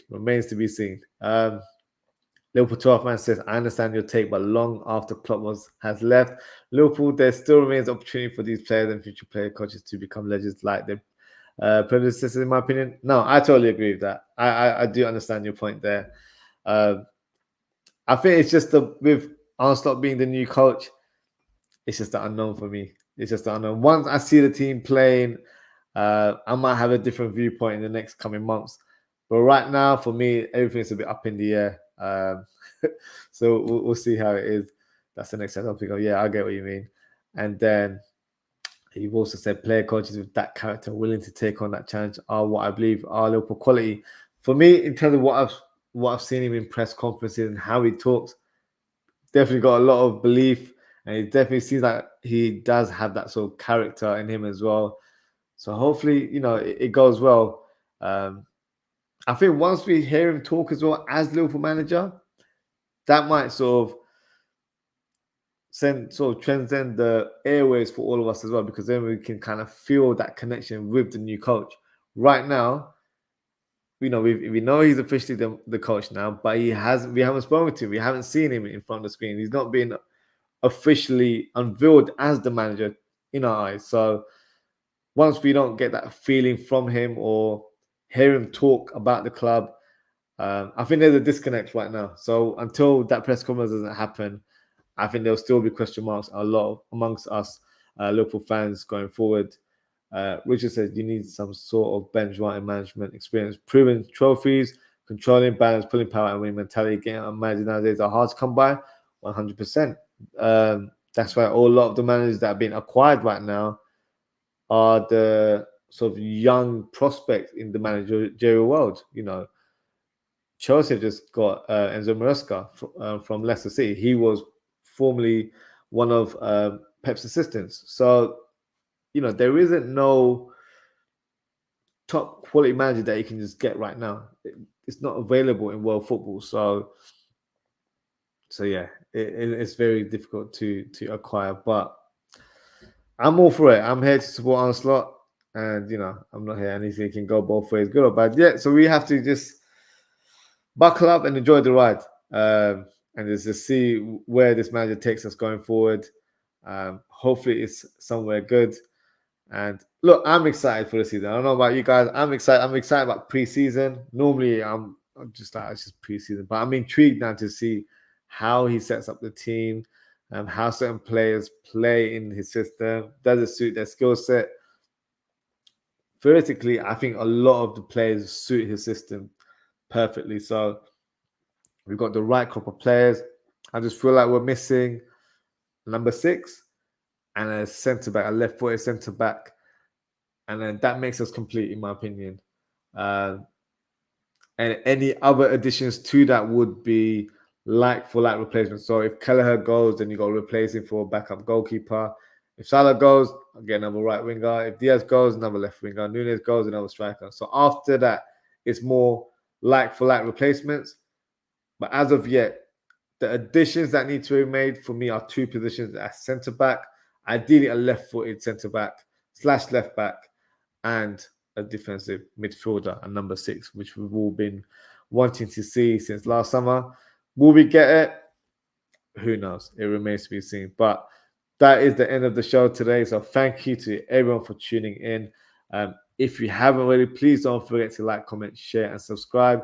Liverpool 12 man says, I understand your take, but long after Klopp has left Liverpool, there still remains opportunity for these players and future player coaches to become legends like their predecessors, in my opinion. No, I totally agree with that. I do understand your point there. I think it's just with Onslaught being the new coach, it's just the unknown for me. It's just the unknown. Once I see the team playing, I might have a different viewpoint in the next coming months. But right now, for me, everything's a bit up in the air. So we'll see how it is. That's the next step. I'll think, yeah, I get what you mean. And then you've also said player coaches with that character willing to take on that challenge are what I believe are Liverpool quality. For me, in terms of what I've seen him in press conferences and how he talks, definitely got a lot of belief, and it definitely seems like he does have that sort of character in him as well. So hopefully, it goes well. I think once we hear him talk as well as Liverpool manager, that might sort of transcend the airways for all of us as well, because then we can kind of feel that connection with the new coach. Right now, we know he's officially the coach now, but we haven't spoken to him. We haven't seen him in front of the screen. He's not been officially unveiled as the manager in our eyes. So once we don't get that feeling from him or hear him talk about the club, I think there's a disconnect right now. So until that press conference doesn't happen, I think there'll still be question marks a lot amongst us Liverpool fans going forward. Richard says you need some sort of bench warrant management experience, proven trophies, controlling balance, pulling power, and winning mentality. Getting a manager nowadays are hard to come by, 100%. That's why a lot of the managers that have been acquired right now are the sort of young prospects in the managerial world. Chelsea have just got Enzo Maresca from Leicester City. He was formerly one of Pep's assistants. So, there isn't no top quality manager that you can just get right now. It's not available in world football. So yeah, it's very difficult to acquire. But I'm all for it. I'm here to support Onslaught. And, I'm not here. Anything can go both ways, good or bad. Yeah, so we have to just buckle up and enjoy the ride. And just see where this manager takes us going forward. Hopefully it's somewhere good. And look, I'm excited for the season. I don't know about you guys. I'm excited. I'm excited about preseason. Normally, I'm just like, it's just preseason. But I'm intrigued now to see how he sets up the team, how certain players play in his system. Does it suit their skill set? Theoretically, I think a lot of the players suit his system perfectly. So we've got the right crop of players. I just feel like we're missing number 6 and a centre-back, a left-footed centre-back. And then that makes us complete, in my opinion. And any other additions to that would be like-for-like replacement. So if Kelleher goes, then you got to replace him for a backup goalkeeper. If Salah goes, I'll get another right winger. If Diaz goes, another left winger. Nunez goes, another striker. So after that, it's more like-for-like replacements. But as of yet, the additions that need to be made for me are 2 positions at centre back, ideally a left-footed centre back / left back, and a defensive midfielder and number 6, which we've all been wanting to see since last summer. Will we get it? Who knows? It remains to be seen. But that is the end of the show today. So thank you to everyone for tuning in. If you haven't already, please don't forget to like, comment, share, and subscribe.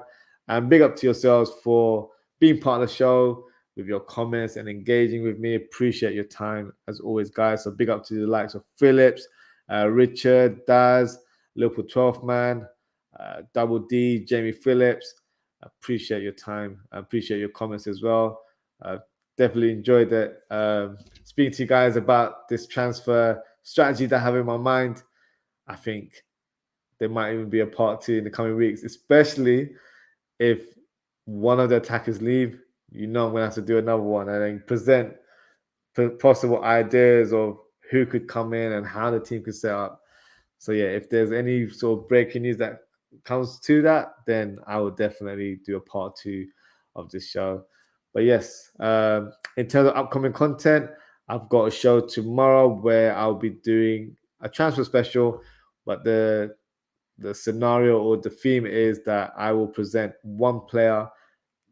And big up to yourselves for being part of the show with your comments and engaging with me. Appreciate your time as always, guys. So big up to the likes of Phillips, Richard, Daz, Liverpool 12th man, Double D, Jamie Phillips. Appreciate your time. I appreciate your comments as well. Definitely enjoyed it. Speaking to you guys about this transfer strategy that I have in my mind. I think there might even be a part 2 in the coming weeks, especially if one of the attackers leave. You know, I'm going to have to do another one and then present possible ideas of who could come in and how the team could set up. So yeah, if there's any sort of breaking news that comes to that, then I will definitely do a part 2 of this show. But yes, in terms of upcoming content, I've got a show tomorrow where I'll be doing a transfer special, but the scenario or the theme is that I will present 1 player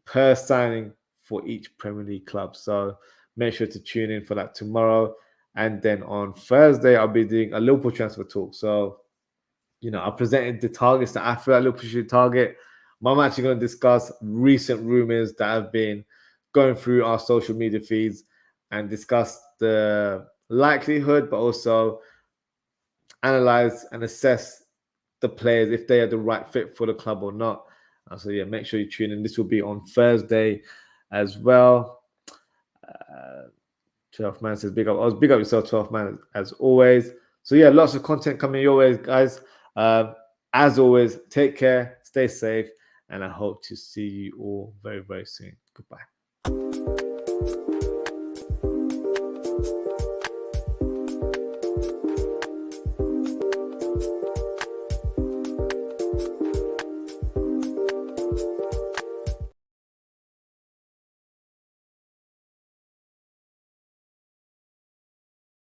per signing for each Premier League club. So make sure to tune in for that tomorrow. And then on Thursday, I'll be doing a Liverpool transfer talk. So, you know, I presented the targets that I feel like Liverpool should target. I'm actually going to discuss recent rumors that have been going through our social media feeds and discuss the likelihood, but also analyze and assess the players if they are the right fit for the club or not. So yeah, make sure you tune in. This will be on Thursday as well. 12th man says big up. Big up yourself, 12th man, as always. So yeah, lots of content coming your way, guys. As always, take care, stay safe, and I hope to see you all very, very soon. Goodbye.